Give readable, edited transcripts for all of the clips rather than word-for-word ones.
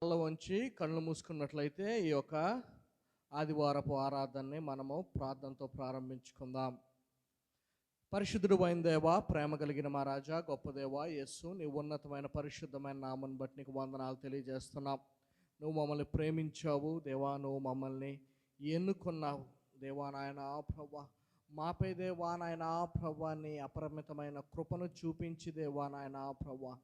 కళ్ళు వంచి కళ్ళు మూసుకున్నట్లయితే ఈ యొక్క ఆదివారపు ఆరాధనని మనము ప్రార్థనతో ప్రారంభించుకుందాం. పరిశుద్ధుడు అయిన దేవా, ప్రేమ కలిగిన మా రాజా, గొప్ప దేవా యేసు, నీ ఉన్నతమైన పరిశుద్ధమైన నామను బట్టి నీకు వందనాలు తెలియజేస్తున్నాం. నువ్వు మమ్మల్ని ప్రేమించావు దేవా, నువ్వు మమ్మల్ని ఎన్నుకున్నావు దేవా నాయన ప్రభువా. మాపై దేవా నాయన ప్రభువా, నీ అపరిమితమైన కృపను చూపించి దేవా నాయన ప్రభువా,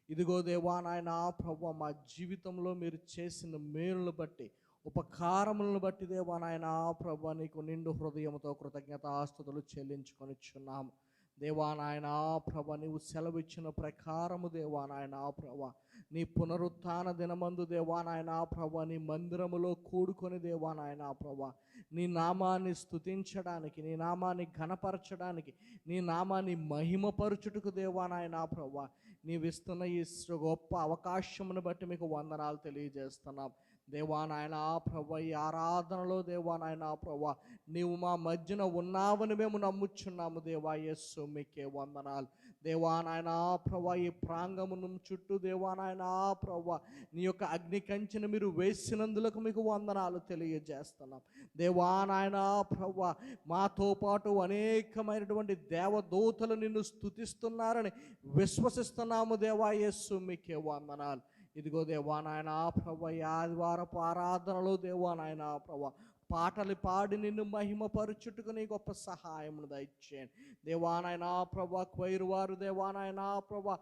ఇదిగో దేవా నాయన ప్రభువా, మా జీవితంలో మీరు చేసిన మేలును బట్టి, ఉపకారములను బట్టి దేవా నాయన ప్రభువా, నీకు నిండు హృదయంతో కృతజ్ఞతాస్తుతులు చెల్లించుకొనిచున్నాము దేవా నాయన ప్రభువా. నీవు సెలవిచ్చిన ప్రకారము దేవా నాయన ప్రభువా, నీ పునరుత్థాన దినమందు దేవా నాయన ప్రభువా, నీ మందిరములో కూడుకొని దేవా నాయన ప్రభువా, నీ నామాన్ని స్తుతించడానికి, నీ నామాన్ని ఘనపరచడానికి, నీ నామాన్ని మహిమపరచుటకు దేవా నాయన ప్రభువా, నీవిస్తున్న ఈ గొప్ప అవకాశమును బట్టి మీకు వందనాలు తెలియజేస్తున్నాం దేవా నాయన ప్రభువా. ఈ ఆరాధనలో దేవా నాయన ప్రభువా, నీవు మా మధ్యన ఉన్నావని మేము నమ్ముచున్నాము దేవా యేసు, మీకే వందనాలు దేవా నాయన ప్రభువా. ఈ ప్రాంగమును చుట్టూ దేవా నాయన ప్రభువా, నీ యొక్క అగ్ని కంచెను మీరు వేసినందులకు మీకు వందనాలు తెలియజేస్తున్నాం దేవా నాయన ప్రభువా. మాతో పాటు అనేకమైనటువంటి దేవదూతలు నిన్ను స్తుతిస్తున్నారని విశ్వసిస్తున్నాము దేవా యేసు, మీకే వందనాలు. ఇదిగో దేవా నాయన ప్రభువా, ఈ ఆదివారపు ఆరాధనలో దేవా నాయన ప్రభువా, పాటలు పాడి నిన్ను మహిమపరచుటకు నీ గొప్ప సహాయమును దయచేయండి దేవా నాయన ప్రభువా. క్వైరు వారు దేవా నాయన ప్రభువా,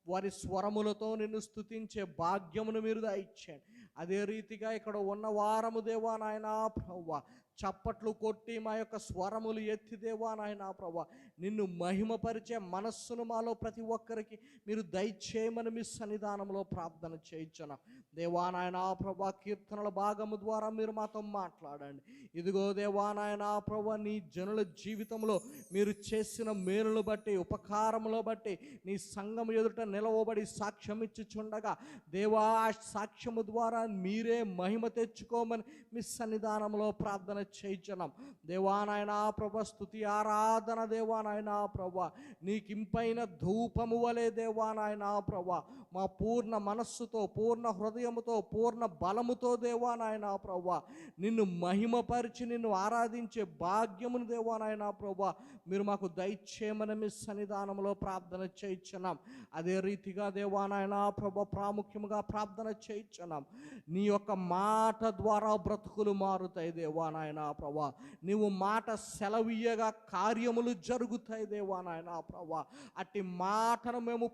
వారి స్వరములతో నిన్ను స్తుతించే భాగ్యమును మీరు దయచేయండి. అదే రీతిగా ఇక్కడ ఉన్న వారము దేవా నాయన ప్రభువా, చప్పట్లు కొట్టి మా యొక్క స్వరములు ఎత్తి దేవా నాయన ప్రభువా, నిన్ను మహిమపరిచే మనస్సును మాలో ప్రతి ఒక్కరికి మీరు దయచేయమని మీ సన్నిధానంలో ప్రార్థన చేయించున్నాం దేవా నాయన ప్రభువా. కీర్తనల భాగము ద్వారా మీరు మాతో మాట్లాడండి. ఇదిగో దేవా నాయన ప్రభువా, నీ జనుల జీవితంలో మీరు చేసిన మేలును బట్టి, ఉపకారములో బట్టి నీ సంఘం ఎదుట నిలవబడి సాక్ష్యం ఇచ్చుచుండగా దేవా, సాక్ష్యము ద్వారా మీరే మహిమ తెచ్చుకోమని మీ సన్నిధానంలో ప్రార్థన చేయించున్నాం దేవా నాయన ప్రభువా. స్తుతి ఆరాధన దేవా నాయన ప్రభువా, నీకింపైన ధూపము వలె దేవా నాయన ప్రభువా, మా పూర్ణ మనస్సుతో, పూర్ణ హృదయముతో, పూర్ణ బలముతో దేవా నాయన ప్రభువా, నిన్ను మహిమపరిచి నిన్ను ఆరాధించే భాగ్యమును దేవా నాయన ప్రభువా మీరు మాకు దయచేయమని మీ సన్నిధానంలో ప్రార్థన చేయించున్నాం. అదే రీతిగా దేవా నాయన ప్రభువా, ప్రాముఖ్యముగా ప్రార్థన చేయించున్నాం. నీ యొక్క మాట ద్వారా బ్రతుకులు మారుతాయి దేవా నాయన ప్రభువా. నీవు మాట సెలవీయగా కార్యములు జరుగుతాయి దేవా నాయన ప్రభువా. అట్టి మాటను మేము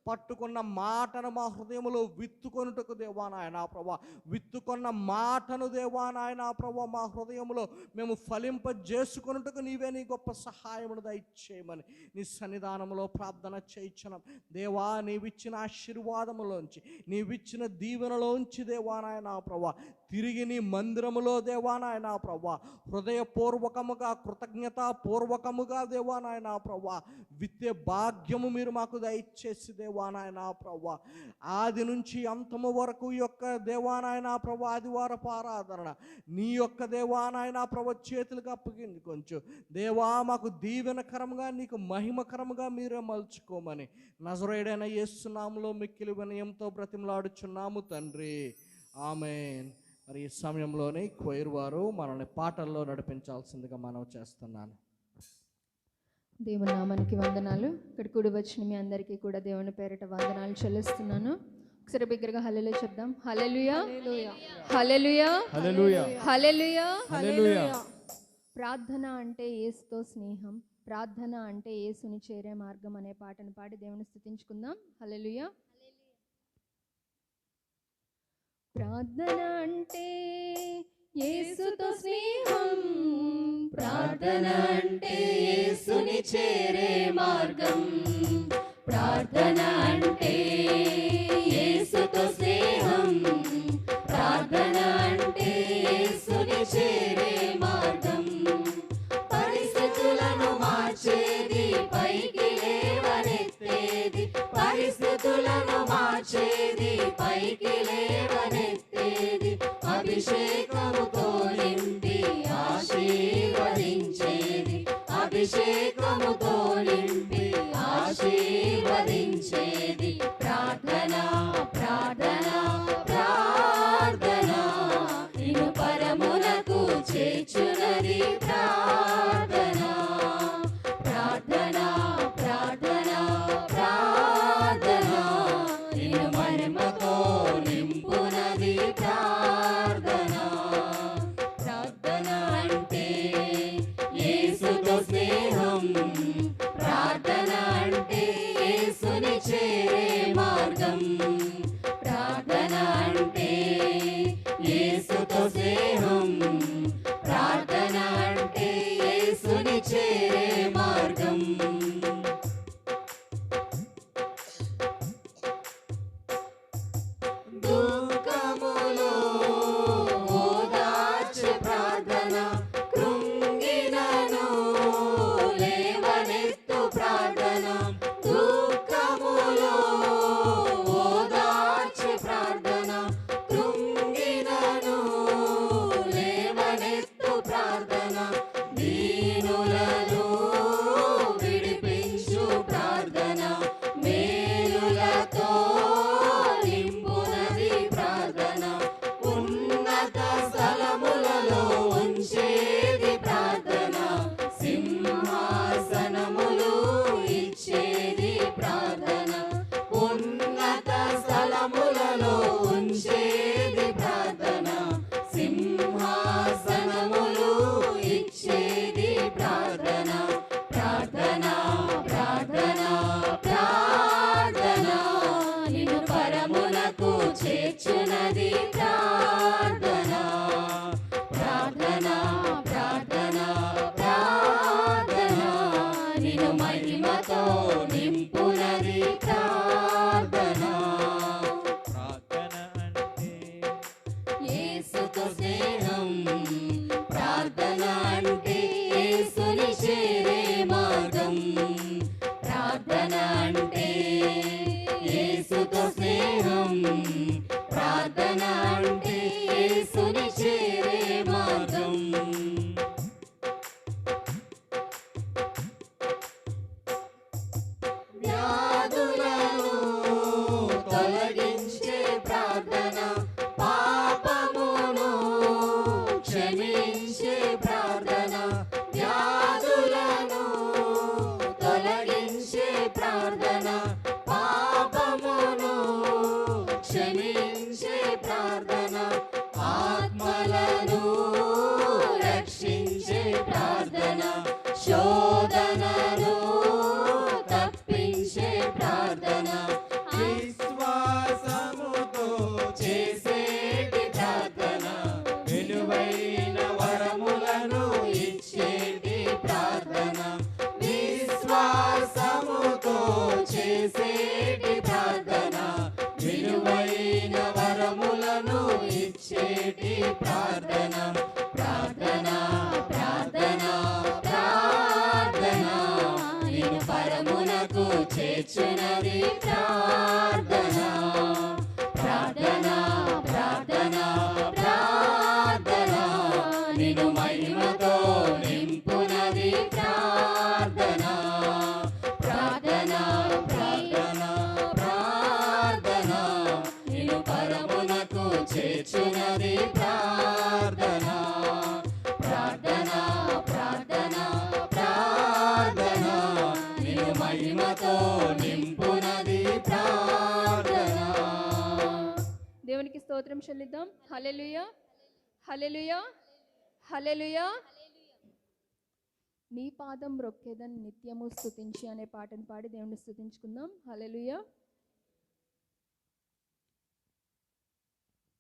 పట్టుకున్న మాటను మా హృదయములో విత్తుకొనుటకు దేవా నాయన ప్రభువా, విత్తుకున్న మాటను దేవా నాయన ప్రభువా మా హృదయములో మేము ఫలింపజేసుకొనుటకు నీవే నీ గొప్ప సహాయమును దయచేయమని నీ సన్నిధానంలో ప్రార్థన చేయించున్నాం దేవా. నీవిచ్చిన ఆశీర్వాదములోంచి, నీవిచ్చిన దీవెనలోంచి దేవా నాయన ప్రభువా, తిరిగి నీ మందిరములో దేవా నాయన ప్రభువా, హృదయపూర్వకముగా, కృతజ్ఞతాపూర్వకముగా దేవా నాయన ప్రభువా విత్తే భాగ్యము మీరు మాకు దయచేసి దేవా నాయన ప్రభువా, ఆది నుంచి అంతము వరకు యొక్క దేవా నాయన ప్రభువా ఆదివారపు ఆరాధన నీ యొక్క దేవా నాయన ప్రభువా చేతులకు అప్పగింది కొంచెం దేవా, మాకు దీవెనకరముగా, నీకు మహిమకరముగా మీరే మలుచుకోమని నజరేయుడైన యేసు నామములో మిక్కిలి వినయంతో బ్రతిమలాడుచున్నాము తండ్రి, ఆమేన్. మరి ఈ సమయంలోనే క్వైర్ వారు మనల్ని పాటల్లో నడిపించాల్సిందిగా మనం చేస్తున్నాను. దేవుని నామానికి వందనాలు. ఇక్కడ కూడి వచ్చిన మీ అందరికీ కూడా దేవుని పేరిట వందనాలు చెల్లిస్తున్నాను. ఒకసారి బిగ్గరగా హల్లెలూయా చెప్దాం. హల్లెలూయా, హల్లెలూయా, హల్లెలూయా, హల్లెలూయా, హల్లెలూయా. ప్రార్థన అంటే యేసుతో స్నేహం, ప్రార్థన అంటే యేసుని చేరే మార్గం అనే పాటను పాడి దేవుని స్తుతించుకుందాం. హల్లెలూయా. ప్రార్థన అంటే యేసుతో స్నేహం, ప్రార్థన అంటే యేసుని చేరే మార్గం, ప్రార్థన అంటే యేసుతో స్నేహం, ప్రార్థన అంటే యేసుని చేరే మార్గం. పరిస్థితులను మార్చేది, పైకి లేవనెత్తేది, పరిస్థితులను మార్చేది, పైకి లేవనెత్తేది, అభిషేకముతో నింపి ఆశీర్వదించేది, అభిషేకముతో నింపి ఆశీర్వదించేది. ప్రార్థన, ప్రార్థన, యేసుతో స్నేహం ప్రార్థన అంటే యేసుని చేరే మార్గం. దుఃఖములో ఓదార్చే ప్రార్థన, కృంగినను లేవనెత్తు ప్రార్థన. దుఃఖములో ఓదార్చే ప్రార్థన, కృంగినను లేవనెత్తు ప్రార్థన. దీనులను విడిపించు ప్రార్థన, మేలులతో నింపునది ప్రార్థన. ఉన్నత స్థలములలో ఉంచేది ప్రార్థన, సింహాసనములు ఇచ్చేది ప్రార్థన. ఉన్నత స్థలములలో ఉంచేది ప్రార్థన, సింహాసనములు ఇచ్చేది ప్రార్థన. ప్రార్థన ప్రార్థన ప్రార్థన, నిన్ను పరమునకు చేర్చునది ప్రార్థన. ప్రార్థన ప్రార్థన ప్రార్థన, నిన్ను మహిమతో నింపునది ప్రార్థన. ప్రార్థన అంటే యేసుతో స్నేహం ప్రార్థన అంటే యేసుని చేరే మార్గం. ప్రార్థన అంటే యేసుతో స్నేహం ప్రార్థన అంటే యేసుని చేరే మార్గం. వ్యాధులను తొలగించే ప్రార్థన, పాపమును క్షమించే ప్రార్థన. వ్యాధులను తొలగించే ప్రార్థన, పాపమును క్షమించే ప్రార్థన. ఆత్మలను రక్షించే ప్రార్థన, శోధనను తప్పించే ప్రార్థన. విశ్వాసముతో చేసేటి ప్రార్థన, విలువైన వరములను ఇచ్చేటి ప్రార్థన. విశ్వాసముతో చేసేటి ప్రార్థన, విలువైన వరములను ఇచ్చేటి ప్రార్థన. ప్రార్థన ప్రార్థన ప్రార్థన, నిన్ను పరమునకు చేర్చునది ప్రార్థన. ప్రార్థన ప్రార్థన ప్రార్థన, నిన్ను మహిమతో నింపునది ప్రార్థన. ప్రార్థన ప్రార్థన ప్రార్థన, నిన్ను పరమునకు చేర్చునది ప్రార్థన. ప్రార్థన ప్రార్థన ప్రార్థన, నిన్ను మహిమతో నింపునది ప్రార్థన. దేవునికి స్తోత్రం చెల్లిద్దాం. హల్లెలూయా హల్లెలూయా హల్లెలూయా. నీ పాదం రొక్కేదన్ నిత్యము స్తుతించి అనే పాటను పాడి దేవుని స్తుతించుకుందాం. హల్లెలూయా.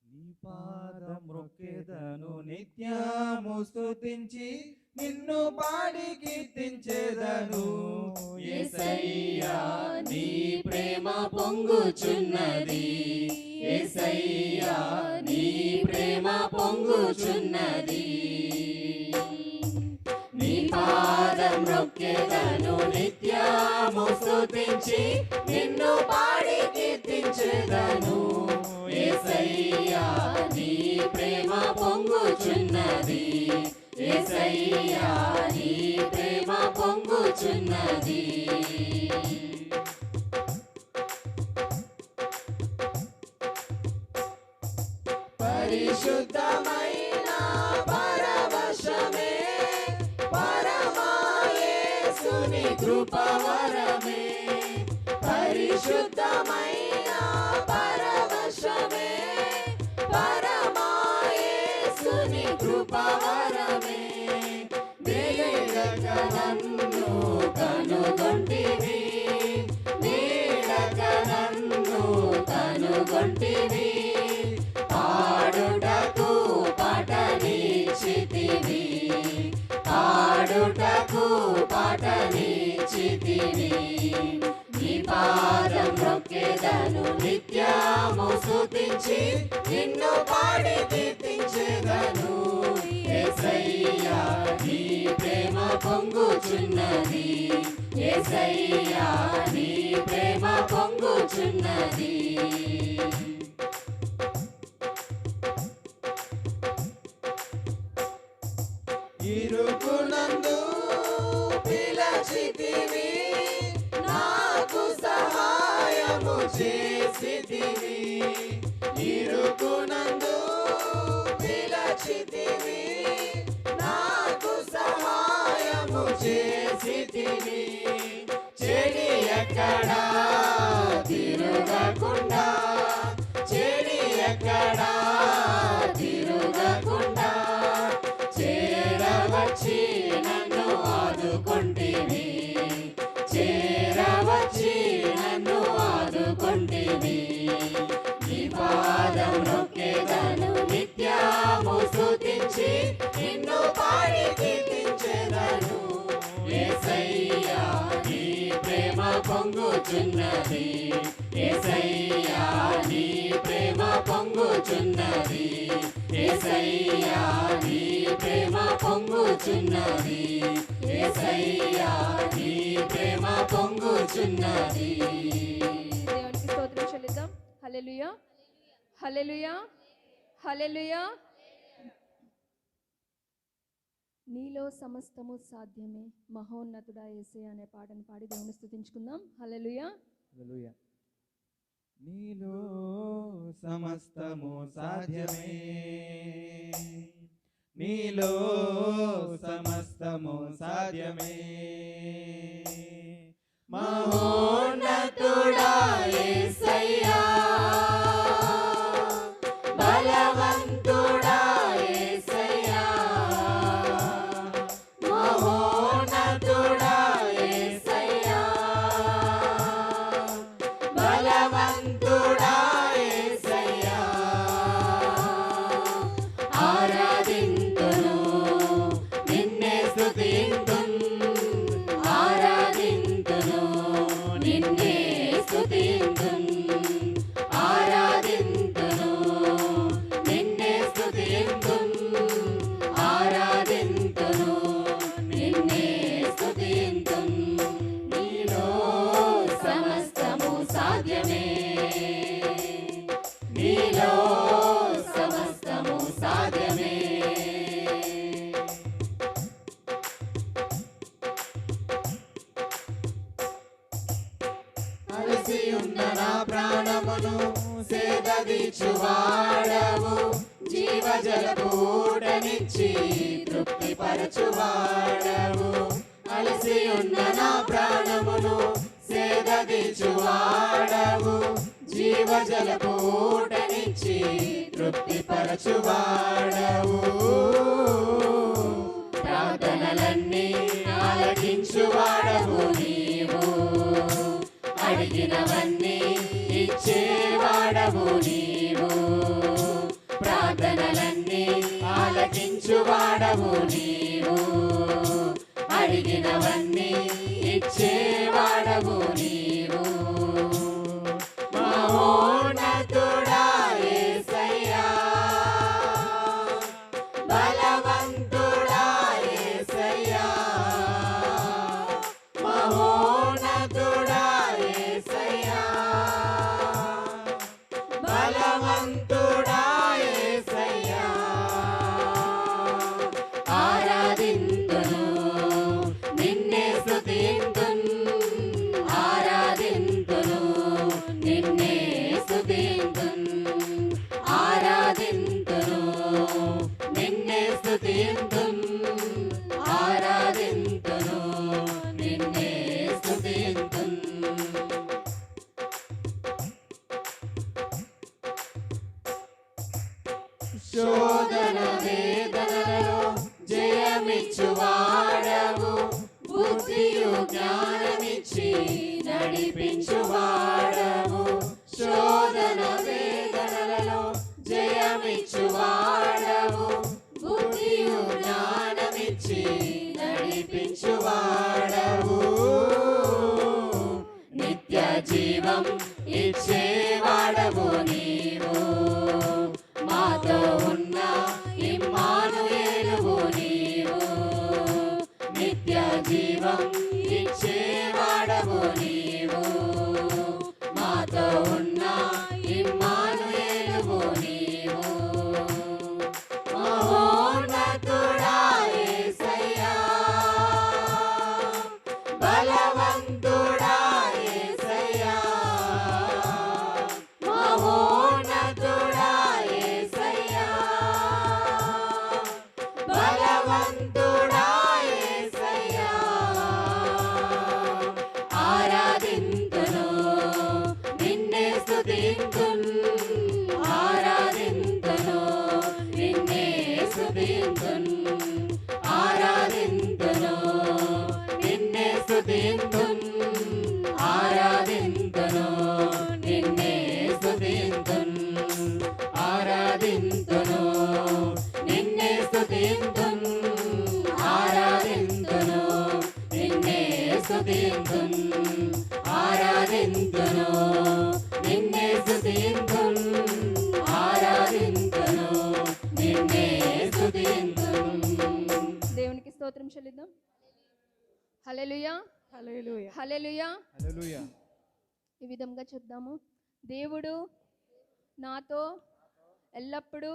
నీ పాదం మొక్కేదను నిత్యము స్తుతించి నిన్ను పాడి కీర్తించేదను. యేసయ్యా నీ ప్రేమ పొంగుచున్నది, యేసయ్యా నీ ప్రేమ పొంగుచున్నది. నీ పాదం రొక్కేదను నిత్యము స్తుతించి నిన్ను పాడి కీర్తించేదను. యేసయ్యా నీ ప్రేమ పొంగుచున్నది, యేసయ్యా నీ ప్రేమ పొంగుచున్నది. పరిశుద్ధమైన పరవశమే, పరమా యేసుని కృపవరమే. పరిశుద్ధమైన పరవశమే, పరమా యేసుని కృపవరమే. వేగక నన్ను కనుగొంటివి, వేగక నన్ను కనుగొంటివి. పాడుటకు స్తుతించి నిన్ను పాడి కీర్తించెదను యేసయ్యా నీ ప్రేమ పొంగుచున్నది యేసయ్యా నీ ప్రేమ పొంగుచున్నది ఇరుకునందు పిలచితివి నాకు సహాయము చేసితివి ఇరుకునందు పిలచితివి నాకు సహాయము చేసితివి చెడి ఎక్కడా తిరుగకుండా చెడి ఎక్కడా తిరుగకుండా చేరవచ్చి నన్ను ఆదుకొంటివి చేరవచ్చి నన్ను ఆదుకొంటివి నీ పాదం నొక్కేదను నిత్యము స్తుతించి నిన్ను పాడి కీర్తించెదను యేసయ్యా నీ ప్రేమ పొంగుచున్నది యేసయ్యా నీ ప్రేమ పొంగుచున్నది యేసయ్యా నీ ప్రేమ పొంగుచున్నది యేసయ్యా నీ ప్రేమ పొంగుచున్నది దేవునికి స్తోత్రం చెల్లిద్దాం. హల్లెలూయా హల్లెలూయా హల్లెలూయా. నీలో సమస్తము సాధ్యమే మహోన్నతుడా యేసయ్యా అనే పాటను పాడి దేవుని స్తుతించుకుందాం. హల్లెలూయా. హల్లెలూయా. నీలో సమస్తము సాధ్యమే నీలో సమస్తము సాధ్యమే మహోన్నతుడా యేసయ్యా బలవంతుడా యేసయ్యా మహోన్నతుడా యేసయ్యా బలవంతుడా యేసయ్యా ఆరాధింతును నిన్నే స్తుతింతును ఆరాధింతును నిన్నే స్తుతింతును ఆరాధింతును నిన్నే స్తుతింతును ఆరాధింతును నిన్నే స్తుతింతును నీలో సమస్తము సాధ్యమే నీలో సమస్తము సాధ్యమే అలసి ఉన్న నా ప్రాణమును సేదదీచువాడవు జీవజలపు ఊటనిచ్చి తృప్తిపరచువాడవు అలసి ఉన్న నా ప్రాణమును సేదదీచువాడవు జీవజలపు ఊటనిచ్చి తృప్తిపరచువాడవు ప్రార్థనలన్నీ ఆలకించువాడవు నీవు అడిగినవన్నీ ఇచ్చేవాడవు నీవు ప్రార్థనలన్నీ ఆలకించువాడవు నీవు అడిగినవన్నీ ఇచ్చేవాడవు నీవు మహోన్నతుడా యేసయ్యా బలవంతుడా యేసయ్యా మహోన్నతుడా యేసయ్యా బలవంతుడా యేసయ్యా ఆరాధింతును నిన్నే స్తుతింతును ఆరాధింతును నిన్నే స్తుతింతును ఆరాధింతును నిన్నే స్తుతింతును ఆరాధింతును నిన్నే స్తుతింతును శోధన వేదనలలో జయమిచ్చువాడవు బుద్ధియు జ్ఞానమిచ్చి నడిపించువాడవు శోధన వేదనలలో జయమిచ్చువాడవు బుద్ధియు జ్ఞానమిచ్చి నడిపించువాడవు నిత్య జీవం ఇచ్చేవాడవు నీవు ఆరాధింతును నిన్నే స్తుతింతును ఆరాధింతును నిన్నే స్తుతింతును ఆరాధింతును నిన్నే స్తుతింతును ఆరాధింతును నిన్నే స్తుతింతును. దేవునికి స్తోత్రం చెల్లిద్దాం. Hallelujah hallelujah hallelujah. హల్లెలూయా. ఈ విధంగా చెప్దాము. దేవుడు నాతో ఎల్లప్పుడూ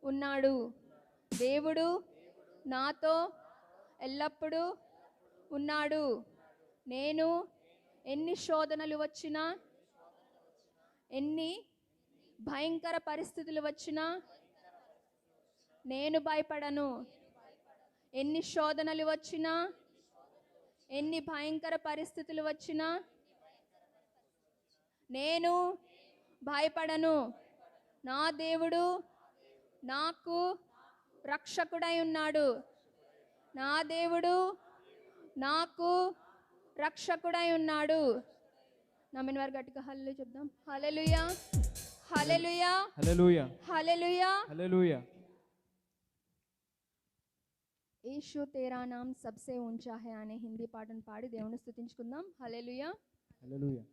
ఉన్నాడు. దేవుడు నాతో ఎల్లప్పుడూ ఉన్నాడు. నేను ఎన్ని శోధనలు వచ్చినా, ఎన్ని భయంకర పరిస్థితులు వచ్చినా నేను భయపడను. ఎన్ని శోధనలు వచ్చినా, ఎన్ని భయంకర పరిస్థితులు వచ్చినా నేను భయపడను. నా దేవుడు నాకు రక్షకుడై ఉన్నాడు. నా దేవుడు నాకు రక్షకుడై ఉన్నాడు. నమ్మిన వారు గట్టిగా హల్లెలూయా చెప్దాం. హల్లెలూయా హల్లెలూయా హల్లెలూయా. హల్లెలూయా. హల్లెలూయా. యేసు तेरा नाम सबसे ऊंचा है అనే హిందీ పాటను పాడి దేవుని స్తుతించుకుందాం. హల్లెలూయా. హల్లెలూయా.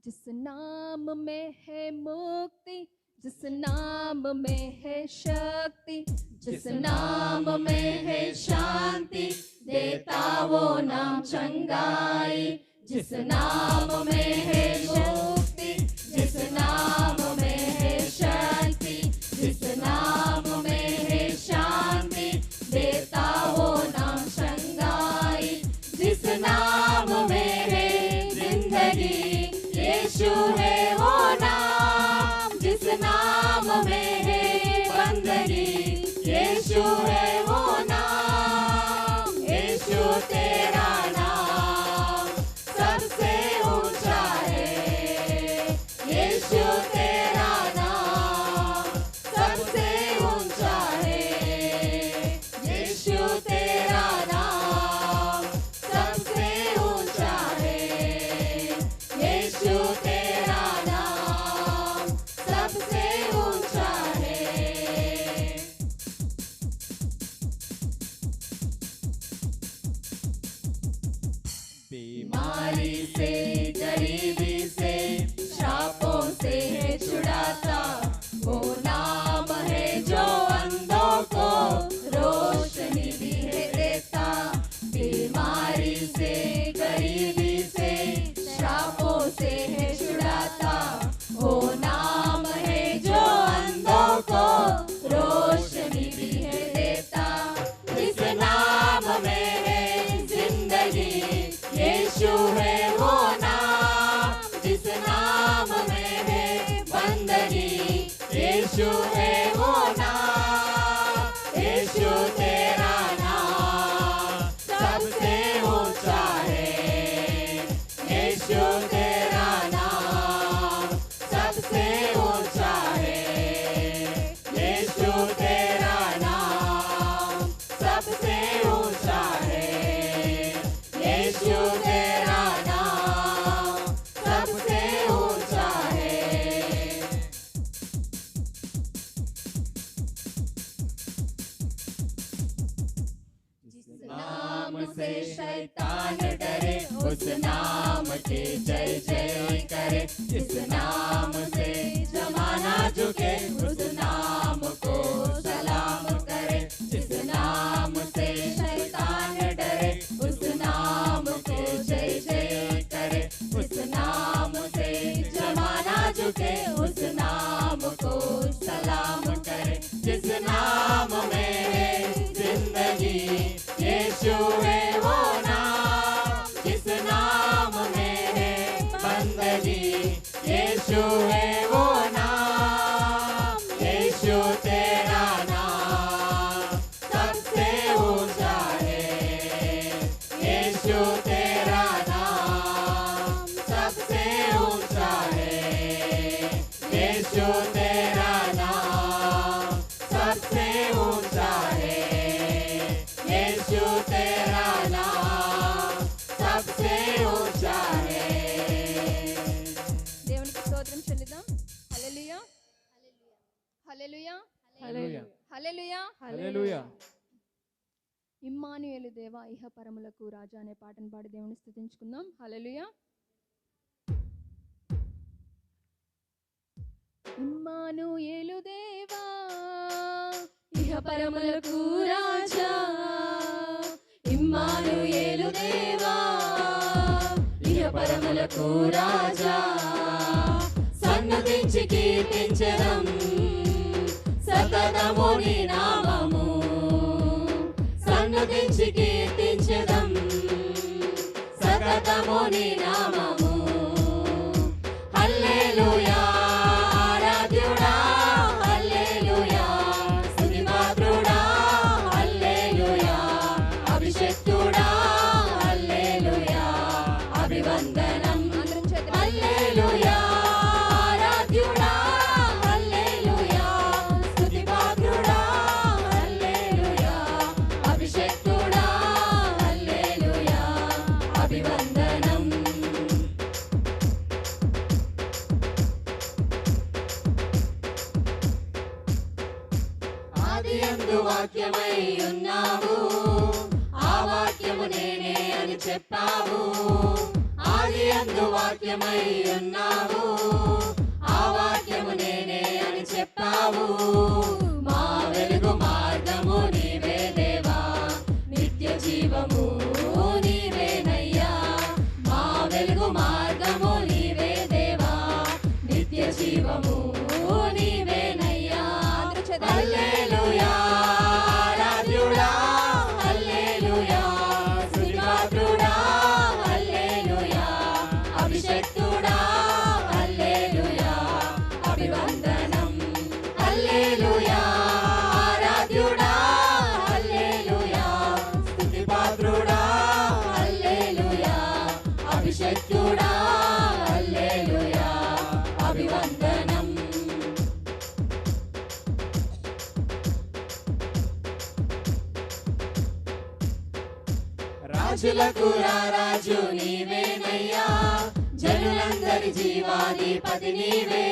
जिस नाम में है मुक्ति, जिस नाम में है शक्ति, जिस नाम में है शांति देता वो नाम चंगाई. जिस नाम में है मुक्ति जिस नाम में है शांति जिस नाम में है शांति देता वो नाम चंगाई. जिस नाम में है जिंदगी यीशु है वो नाम. जिस नाम में है बंदगी यीशु है वो नाम. यीशु तेरा नाम सबसे ऊंचा है. यीशु तेरा नाम सबसे ऊंचा है. यीशु तेरा नाम सबसे ऊंचा है. यीशु तेरा नाम सबसे ऊंचा है. बीमारी से गरीबी से शापों से है छुड़ाता. वो नाम है जो अंधों को रोशनी भी है देता. बीमारी से गरीबी से शापों से है छुड़ाता. वो नाम है जो अंधों को रोशनी भी है देता. जिस नाम में है जिंदगी यीशु है वो नाम. जिस नाम में है बंदगी यीशु है वो नाम. यीशु तेरा नाम सबसे ऊंचा है. यीशु तेरा नाम सबसे ऊंचा है. यीशु तेरा नाम सबसे ऊंचा है. यीशु तेरा नाम सबसे ऊंचा है. जिस नाम से शैतान डरे उस नाम के जय जय करे. जिस नाम से जमाना झुके उस नाम को सलाम करे. जिस नाम से शैतान डरे उस नाम को जय जय करे. उस नाम से जमाना झुके उस नाम को सलाम करे. जिस नाम में है जिंदगी यीशु है वो नाम. जिस नाम में है बंदगी यीशु है वो नाम. यीशु तेरा नाम सबसे ऊंचा है. यीशु तेरा नाम सबसे ऊंचा है. यीशु तेरा नाम सबसे ऊंचा है. यीशु तेरा नाम सबसे ऊंचा है. దేవునికి స్తోత్రం చెల్లిద్దాం. చెల్లిద్దాం. హల్లెలూయా హల్లెలూయా హల్లెలూయా హల్లెలూయా హల్లెలూయా. ఇమ్మానుయేలు దేవా ఇహ పరములకు రాజా అనే పాటను పాడి దేవుని స్తుతించుకుందాం. హల్లెలూయా. ఇమ్మానుయేలు దేవా ఇహ పరములకు రాజా, ఇమ్మానుయేలు దేవా ఇహ పరములకు రాజా, సన్నతించి కీర్తించెదం సతతము నీ నామము, సన్నతించి కీర్తించెదం సతతము నీ నామము. హల్లెలూయా ఆరాధ్యుడా, హల్లెలూయా స్తుతిపాత్రుడా, హల్లెలూయా అభిషిక్తుడా, హల్లెలూయా అభివందనం. హల్లెలూయా ఆరాధ్యుడా, హల్లెలూయా స్తుతిపాత్రుడా, హల్లెలూయా అభిషిక్తుడా, హల్లెలూయా అభివందనం. ఆదియందు వాక్యమై ఉన్నావు, ఆ వాక్యము నేనే అని చెప్పావు. ఆదియందు వాక్యమై ఉన్నావు, ఆ వాక్యము నేనే అని చెప్పావు. మా వెలుగు మార్గము నీవే దేవా, నిత్య జీవము నీవేనయ్యా. మా వెలుగు మార్గము నీవే దేవా, నిత్య జీవము నీవేనయ్యా. హల్లెలూయా ఆరాధ్యుడా, హల్లెలూయా స్తుతిపాత్రుడా, హల్లెలూయా అభిషిక్తుడా, హల్లెలూయా అభివందనం. హల్లెలూయా ఆరాధ్యుడా, హల్లెలూయా స్తుతిపాత్రుడా, హల్లెలూయా అభిషిక్తుడా, హల్లెలూయా అభివందనం. రాజులకు రారాజు నీవేనయ్యా, జనులందరి జీవాధిపతి నీవే.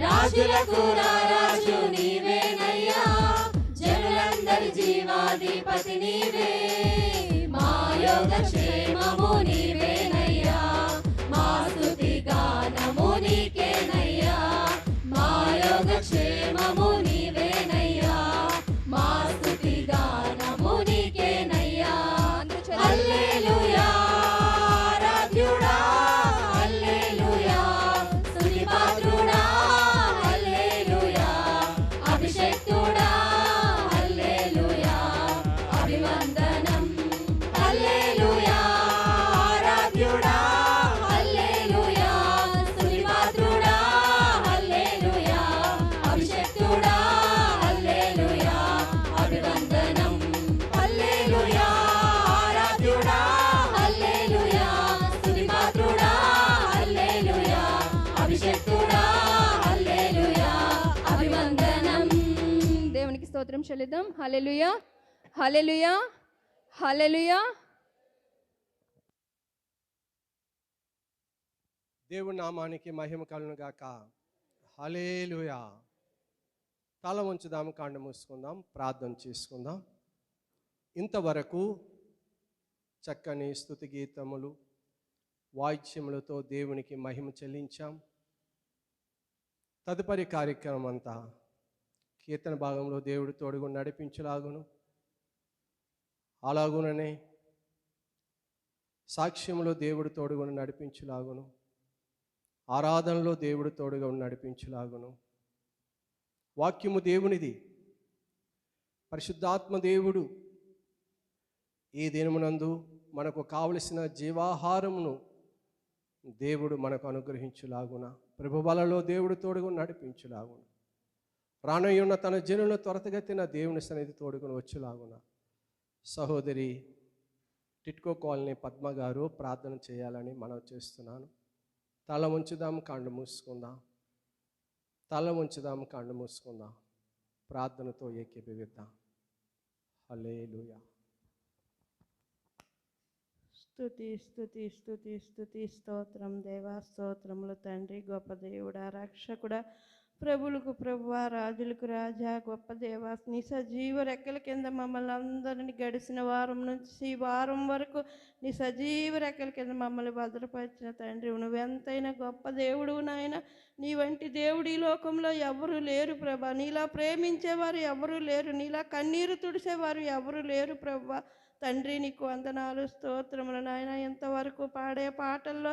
రాజులకు రారాజు నీవేనయ్యా, జనులందరి జీవాధిపతి నీవే. మా యోగక్షేమము నీవేనయ్యా, మా స్తుతి గానము నీకేనయ్యా. మా యోగక్షేమము నీవేనయ్యా, మా స్తుతి గానము నీకేనయ్యా. హల్లెలూయా ఆరాధ్యుడా, హల్లెలూయా స్తుతిపాత్రుడా, హల్లెలూయా అభిషిక్తుడా, హల్లెలూయా అభివందనం. హల్లెలూయా ఆరాధ్యుడా, హల్లెలూయా స్తుతిపాత్రుడా, హల్లెలూయా అభిషిక్తుడా, హల్లెలూయా అభివందనం. హల్లెలూయా ఆరాధ్యుడా, హల్లెలూయా స్తుతిపాత్రుడా, హల్లెలూయా అభిషిక్తుడా, హల్లెలూయా అభివందనం. దేవునికి స్తోత్రం చెల్లిద్దాం. హల్లెలూయా హల్లెలూయా హల్లెలూయా. దేవుని నామానికి మహిమ కలుగును గాక. హల్లెలూయా. తల ఉంచుదాం, కాండ మూసుకుందాం, ప్రార్థన చేసుకుందాం. ఇంతవరకు చక్కని స్తుతి గీతములు వాయిద్యములతో దేవునికి మహిమ చెల్లించాం. తదుపరి కార్యక్రమం అంతా కీర్తన భాగంలో దేవుడు తోడుగా నడిపించలాగును, అలాగుననే సాక్ష్యంలో దేవుడు తోడుగా నడిపించలాగును, ఆరాధనలో దేవుడు తోడుగా నడిపించలాగును. వాక్యము దేవునిది, పరిశుద్ధాత్మ దేవుడు ఈ దినమునందు మనకు కావలసిన జీవాహారమును దేవుడు మనకు అనుగ్రహించులాగున, ప్రభుబలలో దేవుడు తోడుగా నడిపించులాగున, రానయ్యున్న తన జనులను త్వరతగతిన దేవుని సన్నిధి తోడుకొని వచ్చులాగున. సహోదరి టిట్కో కాలనీ పద్మ గారు ప్రార్థన చేయాలని మనవి చేస్తున్నాను. తల ఉంచుదాం, కాండ మూసుకుందాం. తల ఉంచుదాం, కాండ మూసుకుందాం. ప్రార్థనతో ఏకీభవిద్దాం. హల్లెలూయా. స్తుతి స్తుతి స్తుతి స్తుతి స్తోత్రం దేవా, స్తోత్రములు తండ్రి. గొప్ప దేవుడా, రక్షకుడా, ప్రభులకు ప్రభువా, రాజులకు రాజా, గొప్ప దేవా, నీ సజీవ రెక్కల కింద మమ్మల్ని అందరినీ గడిచిన వారం నుంచి ఈ వారం వరకు నీ సజీవ రెక్కల కింద మమ్మల్ని భద్రపరిచిన తండ్రి. నువ్వెంతైనా గొప్ప దేవుడు నాయన. నీ వంటి దేవుడు ఈ లోకంలో ఎవరు లేరు ప్రభా. నీలా ప్రేమించేవారు ఎవరు లేరు, నీలా కన్నీరు తుడిసేవారు ఎవరు లేరు ప్రభా. తండ్రి నీకు వందనాలు, స్తోత్రములు నాయన. ఇంతవరకు పాడే పాటల్లో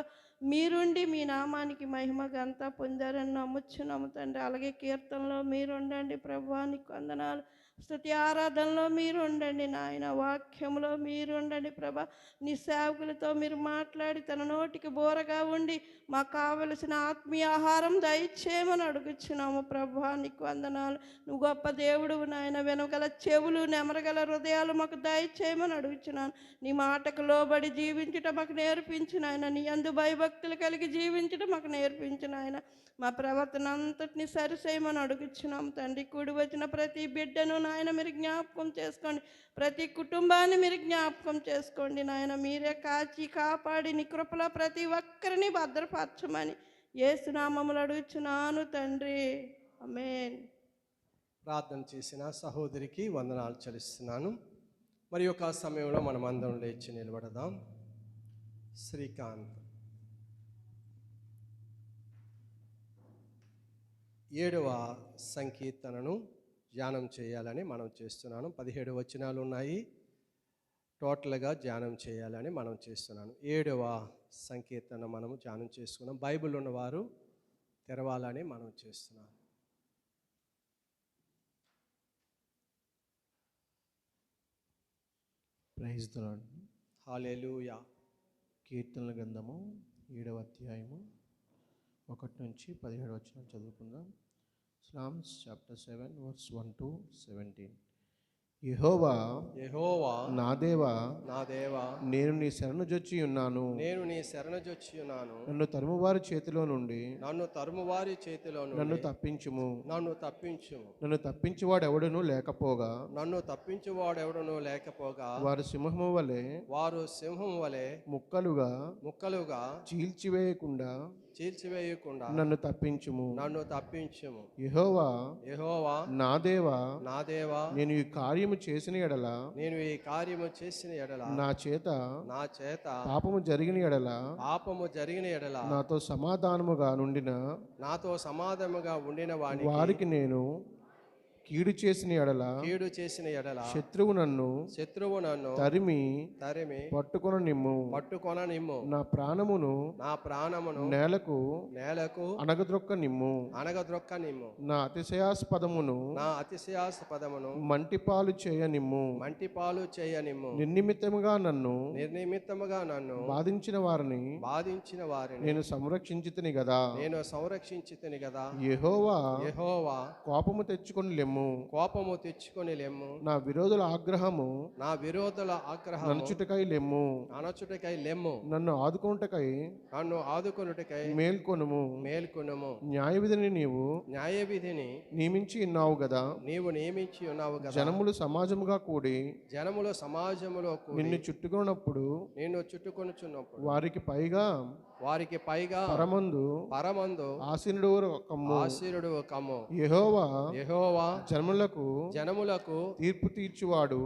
మీరుండి మీ నామానికి మహిమ ఘనత పొందారని నమ్ముచున్నాము తండ్రి. అలాగే కీర్తనలో మీరుండండి ప్రభువా, నీకు వందనాలు. స్తుతి ఆరాధనలో మీరు ఉండండి నాయన. వాక్యంలో మీరు ఉండండి ప్రభా. నీ సేవకులతో మీరు మాట్లాడి తన నోటికి బోరగా ఉండి మాకు కావలసిన ఆత్మీయ ఆహారం దయచేయమని అడుగుచున్నాము ప్రభా, నీకు వందనాలు. నువ్వు గొప్ప దేవుడు నాయన. వినగల చెవులు, నెమరగల హృదయాలు మాకు దయచేయమని అడుగుచున్నాను. నీ మాటకు లోబడి జీవించటం మాకు నేర్పించు నాయన. నీ యందు భయభక్తులు కలిగి జీవించటం మాకు నేర్పించు నాయన. మా ప్రవర్తన అంతటిని సరిచేయమని అడుగుచున్నాం తండ్రి. కూడి వచ్చిన ప్రతి బిడ్డను నాయన మీరు జ్ఞాపకం చేసుకోండి. ప్రతి కుటుంబాన్ని మీరు జ్ఞాపకం చేసుకోండి నాయన. మీరే కాచి కాపాడి నీ కృపలో ప్రతి ఒక్కరిని భద్రపరచమని యేసు నామములో అడుగుచున్నాను తండ్రి, ఆమేన్. ప్రార్థన చేసిన సహోదరికి వందనాలు చెల్లిస్తున్నాను. మరి ఒక సమయంలో మనం అందరం లేచి నిలబడదాం. శ్రీకాంత్ 7వ సంకీర్తనను ధ్యానం చేయాలని మనం చేస్తున్నాను. 17 వచనాలు ఉన్నాయి. టోటల్గా ధ్యానం చేయాలని మనం చేస్తున్నాను. 7వ సంకీర్తన మనము ధ్యానం చేసుకున్నాం. బైబిల్ ఉన్నవారు తెరవాలని మనం చేస్తున్నాం. Praise the Lord. హల్లెలూయా. కీర్తనల గ్రంథము 7వ అధ్యాయము 1 నుంచి 17 వచనాలు చదువుకుందాం. Psalms chapter 7 verse 1 to 17. యెహోవా యెహోవా నా దేవా, నా దేవా, నేను నీ శరణుజొచ్చి ఉన్నాను. నేను నీ శరణుజొచ్చి ఉన్నాను. నన్ను తరుమువారి చేతిలో నుండి నన్ను తరుమువారి చేతిలో నన్ను నుండి తప్పించుము. నన్ను తప్పించుము. నన్ను తప్పించువాడెవడును లేకపోగా, నన్ను తప్పించువాడెవడను లేకపోగా, వారు సింహము వలె వారు సింహం వలె ముక్కలుగా ముక్కలుగా చీల్చివేయకుండా చీల్చివేయకుండా నన్ను తప్పించుము. నన్ను తప్పించుము. యెహోవా యెహోవా నా దేవా, నా దేవా, నేను ఈ కార్యము చేసిన ఎడల, నేను ఈ కార్యము చేసిన ఎడల, నా చేత పాపము జరిగిన ఎడల, పాపము జరిగిన ఎడల, నాతో సమాధానముగా నుండిన నాతో సమాధానముగా ఉండిన వారికి నేను కీడు చేసిన ఎడల, శత్రువు నన్ను తరిమి పట్టుకొన నిమ్ము. నా ప్రాణమును నేలకు అనగద్రొక్క నిమ్ము. నా అతిశయాస్పదమును మంటిపాలు చేయ నిమ్ము. నిర్నిమిత్తముగా నన్ను బాధించిన వారిని నేను సంరక్షించితిని గదా. యెహోవా కోపము తెచ్చుకొని లెమ్ము. నా విరోధుల ఆగ్రహము ననుచుటకై లెమ్ము. నన్ను ఆదుకొనుటకై మేల్కొనుము. న్యాయవిధిని నియమించి ఉన్నావు గదా. జనములు సమాజముగా కూడి నిన్ను చుట్టుకొనున్నప్పుడు వారికి పైగా పరమందు ఆసీనుడు కమ్ము. యెహోవా జనములకు తీర్పు తీర్చువాడు.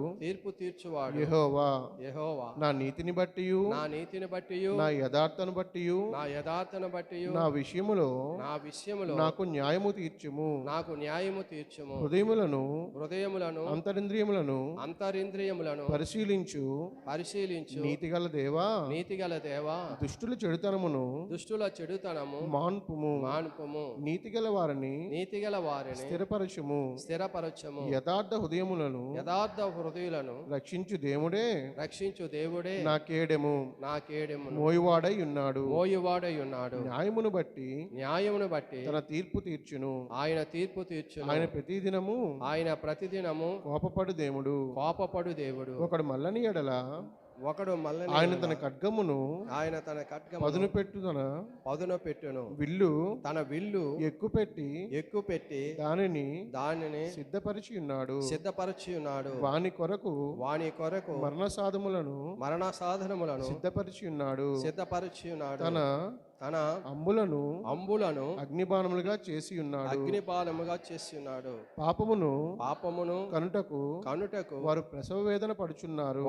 యెహోవా నా నీతిని బట్టి నా యథార్థను బట్టి నా విషయములో నాకు న్యాయము తీర్చుము. హృదయములను అంతరింద్రియములను పరిశీలించు. నీతిగల దేవా, దుష్టుల చెడుతనము మాన్పుము. నీతిగల వారిని స్థిరపరచుము. యథార్థ హృదయములను రక్షించు దేవుడే నా కేడెము మోయువాడై ఉన్నాడు. న్యాయమును బట్టి తన తీర్పు తీర్చును. ఆయన ప్రతిదినము కోపపడు దేవుడు. ఒకడు మల్లని ఎడల ఒకడు మల్లని ఆయన ఎడల తన ఖడ్గమును ఆయన తన ఖడ్గమును పదును పెట్టుదన పదును పెట్టును, విల్లు తన విల్లు ఎక్కుపెట్టి ఎక్కుపెట్టి దానిని సిద్ధపరిచి ఉన్నాడు. సిద్ధపరచి ఉన్నాడు. వాని కొరకు మరణ సాధనములను సిద్ధపరిచి ఉన్నాడు. తన అంబులను అగ్నిబాణములుగా చేసి ఉన్నాడు. పాపమును కనుటకు వారు ప్రసవ వేదన పడుచున్నారు.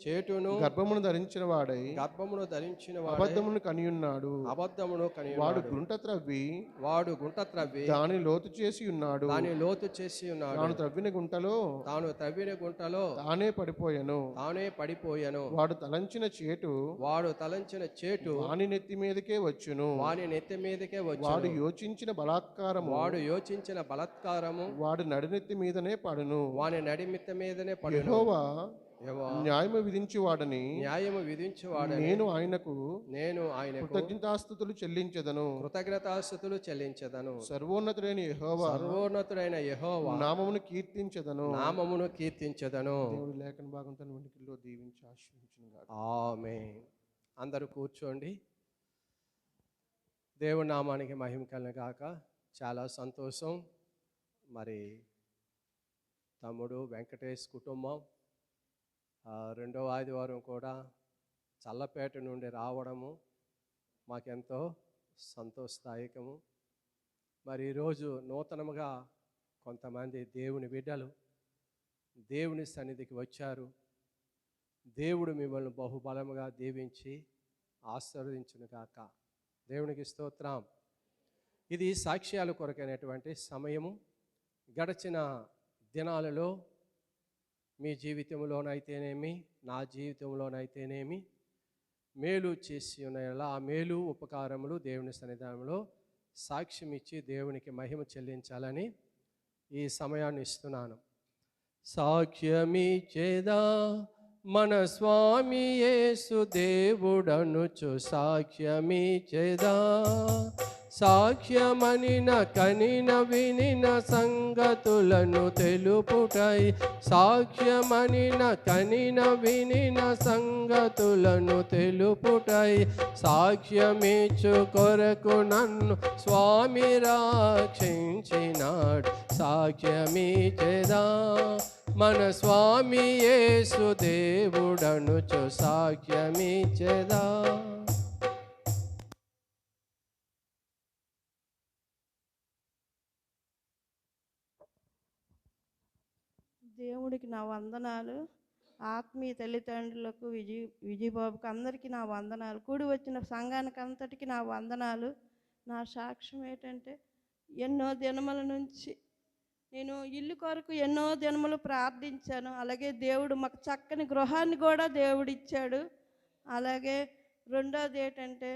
చేటును గర్భమును ధరించిన వాడై అబద్ధమును కనియున్నాడు. వాడు గుంట త్రవ్వి దాని లోతు చేసి ఉన్నాడు. తాను త్రవ్విన గుంటలో తానే పడిపోయెను. వాడు తలంచిన చేటు వాని నెత్తి మీదకే వచ్చును. వాడు యోచించిన బలాత్కారము వాడు నడినెత్తి మీదనే పడును. యెహోవా న్యాయము విధించువాడని నేను ఆయనకు కృతజ్ఞతాస్తుతులు చెల్లించెదను. సర్వోన్నతుడైన యెహోవా నామమును కీర్తించెదను. దేవుడి లేఖన భాగం తన వెనుకల్లో దీవించి ఆశీర్వదించును. ఆమేన్. అందరూ కూర్చోండి. దేవుడి నామానికి మహిమ కలుగును గాక. చాలా సంతోషం. మరి తమ్ముడు వెంకటేష్ కుటుంబం రెండవ ఆదివారం కూడా చల్లపేట నుండి రావడము మాకెంతో సంతోషదాయకము. మరి ఈరోజు నూతనముగా కొంతమంది దేవుని బిడ్డలు దేవుని సన్నిధికి వచ్చారు. దేవుడు మిమ్మల్ని బహుబలముగా దీవించి ఆశీర్వదించును గాక. దేవునికి స్తోత్రం. ఇది సాక్ష్యాల కొరకైనటువంటి సమయము. గడిచిన దినాలలో మీ జీవితంలోనైతేనేమి నా జీవితంలోనైతేనేమి మేలు చేసి ఉన్నాయలా ఆ మేలు ఉపకారములు దేవుని సన్నిధానంలో సాక్ష్యం ఇచ్చి దేవునికి మహిమ చెల్లించాలని ఈ సమయాన్ని ఇస్తున్నాను. సాక్ష్యమిచ్చేదా మన స్వామి యేసు దేవుడనుచు సాక్ష్యమిచ్చేదా. సాక్ష్యమనిన కనిన వినిన సంగతులను తెలుపుటై సాక్ష్యమనిన కనిన వినిన సంగతులను తెలుపుటై సాక్ష్యమిచ్చు కొరకు నన్ను స్వామి రక్షించినాడు. సాక్ష్యమిచ్చేదా మన స్వామి యేసు దేవుడనుచు సాక్ష్యమిచ్చేదా. దేవుడికి నా వందనాలు. ఆత్మీయ తల్లిదండ్రులకు విజయబాబుకి అందరికీ నా వందనాలు. కూడి వచ్చిన సంఘానికి అంతటికి నా వందనాలు. నా సాక్ష్యం ఏంటంటే ఎన్నో దినముల నుంచి నేను ఇల్లు కొరకు ఎన్నో దినములు ప్రార్థించాను. అలాగే దేవుడు మాకు చక్కని గృహాన్ని కూడా దేవుడు ఇచ్చాడు. అలాగే రెండోది ఏంటంటే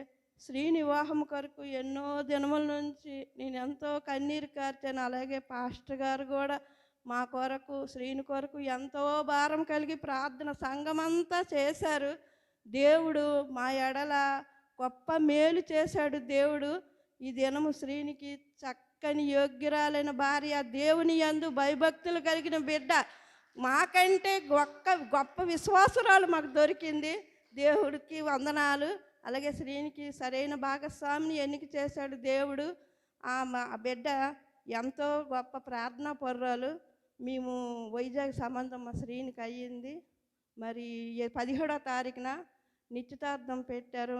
శ్రీని వివాహం కొరకు ఎన్నో దినముల నుంచి నేను ఎంతో కన్నీరు కార్చాను. అలాగే పాస్టర్ గారు కూడా మా కొరకు శ్రీని కొరకు ఎంతో భారం కలిగి ప్రార్థన సంఘమంతా చేశారు. దేవుడు మా ఎడల గొప్ప మేలు చేశాడు. దేవుడు ఈ దినము శ్రీనికి చక్కని యోగ్యురాలైన భార్య, దేవుని యందు భయభక్తులు కలిగిన బిడ్డ, మాకంటే గొప్ప విశ్వాసురాలు మాకు దొరికింది. దేవుడికి వందనాలు. అలాగే శ్రీనికి సరైన భాగస్వామిని ఎన్నిక చేశాడు దేవుడు. ఆ బిడ్డ ఎంతో గొప్ప ప్రార్థనా పరురాలు. మేము వైజాగ్ సంబంధం మా శ్రీనికి అయ్యింది. మరి 17వ తారీఖున నిశ్చితార్థం పెట్టారు.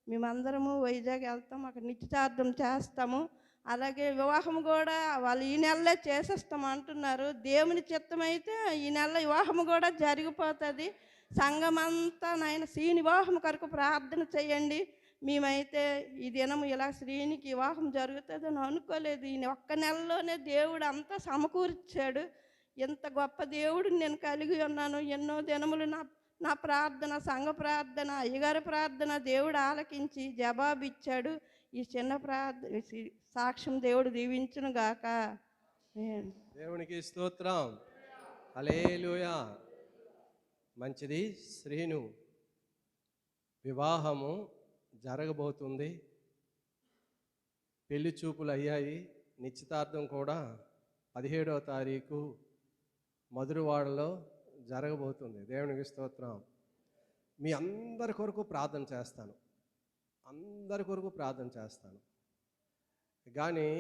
మేమందరము వైజాగ్ వెళ్తాం, అక్కడ నిశ్చితార్థం చేస్తాము. అలాగే వివాహం కూడా వాళ్ళు ఈ నెలలో చేసేస్తాం అంటున్నారు. దేవుని చిత్తమైతే ఈ నెల వివాహం కూడా జరిగిపోతుంది. సంఘమంతా నాయన శ్రీని వివాహం కొరకు ప్రార్థన చేయండి. మేమైతే ఈ దినము ఇలా శ్రీనికి వివాహం జరుగుతుందని అనుకోలేదు. ఈ ఒక్క నెలలోనే దేవుడు అంతా సమకూర్చాడు. ఎంత గొప్ప దేవుడిని నేను కలిగి ఉన్నాను. ఎన్నో దినములు నా ప్రార్థన, సంఘ ప్రార్థన, అయ్యగారి ప్రార్థన దేవుడు ఆలకించి జవాబు ఇచ్చాడు. ఈ చిన్న సాక్ష్యం దేవుడు దీవించును గాక. దేవునికి స్తోత్రం. హల్లెలూయా. మంచిది. శ్రీను వివాహము జరగబోతుంది. పెళ్లి చూపులు అయ్యాయి. నిశ్చితార్థం కూడా 17వ తారీఖు మధురవాడలో జరగబోతుంది. దేవునికి స్తోత్రం. మీ అందరి కొరకు ప్రార్థన చేస్తాను, అందరి కొరకు ప్రార్థన చేస్తాను. కానీ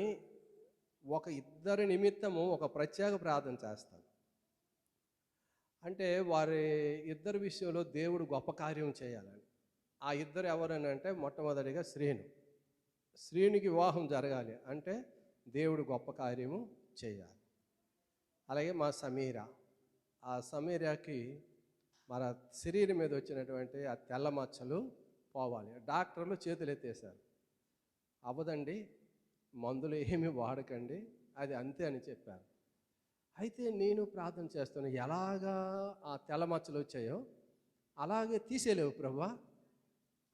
ఒక ఇద్దరి నిమిత్తము ఒక ప్రత్యేక ప్రార్థన చేస్తాను. అంటే వారి ఇద్దరి విషయంలో దేవుడు గొప్ప కార్యం చేయాలని. ఆ ఇద్దరు ఎవరని అంటే మొట్టమొదటిగా శ్రీనికి వివాహం జరగాలి అంటే దేవుడు గొప్ప కార్యము చేయాలి. అలాగే మా ఆ సమీరాకి మన శరీరం మీద వచ్చినటువంటి ఆ తెల్ల మచ్చలు పోవాలి. డాక్టర్లు చేతులు ఎత్తేసారు, అవ్వదండి, మందులు ఏమీ వాడకండి, అది అంతే అని చెప్పారు. అయితే నేను ప్రార్థన చేస్తాను, ఎలాగా ఆ తెల్ల మచ్చలు వచ్చాయో అలాగే తీసేలేవు ప్రభువా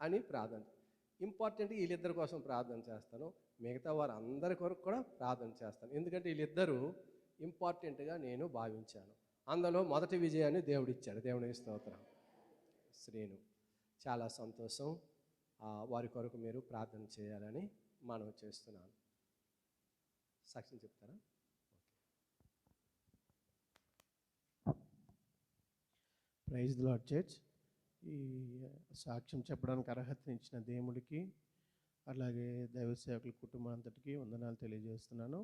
అని ప్రార్థన. ఇంపార్టెంట్ వీళ్ళిద్దరి కోసం ప్రార్థన చేస్తాను, మిగతా వారు అందరి కొరకు కూడా ప్రార్థన చేస్తాను. ఎందుకంటే వీళ్ళిద్దరూ ఇంపార్టెంట్గా నేను భావించాను. అందులో మొదటి విజయాన్ని దేవుడు ఇచ్చాడు. దేవునికి స్తోత్రం. శ్రీను చాలా సంతోషం. వారి కొరకు మీరు ప్రార్థన చేయాలని మనవి చేస్తున్నాను. సాక్ష్యం చెప్తారా? Praise the Lord church. ఈ సాక్ష్యం చెప్పడానికి అర్హతనిచ్చిన దేవుడికి అలాగే దైవ సేవకుల కుటుంబం అంతటికి వందనాలు తెలియజేస్తున్నాను.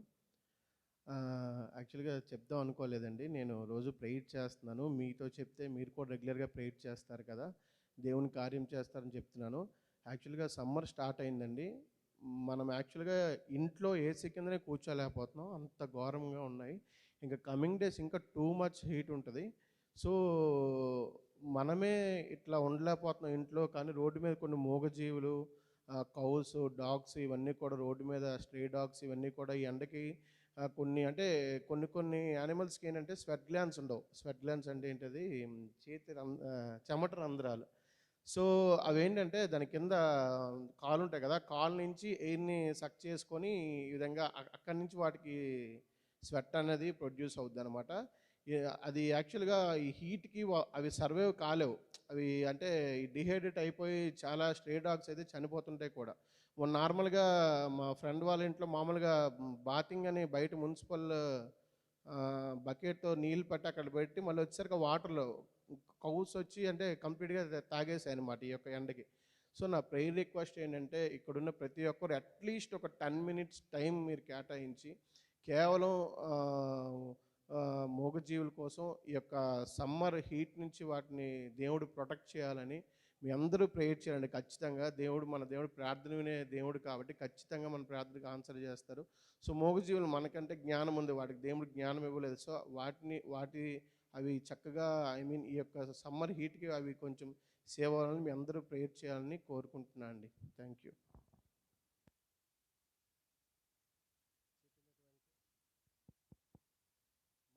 యాక్చువల్గా చెప్దాం అనుకోలేదండి. నేను రోజు ప్రేయర్ చేస్తున్నాను, మీతో చెప్తే మీరు కూడా రెగ్యులర్గా ప్రేయర్ చేస్తారు కదా, దేవుని కార్యం చేస్తారని చెప్తున్నాను. యాక్చువల్గా సమ్మర్ స్టార్ట్ అయిందండి. మనం యాక్చువల్గా ఇంట్లో ఏసీ కిందనే కూర్చోలేకపోతున్నాం, అంత ఘోరంగా ఉన్నాయి. ఇంకా కమింగ్ డేస్ ఇంకా టూ మచ్ హీట్ ఉంటుంది. సో మనమే ఇట్లా ఉండలేకపోతున్నాం ఇంట్లో. కానీ రోడ్డు మీద కొన్ని మూగజీవులు, కౌస్, డాగ్స్ ఇవన్నీ కూడా రోడ్డు మీద, స్ట్రే డాగ్స్ ఇవన్నీ కూడా ఈ ఎండకి కొన్ని అంటే కొన్ని యానిమల్స్కి ఏంటంటే స్వెట్ గ్లాండ్స్ ఉండవు. స్వెట్ గ్లాండ్స్ అంటే ఏంటది, చెమట రంధ్రాలు. సో అవేంటంటే దాని కింద కాలు ఉంటాయి కదా, కాలు నుంచి ఎయిర్ని సక్ చేసుకొని ఈ విధంగా అక్కడి నుంచి వాటికి స్వెట్ అనేది ప్రొడ్యూస్ అవుద్ది అనమాట. అది యాక్చువల్గా ఈ హీట్కి అవి సర్వైవ్ కాలేవు. అవి అంటే డిహైడ్రేట్ అయిపోయి చాలా స్ట్రే డాగ్స్ అయితే చనిపోతుంటాయి కూడా. నార్మల్గా మా ఫ్రెండ్ వాళ్ళ ఇంట్లో మామూలుగా బాతింగ్ అని బయట మున్సిపల్ బకెట్తో నీళ్ళు పట్టి అక్కడ పెట్టి మళ్ళీ వచ్చేసరికి వాటర్లో కౌస్ వచ్చి అంటే కంప్లీట్గా తాగేసాయి అనమాట ఈ యొక్క ఎండకి. సో నా ప్రేయర్ రిక్వెస్ట్ ఏంటంటే ఇక్కడున్న ప్రతి ఒక్కరు అట్లీస్ట్ ఒక 10 minutes టైం మీరు కేటాయించి కేవలం మూగజీవుల కోసం ఈ యొక్క సమ్మర్ హీట్ నుంచి వాటిని దేవుడు ప్రొటెక్ట్ చేయాలని మీ అందరూ ప్రేయర్ చేయండి. ఖచ్చితంగా మన దేవుడు ప్రార్థన వినే దేవుడు కాబట్టి ఖచ్చితంగా మన ప్రార్థనకు ఆన్సర్ చేస్తారు. సో మూగజీవులు మనకంటే జ్ఞానం ఉంది, వాటికి దేవుడు జ్ఞానం ఇవ్వలేదు. సో అవి చక్కగా ఈ యొక్క సమ్మర్ హీట్కి అవి కొంచెం సేవ్ అవ్వాలని మీ అందరూ ప్రేయర్ చేయాలని కోరుకుంటున్నాను అండి. Thank you.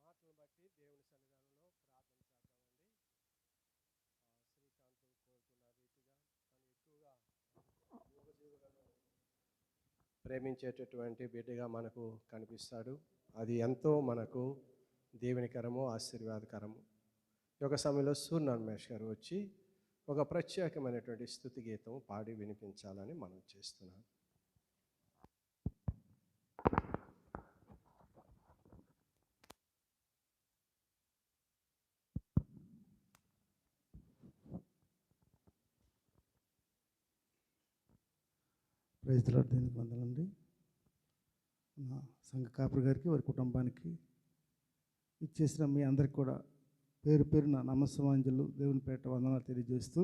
మాటలను బట్టి దేవుని సన్నిధానంలో ప్రార్థన చేద్దామండి. శ్రీకాంత్ కోరుకున్న రీతిగా తను ఎక్కువగా మూగజీవులను ప్రేమించేటటువంటి బిడ్డగా మనకు కనిపిస్తాడు. అది ఎంతో మనకు దీవెనకరము, ఆశీర్వాదకరము. ఈ యొక్క సమయంలో సూర్యనారాయణ గారు వచ్చి ఒక ప్రత్యేకమైనటువంటి స్తుతి గీతం పాడి వినిపించాలని మనం చేస్తున్నాం. Praise the Lord. దేవునికి వందనాలండి. మా సంఘ కాపరి గారికి, వారి కుటుంబానికి ఇచ్చేసిన మీ అందరికి కూడా పేరు పేరున నమస్సమాంజలు, దేవుని పేట వందనాలు తెలియజేస్తూ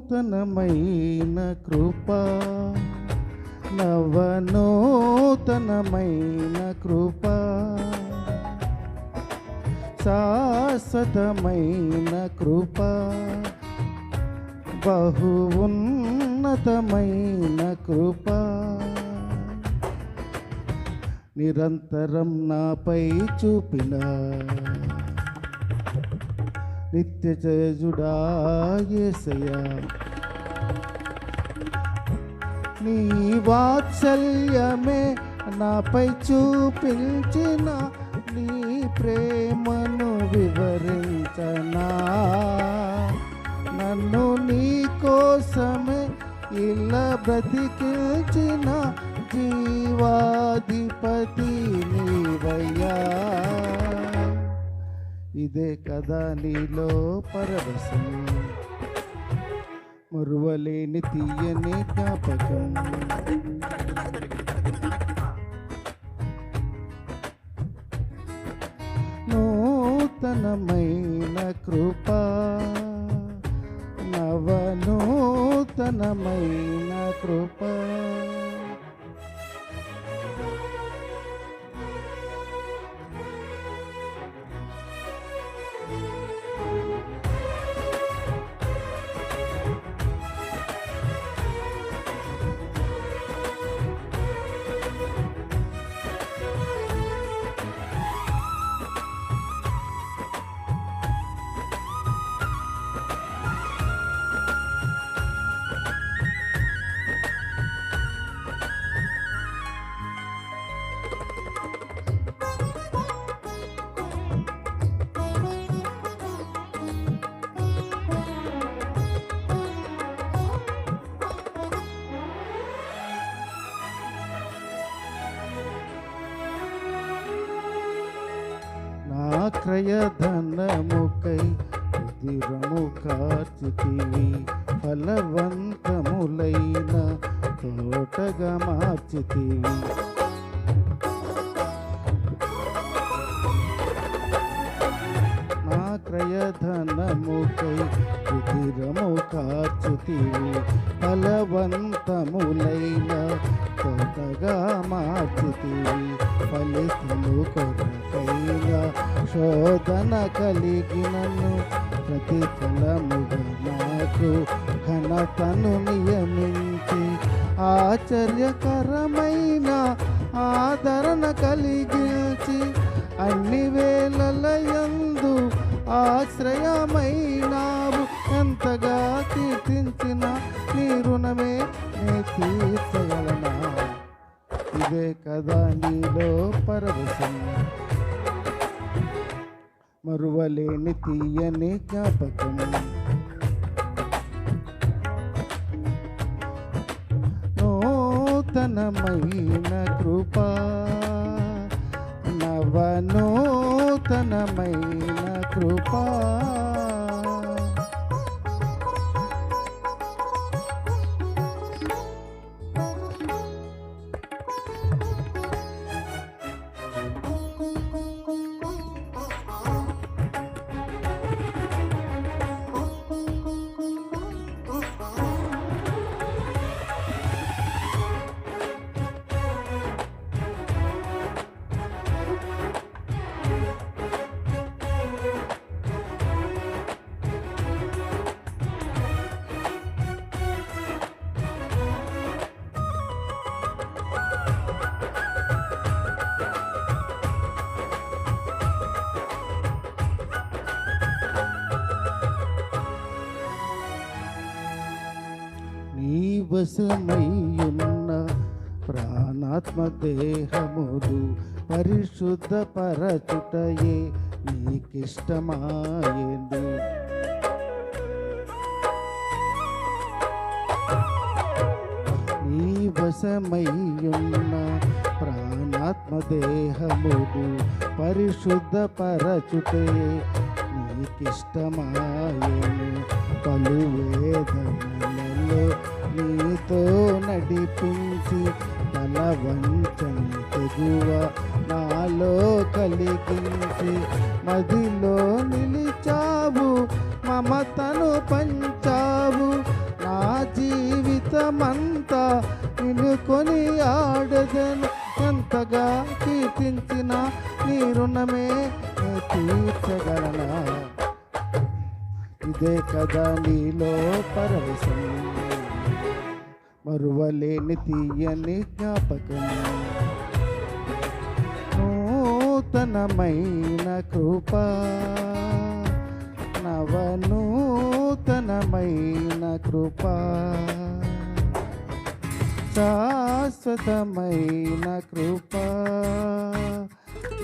నూతనమైన కృప నవనూతనమైన కృప శాశ్వతమైన కృప బహు ఉన్నతమైన కృప నిరంతరం నాపై చూపిన నిత్య జయుడా యేసయ్యా నీ వాత్సల్యమే నాపై చూపించిన నీ ప్రేమను వివరించనా నన్ను నీ కోసమే ఇలా బ్రతికించిన జీవాధిపతి నీవయ్యా ఇదే కదా నీలో పరవశం మరువలేని తీయని జ్ఞాపకం నూతనమైన కృప నవనూతనమైన కృప క్రయధనముకై దిరము కార్చితివి ఫలవంతములైన తోటగా మార్చితివి నా క్రయధనముకై దిరము కార్చితివి ఫలవంతములైన తోటగా మార్చితివి ఫలితము కొరకైన శోధన కలిగినను ప్రతిఫలముగా నాకు ఘనతను నియమించి ఆశ్చర్యకరమైన ఆదరణ కలిగించి అన్ని వేళలయందు ఆశ్రయమైనావు ఎంతగా కీర్తించిన నీ రుణమే నే తీర్చగలనా ఇదే కదా నీలో పరవశం మరువలేని తీయని జ్ఞాపకం నూతనమైన కృప నవనూతనమైన కృప వశమయ్యున్న ప్రాణాత్మ దేహములు పరిశుద్ధ పరచుటయే నీకిష్టమాయేందు నీ వశమయ్యున్న ప్రాణాత్మ దేహములు పరిశుద్ధ పరచుటే నీకిష్టమాయేను పలు వేదనలలో నీతో నడిపించి తల వంచని తెగువ నాలో కలిగించి మదిలో నిలిచావు మమతను పంచావు కొని ఆడదను, ఎంతగా కీర్తించిన నీ రుణమే నే తీర్చగలనా. ఇదే కదా నీలో పరవశం, మరువలేని తీయని జ్ఞాపకం. నూతనమైన కృప, నవనూతనమైన కృప, శాశ్వతమైన కృప,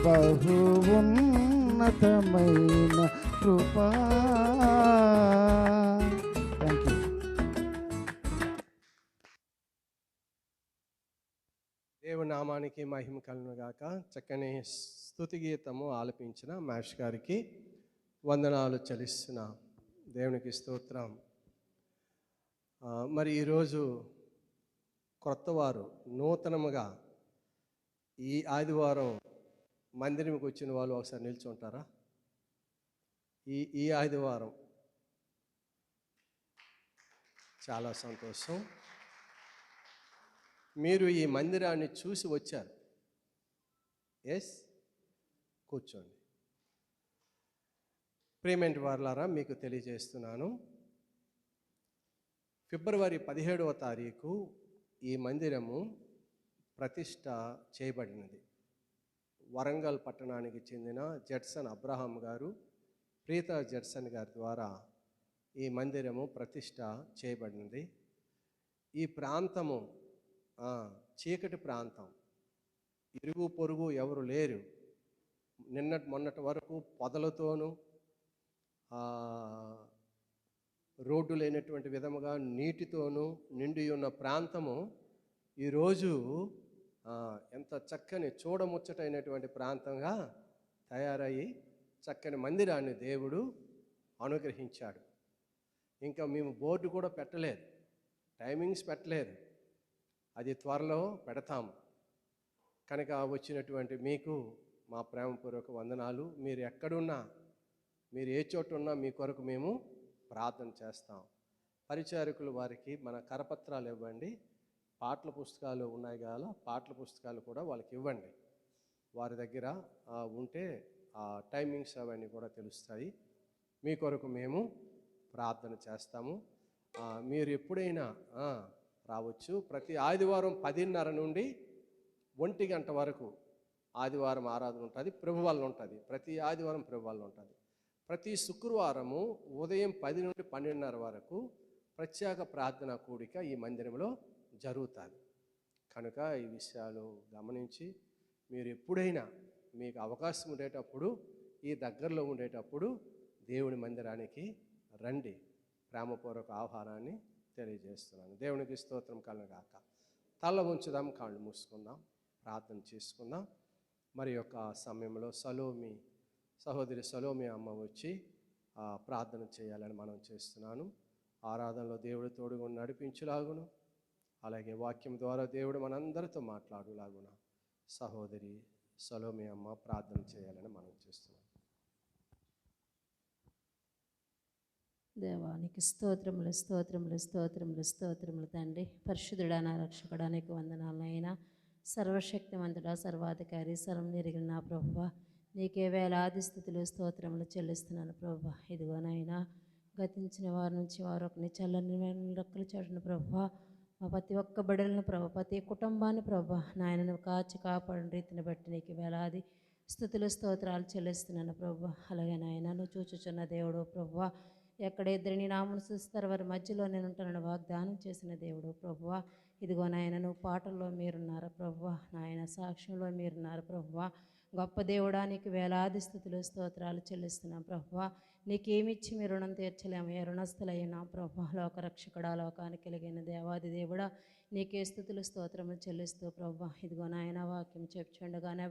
బహు ఉన్నతమైన కృప. Thank you. దేవుని నామానికి మహిమ కలుగును గాక. చక్కని స్తుతి గీతము ఆలపించిన మాష్ గారికి వందనాలు చెల్లిస్తున్నా. దేవునికి స్తోత్రం. మరి ఈరోజు క్రొత్తవారు నూతనముగా ఈ ఆదివారం మందిరంకి వచ్చిన వాళ్ళు ఒకసారి నిల్చుంటారా? ఈ ఆదివారం చాలా సంతోషం. మీరు ఈ మందిరాన్ని చూసి వచ్చారు. ఎస్, కూర్చోండి. ప్రియమైన వారలారా, మీకు తెలియజేస్తున్నాను, ఫిబ్రవరి 17వ తారీఖు ఈ మందిరము ప్రతిష్ట చేయబడినది. వరంగల్ పట్టణానికి చెందిన జడ్సన్ అబ్రహాం గారు, ప్రీత జడ్సన్ గారి ద్వారా ఈ మందిరము ప్రతిష్ట చేయబడినది. ఈ ప్రాంతము చీకటి ప్రాంతం, ఇరుగు పొరుగు ఎవరు లేరు. మొన్నటి వరకు పొదలతోనూ రోడ్డు లేనటువంటి విధముగా నీటితోనూ నిండి ఉన్న ప్రాంతము ఈరోజు ఎంత చక్కని చూడముచ్చటైనటువంటి ప్రాంతంగా తయారయ్యి చక్కని మందిరాన్ని దేవుడు అనుగ్రహించాడు. ఇంకా మేము బోర్డు కూడా పెట్టలేదు, టైమింగ్స్ పెట్టలేదు, అది త్వరలో పెడతాము. కనుక వచ్చినటువంటి మీకు మా ప్రేమపూర్వక వందనాలు. మీరు ఎక్కడున్నా, మీరు ఏ చోటు ఉన్నా మీ కొరకు మేము ప్రార్థన చేస్తాం. పరిచారకులు వారికి మన కరపత్రాలు ఇవ్వండి. పాటల పుస్తకాలు ఉన్నాయి కదా, పాటల పుస్తకాలు కూడా వాళ్ళకి ఇవ్వండి. వారి దగ్గర ఉంటే ఆ టైమింగ్స్ అవన్నీ కూడా తెలుస్తాయి. మీ కొరకు మేము ప్రార్థన చేస్తాము. మీరు ఎప్పుడైనా రావచ్చు. ప్రతి ఆదివారం 10:30 నుండి 1 గంట వరకు ఆదివారం ఆరాధన ఉంటుంది, ప్రభువాళ్ళు ఉంటుంది. ప్రతి ఆదివారం ప్రభువాళ్ళు ఉంటుంది. ప్రతి శుక్రవారము ఉదయం 10 నుండి 12:30 వరకు ప్రత్యేక ప్రార్థన కూడిక ఈ మందిరంలో జరుగుతుంది. కనుక ఈ విషయాలు గమనించి మీరు ఎప్పుడైనా మీకు అవకాశం ఉండేటప్పుడు, ఈ దగ్గరలో ఉండేటప్పుడు దేవుని మందిరానికి రండి. ప్రేమపూర్వక ఆహ్వానాన్ని తెలియజేస్తున్నాను. దేవునికి స్తోత్రం కలుగుగాక. తల ఉంచుదాం, కాళ్ళు మూసుకుందాం, ప్రార్థన చేసుకుందాం. మరి యొక్క సమయంలో సహోదరి సలోమి అమ్మ వచ్చి ప్రార్థన చేయాలని మనం చేస్తున్నాను. ఆరాధనలో దేవుడు తోడుగా నడిపించులాగును, అలాగే వాక్యం ద్వారా దేవుడు మనందరితో మాట్లాడులాగున సహోదరి సలోమి అమ్మ ప్రార్థన చేయాలని మనం చేస్తున్నాం. దేవానికి స్తోత్రములు స్తోత్రములు స్తోత్రములు స్తోత్రములు తండ్రి. పరిశుద్ధుడా, నా రక్షకుడా, నీకు వందనాలైనా. సర్వశక్తిమంతుడా, సర్వాధికారి, సర్వం నెరిగిన నా ప్రభువా, నీకే వేలాది స్థుతులు స్తోత్రములు చెల్లిస్తున్నాను ప్రభువా. ఇదిగోనైనా గతించిన వారి నుంచి వారు ఒకని చల్లని రెక్కలు చాటున ప్రభువా, మా ప్రతి ఒక్క బిడ్డలను ప్రభు, ప్రతి కుటుంబాన్ని ప్రభు నాయనను కాచి కాపాడిన రీతిని బట్టి నీకు వేలాది స్థుతులు స్తోత్రాలు చెల్లిస్తున్నాను ప్రభు. అలాగే నాయన, నువ్వు చూచుచున్న దేవుడు ప్రభువా, ఎక్కడ ఇద్దరిని నామను చూస్తారు వారి మధ్యలో నేను ఉంటానని వాగ్దానం చేసిన దేవుడు ప్రభువా. ఇదిగో నాయన, నువ్వు పాటల్లో మీరున్నారు ప్రభువా, నాయన సాక్ష్యంలో మీరున్నారు ప్రభువా. గొప్ప దేవుడా, నీకు వేలాది స్థుతులు స్తోత్రాలు చెల్లిస్తున్నాం ప్రభువా. నీకేమిచ్చి మీ రుణం తీర్చలేము, ఏ రుణస్థులైనా ప్రభువా. లోకరక్షకుడా, లోకానికి కలిగిన దేవాది దేవుడా, నీకే స్థుతులు స్తోత్రములు చెల్లిస్తూ ప్రభువా. ఇదిగో నాయన, వాక్యం చెప్పుచుండగానే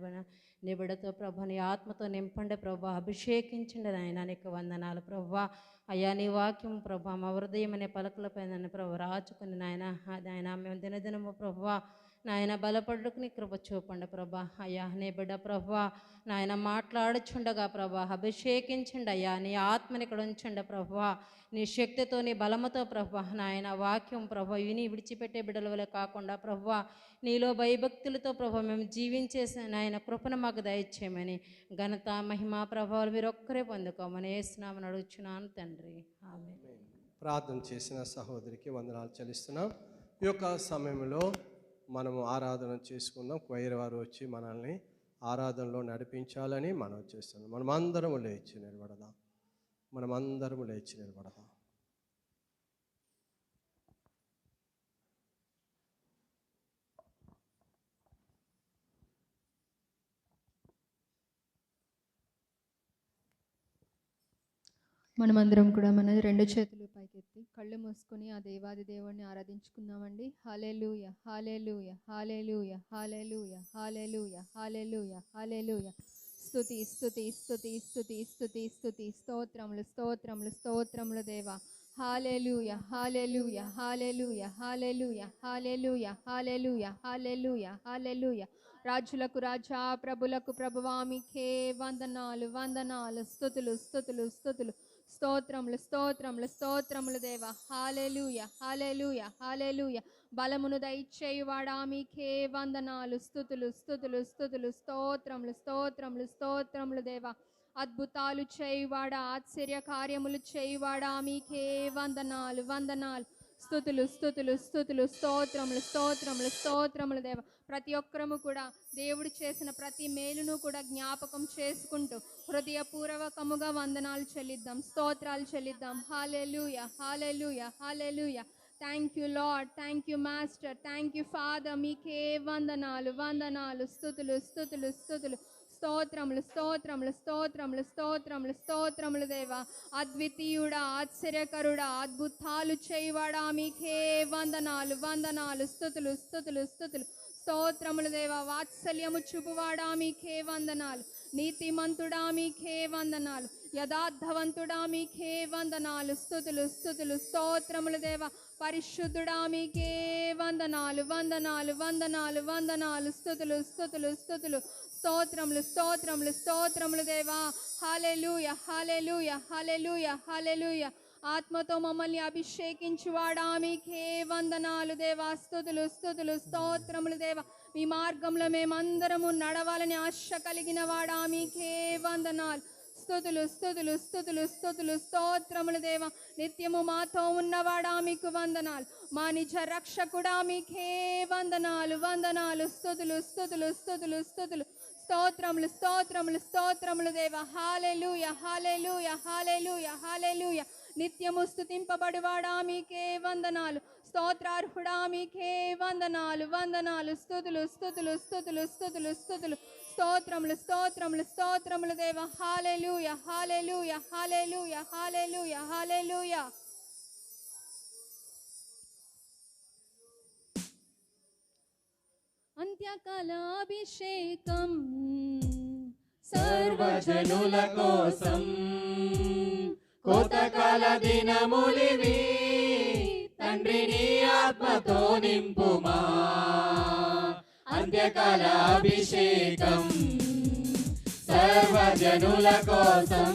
నీ బిడ్డతో ప్రభు నీ ఆత్మతో నింపండి ప్రభువా, అభిషేకించండి నాయన. నీకు వందనాలు ప్రభువా. అయ్యా, నీ వాక్యం ప్రభు మా హృదయం అనే పలకలపై నన్ను ప్రభు రాచుకుని నాయన మేము దినదినము ప్రభువా నాయన బలపడుకు నీ కృప చూపండి ప్రభా. అయ్యా నీ బిడ్డ ప్రభా నాయన మాట్లాడుచుండగా ప్రభా అభిషేకించండి అయ్యా. నీ ఆత్మని ఇక్కడ ఉంచండి ప్రభా. నీ శక్తితో నీ బలముతో ప్రభా నాయన వాక్యం ప్రభా విని విడిచిపెట్టే బిడ్డల వల్ల కాకుండా ప్రభా నీలో భయభక్తులతో ప్రభా మేము జీవించేసి నాయన కృపను మాకు దయచేయమని ఘనత మహిమ ప్రభావాలు మీరు ఒక్కరే పొందుకోమని యేసునామమున అడుగుచున్నాను తండ్రి, ఆమేన్. ప్రార్థన చేసిన సహోదరికి వందనాలు చెల్లిస్తున్నాం. ఈ యొక్క సమయంలో మనము ఆరాధన చేసుకుందాం. క్వైర్ వారు వచ్చి మనల్ని ఆరాధనలో నడిపించాలని మనం చేస్తున్నాం. మనమందరము లేచి నిలబడదాం. మనమందరము లేచి నిలబడదాం. మనమందరం కూడా మన రెండు చేతులు పైకెత్తి కళ్ళు మూసుకొని ఆ దేవాది దేవుణ్ణి ఆరాధించుకుందామండి. హల్లెలూయ హల్లెలూయ హల్లెలూయ హల్లెలూయ హల్లెలూయ హల్లెలూయ హల్లెలూయ. స్తుతి స్తుతి స్తుతి స్తుతి స్తుతి స్తుతి స్తోత్రములు స్తోత్రములు స్తోత్రములు దేవా. హల్లెలూయ హల్లెలూయ హల్లెలూయ హల్లెలూయ హల్లెలూయ హల్లెలూయ హల్లెలూయ హల్లెలూయ. రాజులకు రాజా ప్రభులకు ప్రభువా మీకే వందనాలు వందనాలు స్తుతులు స్తుతులు స్తుతులు స్తోత్రములు స్తోత్రములు స్తోత్రములు దేవా. హల్లెలూయ హల్లెలూయ హల్లెలూయ. బలమును దయచేయువాడా మీకే వందనాలు స్తుతులు స్తుతులు స్తుతులు స్తోత్రములు స్తోత్రములు స్తోత్రములు దేవా. అద్భుతాలు చేయువాడా ఆశ్చర్య కార్యములు చేయువాడా మీకే వందనాలు వందనాలు స్తుతులు స్తుతులు స్తుతులు స్తోత్రములు స్తోత్రములు స్తోత్రములు దేవ. ప్రతి ఒక్కరము కూడా దేవుడు చేసిన ప్రతి మేలును కూడా జ్ఞాపకం చేసుకుంటూ హృదయపూర్వకముగా వందనాలు చెల్లిద్దాం, స్తోత్రాలు చెల్లిద్దాం. Hallelujah hallelujah hallelujah. Thank you Lord, thank you master, thank you father. మీకే వందనాలు వందనాలు స్తుతులు స్తుతులు స్తుతులు స్తోత్రములు స్తోత్రములు స్తోత్రములు స్తోత్రములు స్తోత్రములు దేవా. అద్వితీయుడా ఆశ్చర్యకరుడా అద్భుతాలు చేయువాడా మీకే వందనాలు వందనాలు స్తుతులు స్తుతులు స్తుతులు స్తోత్రములు దేవా. వాత్సల్యము చూపువాడా మీకే వందనాలు, నీతిమంతుడా మీకే వందనాలు, యథార్థవంతుడా మీకే వందనాలు స్తుతులు స్తుతులు స్తోత్రములు దేవా. పరిశుద్ధుడా మీకే వందనాలు వందనాలు వందనాలు వందనాలు స్తుతులు స్తుతులు స్తుతులు స్తోత్రములు స్తోత్రములు స్తోత్రములు దేవా. హల్లెలూయా హల్లెలూయా హల్లెలూయా హల్లెలూయా. ఆత్మతో మమ్మల్ని అభిషేకించువాడా మీకే వందనాలు దేవా. స్తుతులు స్తుతులు స్తోత్రములు దేవా. మీ మార్గంలో మేమందరము నడవాలని ఆశ కలిగిన వాడా మీకే వందనాలు. స్తుతులు స్తుతులు స్తుతులు స్తుతులు స్తోత్రములు దేవా. నిత్యము మాతో ఉన్నవాడా మీకు వందనాలు, మా నిజ రక్షకుడా మీకే వందనాలు వందనాలు స్తుతులు స్తుతులు స్తుతులు స్తుతులు స్తోత్రములు స్తోత్రములు స్తోత్రములు దేవా. హల్లెలూయా హల్లెలూయా హల్లెలూయా హల్లెలూయా. నిత్యము స్తుతింపబడివాడా మీకే వందనాలు, స్తోత్రార్హుడా మీకే వందనాలు వందనాలు స్తుతులు స్తుతులు స్తుతులు స్తుతులు స్తుతులు స్తోత్రములు స్తోత్రములు స్తోత్రములు దేవా. హల్లెలూయా హల్లెలూయా హల్లెలూయా హల్లెలూయా హల్లెలూయా. అంత్యకాలాభిషేకం సర్వజనుల కోసం కోతకాల దినములివి, తండ్రి నీ ఆత్మతో నింపుమా. అంత్యకాల అభిషేకం సర్వజనుల కోసం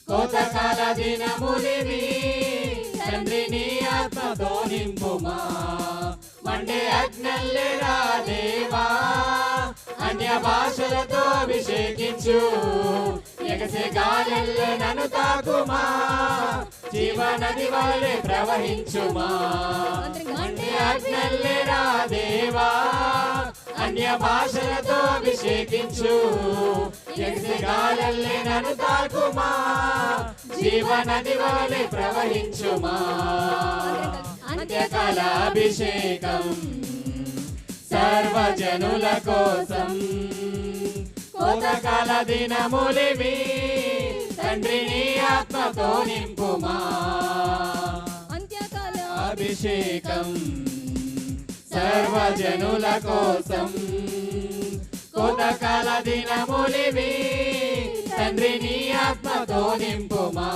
కోతకాల దినములివి, తండ్రి నీ ఆత్మతో నింపుమా. మండే అగ్నల్లెరా దేవా, అన్య భాషలతో అభిషేకించు. ఎగసే గాలెల్లే నన్ను తాకుమా, జీవనది వలె ప్రవహించుమా. మండే అగ్నల్లెరా దేవా, అన్య భాషలతో అభిషేకించు. ఎగసే గాలెల్లే నన్ను తాకుమా, జీవనది వలె ప్రవహించుమా. అంత్యకాల అభిషేకం సర్వజనుల కోసం కోతకాల దినములివి, తండ్రి నీ ఆత్మతో నింపుమా. అంత్యకాల అభిషేకం సర్వజనుల కోసం కోతకాల దినములివి, తండ్రి నీ ఆత్మతో నింపుమా.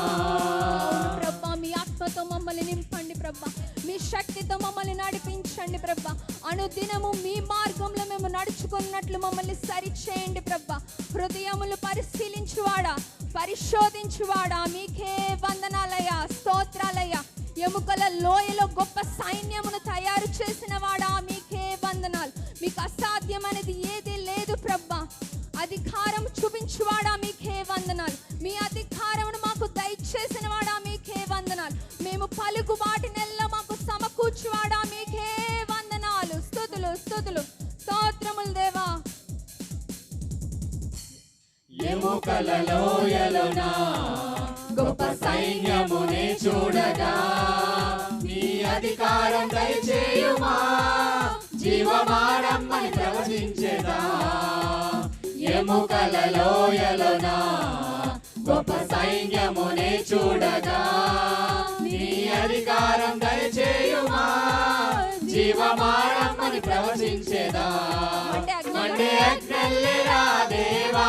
ప్రభా మీ ఆత్మతో మమ్మల్ని నింపండి ప్రభా. మీ శక్తితో మమ్మల్ని నడిపించండి ప్రభా. అనుదినము మీ మార్గంలో మేము నడుచుకున్నట్లు మమ్మల్ని సరిచేయండి ప్రభా. హృదయములు పరిశీలించువాడా, పరిశోధించువాడా, మీకే వందనాలయ్యా, స్తోత్రాలయ్యా. ఎముకల లోయలో గొప్ప సైన్యమును తయారు చేసిన వాడా, మీకే వందనాలు. మీకు అసాధ్యమనేది ఏదీ లేదు ప్రభా. అధికారం చూపించువాడా, మీకే వందనాలు. మీ అధికారమును మాకు దయచేసిన వాడా, మీకే వందనాలు. మేము పలుకు వాటినెల్లా మాకు సమకూర్చువాడా, మీకే వందనాలు. స్తుతులు స్తుతులు స్తోత్రములు దేవా. ఎముకల లోయలోన గొప్ప సైన్యమునే చూడగా నీ అధికారం దయచేయుమా, జీవమానమ్మని ప్రవచించేదా. ఎముకల లోయలోన గొప్ప సైన్యమునే చూడగా నీ అధికారం దయచేయుమా, జీవమానమ్మని ప్రవచించేదా. మండే అగ్నెల్లిరా దేవా,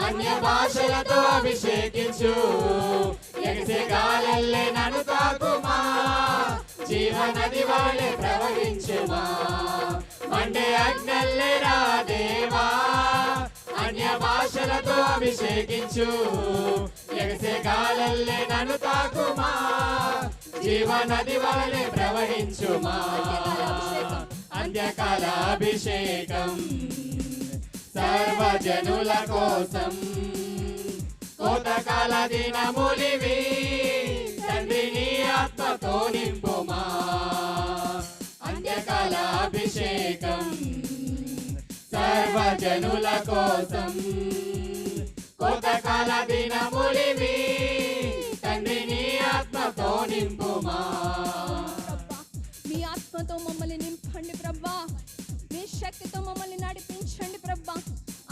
అన్య భాషలతో అభిషేకించు, ఎగిసే గాలెల్లే నన్ను తాకుమా, జీవనది వాళ్ళే ప్రవహించుమా. మండే అగ్నెల్లిరా దేవా, అన్య భాషలతో అభిషేకించు, ఎగిసే గాలెల్లే నన్ను తాకుమా, జీవనది వాళ్ళే ప్రవహించుమా. అంత్యకాల అభిషేకం సర్వజనుల కోసం, కోతకాల దినములివి తండ్రి నీ ఆత్మతో నింపుమా. అంత్యకాల అభిషేకం సర్వజనుల కోసం, కోతకాల దినములివి తండ్రి నీ ఆత్మతో నింపుమా. మీ ఆత్మతో మమ్మల్ని నింపండి ప్రభా. మీ శక్తితో మమ్మల్ని నడిపించండి ప్రభా.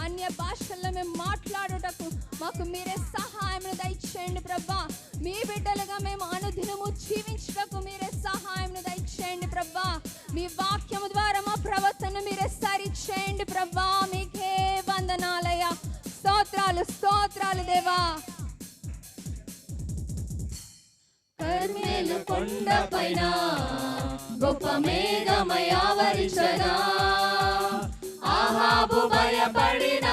అన్య భాషల్లో మేము మాట్లాడుటకు మాకు మీరే సహాయం దయచేయండి ప్రభా. మీ బిడ్డలుగా మేము అనుదినము జీవించుటకు మీరే సహాయం దయచేయండి ప్రభా. మీ వాక్యము ద్వారా మా ప్రవర్తన మీరే సరి చేయండి ప్రభా. మీకే వందనాలయ. స్తోత్రాలు స్తోత్రాలు దేవా. కర్మేలు కొండపైన గొప్ప మేఘమై ఆవరించగా, ఆహాబు భయపడిన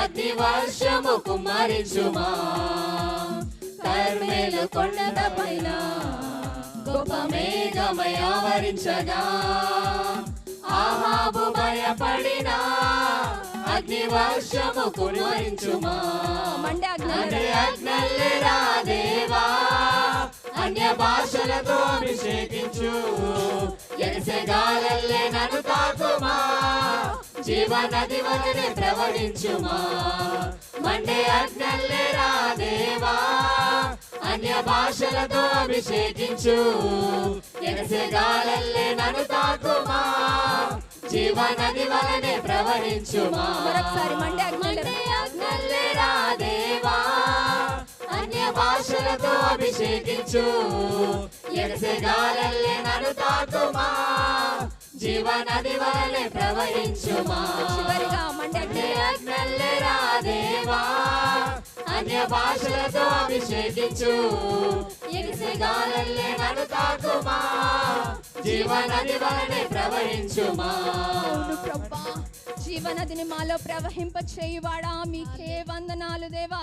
అగ్ని వర్షము కుమ్మరించుమా. కర్మేలు కొండపైన గొప్ప మేఘమై ఆవరించగా, ఆహాబు భయపడిన అగ్ని వర్షము కుమ్మరించుమా. మండే అగ్నెల్లిరా దేవా, అన్య భాషలతో అభిషేకించు, ఎగిసే గాలెల్లే నన్ను తాకుమా, జీవనది వలనే ప్రవహించుమా. మండే అగ్నెల్లిరా దేవా, అన్య భాషలతో అభిషేకించు, ఎగిసే గాలెల్లే నన్ను తాకుమా, జీవనది వలనే ప్రవహించుమా. మరొకసారి మండే అగ్నెల్లిరా దేవా, అన్య భాషలతో అభిషేకించు, ఎగిసే గాలెల్లే నన్ను తాకుమా, జీవనది వలనే ప్రవహించుమా. చివరిగా మండే అగ్నెల్లిరా దేవా, అన్య భాషలతో అభిషేకించు, ఎగిసే గాలెల్లే నన్ను తాకుమా, జీవనది వలనే ప్రవహించుమా. ప్రభా, జీవనదిని మాలో ప్రవహింప చేయువాడా, మీకే వందనాలు దేవా.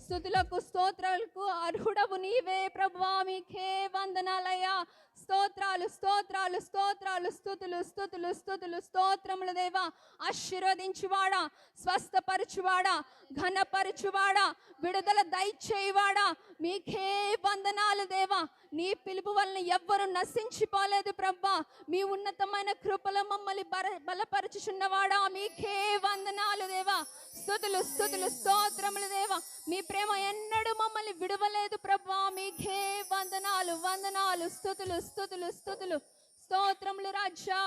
స్తుతులకు స్తోత్రాలకు అర్హుడవు నీవే ప్రభువా. మీకే వందనాలయ్యా. స్తోత్రాలు స్తోత్రాలు స్తోత్రాలు స్తుతులు స్తుతులు స్తుతులు స్తోత్రములు దేవా. ఆశీర్వదించువాడా, స్వస్థపరచువాడా, ఘనపరచువాడా, విడుదల దయచేయువాడా, మీకే వందనాలు దేవా. నీ పిలుపు వలన ఎవ్వరు నశించిపోలేదు ప్రభా. మీ ఉన్నతమైన కృపలో మమ్మల్ని బలపరచుచున్నవాడా, మీకే వందనాలు దేవా. స్తుతులు స్తుతులు స్తోత్రములు దేవా. మీ ప్రేమ ఎన్నడూ మమ్మల్ని విడవలేదు ప్రభా. మీకే వందనాలు వందనాలు. స్తుతులు స్తుతులు స్తుతులు స్తోత్రములు రాజా.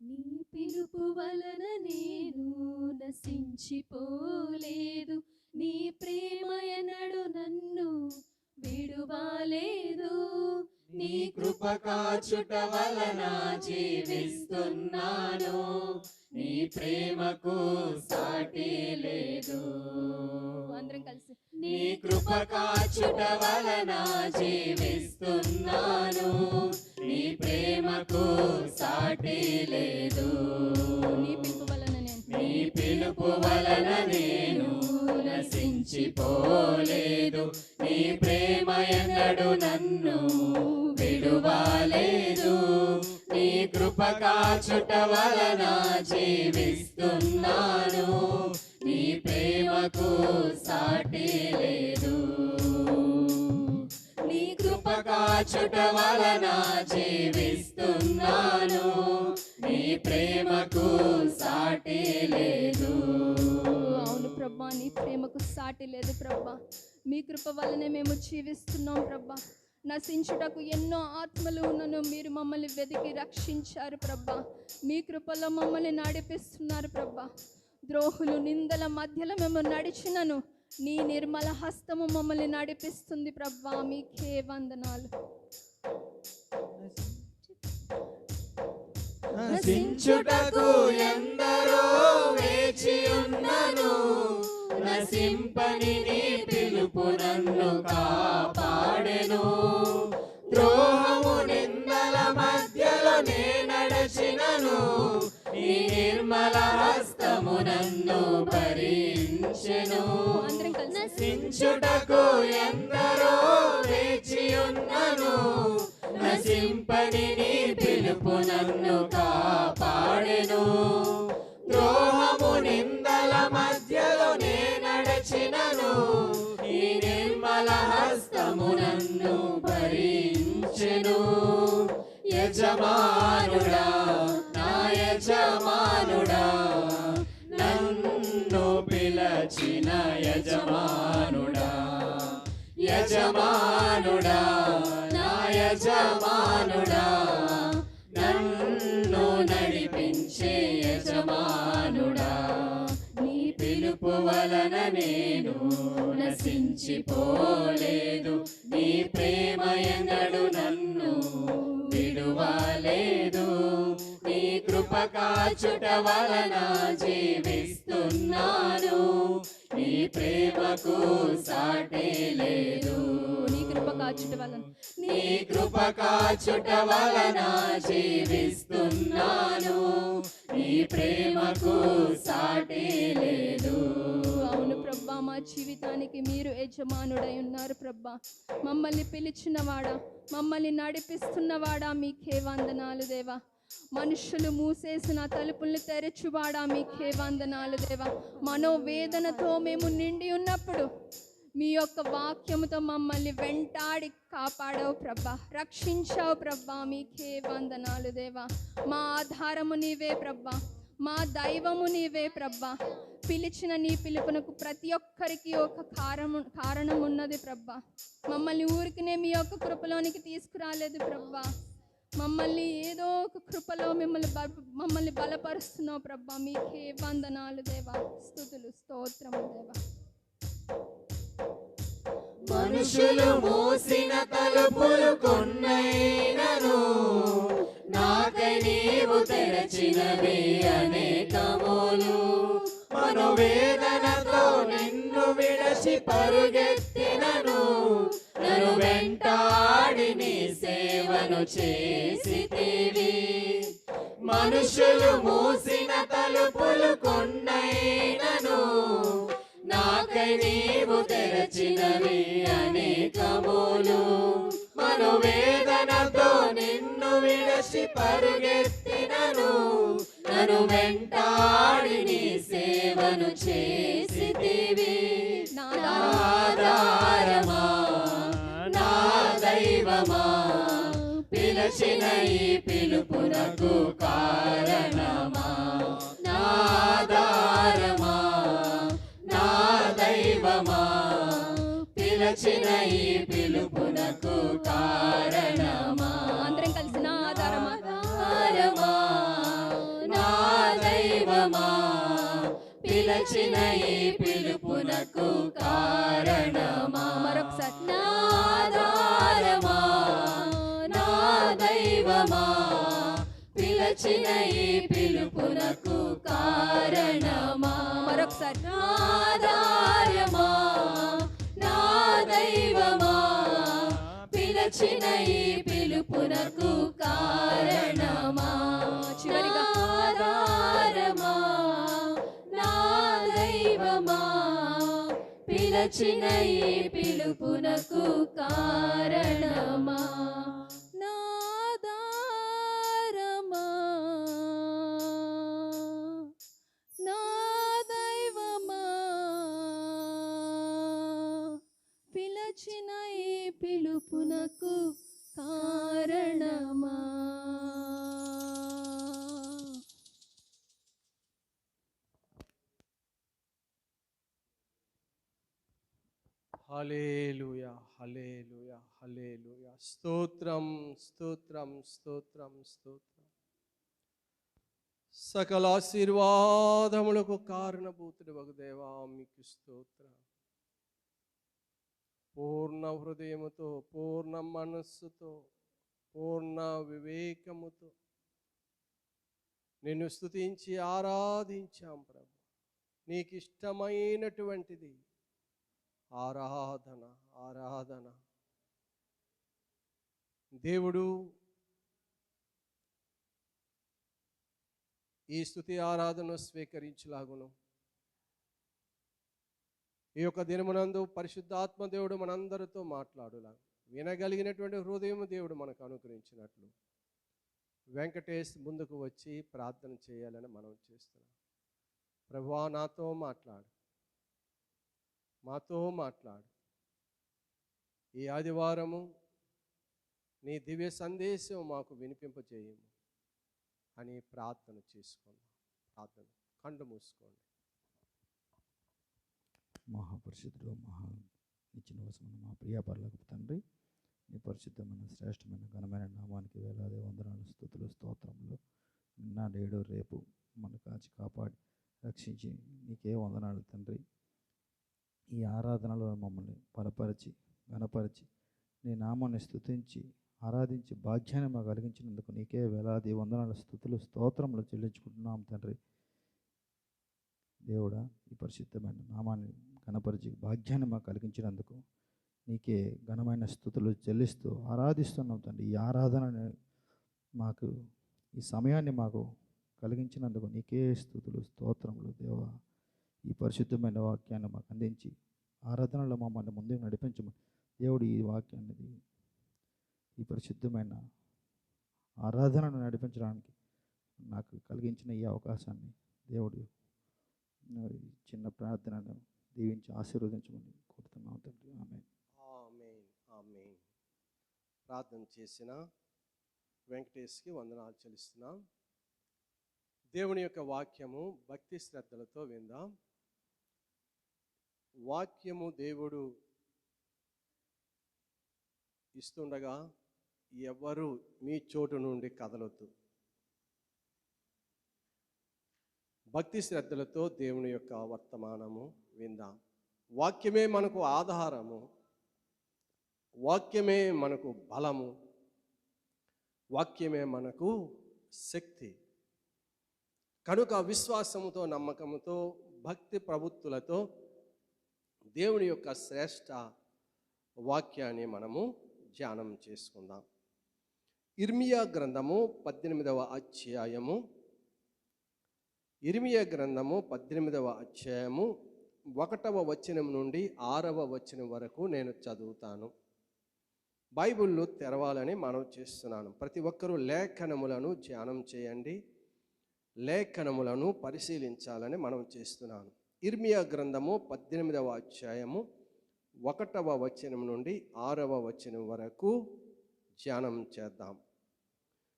నీ పిలుపు వలన నేను నశించిపోలేదు, నీ ప్రేమ ఎన్నడు నన్ను విడువలేదు. నీ కృప కాచుట వలన జీవిస్తున్నాను, నీ ప్రేమకు సాటి లేదు. అందరం కలిసి నీ కృప కాచుట వలన జీవిస్తున్నాను, నీ ప్రేమకు సాటి లేదు. నీ పిలుపు వలన నేను నశించిపోలేదు, నీ ప్రేమ ఎన్నడు నన్ను విడువలేదు. నీ కృప కాచుట వలన జీవిస్తున్నాను, నీ ప్రేమకు సాటి లేదు. నీ కృప కాచుట వలన జీవిస్తున్నాను, నీ ప్రేమకు సాటి లేదు. అవును ప్రభా, నీ ప్రేమకు సాటి లేదు ప్రభా. మీ కృప వల్లనే మేము జీవిస్తున్నాం ప్రభా. నశించుటకు ఎన్నో ఆత్మలు ఉన్నను మీరు మమ్మల్ని వెతికి రక్షించారు ప్రభా. మీ కృపలో మమ్మల్ని నడిపిస్తున్నారు ప్రభా. ద్రోహులు నిందల మధ్యలో మేము నడిచినను నీ నిర్మల హస్తము మమ్మల్ని నడిపిస్తుంది ప్రభా. మీకే వందనాలు. నశించుటకు ఎందరో వేచి ఉన్నను, నశింపని నీ పిలుపు నన్ను కాపాడెను. ద్రోహము నిందల మధ్యలో నే నడచినను, నీ నిర్మల హస్తము నన్ను భరించెను. నశించుటకు ఎందరో వేచి ఉన్నను, నశింపని నీ పిలుపు నన్ను కాపాడెను. ద్రోహము నిందల మధ్యలో నే నడచినను, ఈ నిర్మల హస్తము నన్ను భరించెను. యజమానుడా నా యజమానుడా, నన్ను పిలచిన యజమానుడా, యజమానుడా నా యజమానుడా, నన్ను నడిపించే యజమానుడా. నీ పిలుపు వలన నేను నశించిపోలేదు, నీ ప్రేమ ఎన్నడు నన్ను విడువలేదు. నీ కృప కాచుట వలన జీవిస్తున్నాను, నీ ప్రేమకు సాటి లేదు. నీ కృప కాచుట వలన నీ కృప కాచుట వలన జీవిస్తున్నాను, నీ ప్రేమకు సాటి లేదు. అవును ప్రభా, మా జీవితానికి మీరు యజమానుడై ఉన్నారు ప్రభా. మమ్మల్ని పిలిచినవాడా, మమ్మల్ని నడిపిస్తున్నవాడా, మీకే వందనాలు దేవా. మనుషులు మూసేసిన తలుపుల్ని తెరచువాడా, మీకే వందనాలు దేవా. మనోవేదనతో మేము నిండి ఉన్నప్పుడు మీ యొక్క వాక్యముతో మమ్మల్ని వెంటాడి కాపాడావు ప్రభా, రక్షించావు ప్రభా. మీకే వందనాలు దేవా. మా ఆధారము నీవే ప్రభా, మా దైవము నీవే ప్రభా. పిలిచిన నీ పిలుపునకు ప్రతి ఒక్కరికి ఒక కారణం ఉన్నది ప్రభా. మమ్మల్ని ఊరికినే మీ యొక్క కృపలోనికి తీసుకురాలేదు ప్రభా. మమ్మల్ని ఏదో ఒక కృపలో మమ్మల్ని బలపరుస్తున్నావు ప్రభా. మీకే వందనాలు దేవా. స్తుతులు స్తోత్రము దేవా. మనుషులు మూసిన తలుపులు కొన్నైనను, నాకై నీవు తెరచినవి అనేకములు. మనోవేదనతో నిన్ను విడచి పరుగెత్తినను, నన్ను వెంటాడి నీ సేవను చేసితివి. మనుషులు మూసిన తలుపులు కొన్నైనను, నాకై నీవు తెరచినవి అనేకములు. మనోవేదనతో నిన్ను విడచి పరుగెత్తినను, నన్ను వెంటాడి నీ సేవను చేసితివి. నా ఆధారమా నా దైవమా, పిలచిన ఈ పిలుపునకు కారణమా. నా ఆధారమా నా దైవమా, పిలచిన ఈ పిలుపునకు కారణమా. అందరం కలిసి నా ఆధారమా నా దైవమా, పిలచిన ఈ పిలుపునకు కారణమా. మరొకసారి నా ఆధారమా దైవమా పిలచిన ఈ పిలుపునకు కారణమా మరొకసారి ఆధారమా నా దైవమా పిలచిన ఈ పిలుపునకు కారణమా చివరిగా ఆధారమా నా దైవమా పిలచిన ఈ పిలుపునకు కారణమా నాదారమా నా దైవమా పిలచిన ఈ పిలుపునకు కారణమా. హల్లెలూయా, హల్లెలూయా, హల్లెలూయా. స్తోత్రం, స్తోత్రం, స్తోత్రం, స్తోత్రం. సకల ఆశీర్వాదములకు కారణభూతుడు ఒక దేవా, మీకు స్తోత్రం. పూర్ణ హృదయముతో, పూర్ణ మనస్సుతో, పూర్ణ వివేకముతో నిన్ను స్తుతించి ఆరాధించాం ప్రభు. నీకు ఇష్టమైనటువంటిది ఆరాధన, ఆరాధన. దేవుడు ఈ స్తుతి ఆరాధన స్వీకరించులాగును. ఈ యొక్క దినమునందు పరిశుద్ధాత్మ దేవుడు మనందరితో మాట్లాడులా, వినగలిగినటువంటి హృదయం దేవుడు మనకు అనుగ్రహించినట్లు వెంకటేష్ ముందుకు వచ్చి ప్రార్థన చేయాలని మనం చేస్తున్నాం. ప్రభువా, నాతో మాట్లాడు, మాతో మాట్లాడు. ఈ ఆదివారము నీ దివ్య సందేశం మాకు వినిపింపజేయము అని ప్రార్థన చేసుకుందాం. ప్రార్థన కళ్ళు మూసుకోండి. మహాపరిశుద్ధుడు, మహా నిత్యనివాసమైన మా ప్రియ పరలోకపు తండ్రి, నీ పరిశుద్ధమైన శ్రేష్టమైన ఘనమైన నామానికి వేలాది వందనాలు, స్తుతులు, స్తోత్రములు. నిన్న నేడు రేపు మన కాచి కాపాడి రక్షించి నీకే వందనాలు తండ్రి. ఈ ఆరాధనలో మమ్మల్ని బలపరిచి ఘనపరిచి నీ నామాన్ని స్తుతించి ఆరాధించి భాగ్యాన్ని మాకు కలిగించినందుకు నీకే వేలాది వందనాలు, స్తుతులు, స్తోత్రములు చెల్లించుకుంటున్నాం తండ్రి. దేవుడా, ఈ పరిశుద్ధమైన నామాన్ని ఘనపరిచి భాగ్యాన్ని మాకు కలిగించినందుకు నీకే ఘనమైన స్తుతులు చెల్లిస్తూ ఆరాధిస్తున్నాం తండ్రి. ఈ ఆరాధనని మాకు, ఈ సమయాన్ని మాకు కలిగించినందుకు నీకే స్తుతులు, స్తోత్రములు. దేవా, ఈ పరిశుద్ధమైన వాక్యాన్ని మాకు అందించి ఆరాధనలో మమ్మల్ని ముందుకు నడిపించమని దేవుడు ఈ వాక్యాన్ని, ఈ పరిశుద్ధమైన ఆరాధనను నడిపించడానికి నాకు కలిగించిన ఈ అవకాశాన్ని దేవుడు చిన్న ప్రార్థనను దీవించి ఆశీర్వదించమని కోరుతున్నాం తండ్రి. ఆమేన్. ఆమేన్, ఆమేన్. ప్రార్థన చేసిన వెంకటేష్కి వందనాలు చెల్లిస్తున్నాం. దేవుని యొక్క వాక్యము భక్తి శ్రద్ధలతో విందాం. వాక్యము దేవుడు ఇస్తుండగా ఎవరు మీ చోటు నుండి కదలొద్దు. భక్తి శ్రద్ధలతో దేవుని యొక్క వర్తమానము విందాం. వాక్యమే మనకు ఆధారము, వాక్యమే మనకు బలము, వాక్యమే మనకు శక్తి. కనుక విశ్వాసముతో, నమ్మకముతో, భక్తి ప్రవృత్తులతో దేవుని యొక్క శ్రేష్ట వాక్యాన్ని మనము ధ్యానం చేసుకుందాం. ఇర్మియా గ్రంథము 18వ అధ్యాయము, ఇర్మియా గ్రంథము 18వ అధ్యాయము 1వ వచనం నుండి 6వ వచనం వరకు నేను చదువుతాను. బైబిల్లో తెరవాలని మనం చేస్తున్నాను. ప్రతి ఒక్కరూ లేఖనములను ధ్యానం చేయండి, లేఖనములను పరిశీలించాలని మనం చేస్తున్నాను. ఇర్మియా గ్రంథము 18వ అధ్యాయము 1వ వచనం నుండి 6వ వచనం వరకు ధ్యానం చేద్దాం.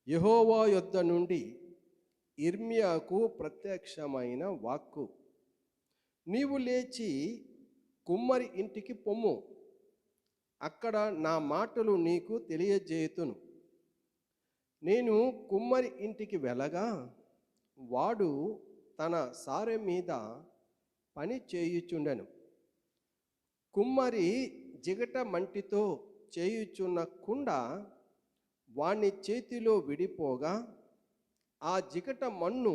యెహోవా యొద్ద నుండి ఇర్మియాకు ప్రత్యక్షమైన వాక్కు, నీవు లేచి కుమ్మరి ఇంటికి పొమ్ము, అక్కడ నా మాటలు నీకు తెలియజేయుతును. నేను కుమ్మరి ఇంటికి వెళ్ళగా వాడు తన సారె మీద పని చేయుచుండెను. కుమ్మరి జిగట మంటితో చేయుచున్న కుండ వాని చేతిలో విడిపోగా ఆ జిగట మన్ను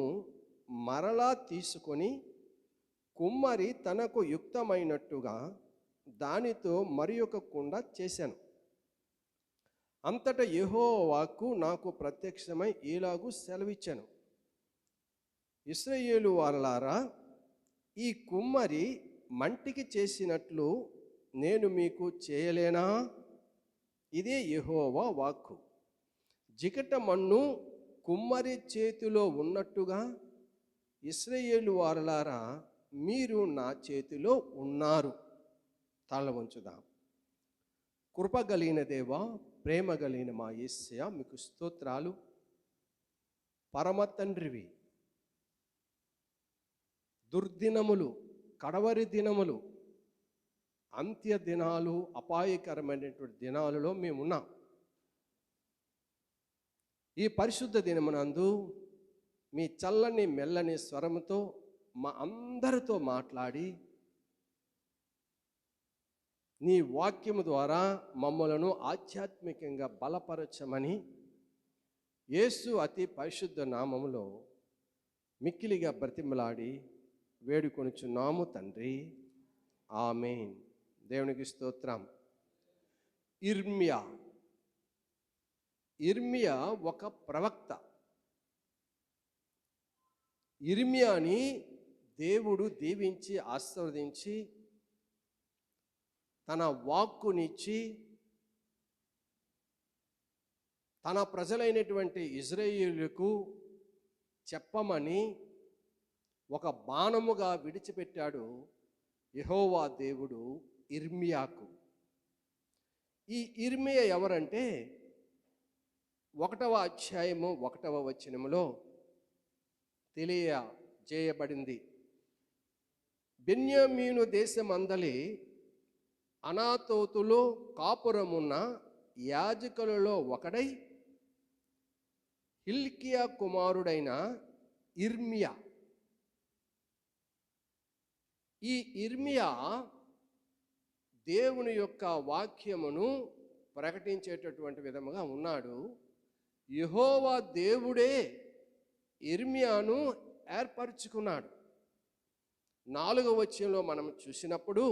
మరలా తీసుకొని కుమ్మరి తనకు యుక్తమైనట్టుగా దానితో మరి ఒక కుండ చేశాను. అంతటా యెహోవా వాక్కు నాకు ప్రత్యక్షమై ఇలాగు సెలవిచ్చాను, ఇశ్రాయేలు వారలారా, ఈ కుమ్మరి మంటికి చేసినట్లు నేను మీకు చేయలేనా? ఇదే యెహోవా వాక్కు. జిగట మన్ను కుమ్మరి చేతిలో ఉన్నట్టుగా ఇశ్రాయేలు వారలారా, మీరు నా చేతిలో ఉన్నారు. తల వంచుదాం. కృప కలిగిన దేవా, ప్రేమ కలిగిన మా యేసయ్య, మీకు స్తోత్రాలు. పరమ తండ్రివి, దుర్దినములు, కడవరి దినములు, అంత్య దినాలు, అపాయకరమైనటువంటి దినాలలో మేమున్నాం. ఈ పరిశుద్ధ దినమునందు మీ చల్లని మెల్లని స్వరముతో మా అందరితో మాట్లాడి నీ వాక్యము ద్వారా మమ్మలను ఆధ్యాత్మికంగా బలపరచమని యేసు అతి పరిశుద్ధ నామములో మిక్కిలిగా బ్రతిమలాడి వేడుకొనుచున్నాము తండ్రి, ఆమేన్. దేవునికి స్తోత్రం. ఇర్మియా ఒక ప్రవక్త. ఇర్మియాని దేవుడు దీవించి ఆశీర్వదించి తన వాక్కునిచ్చి తన ప్రజలైనటువంటి ఇశ్రాయేలుకు చెప్పమని ఒక బాణముగా విడిచిపెట్టాడు యెహోవా దేవుడు ఇర్మియాకు. ఈ ఇర్మియా ఎవరంటే 1వ అధ్యాయము 1వ వచనములో తెలియజేయబడింది. బెన్యామీను దేశమందలి అనాతోతులో కాపురమున్న యాజకులలో ఒకడై హిల్కియా కుమారుడైన ఇర్మియా. ఈ ఇర్మియా దేవుని యొక్క వాక్యమును ప్రకటించేటటువంటి విధముగా ఉన్నాడు. యెహోవా దేవుడే ఇర్మియాను ఏర్పరచుకున్నాడు. 4వ వచనంలో మనం చూసినప్పుడు,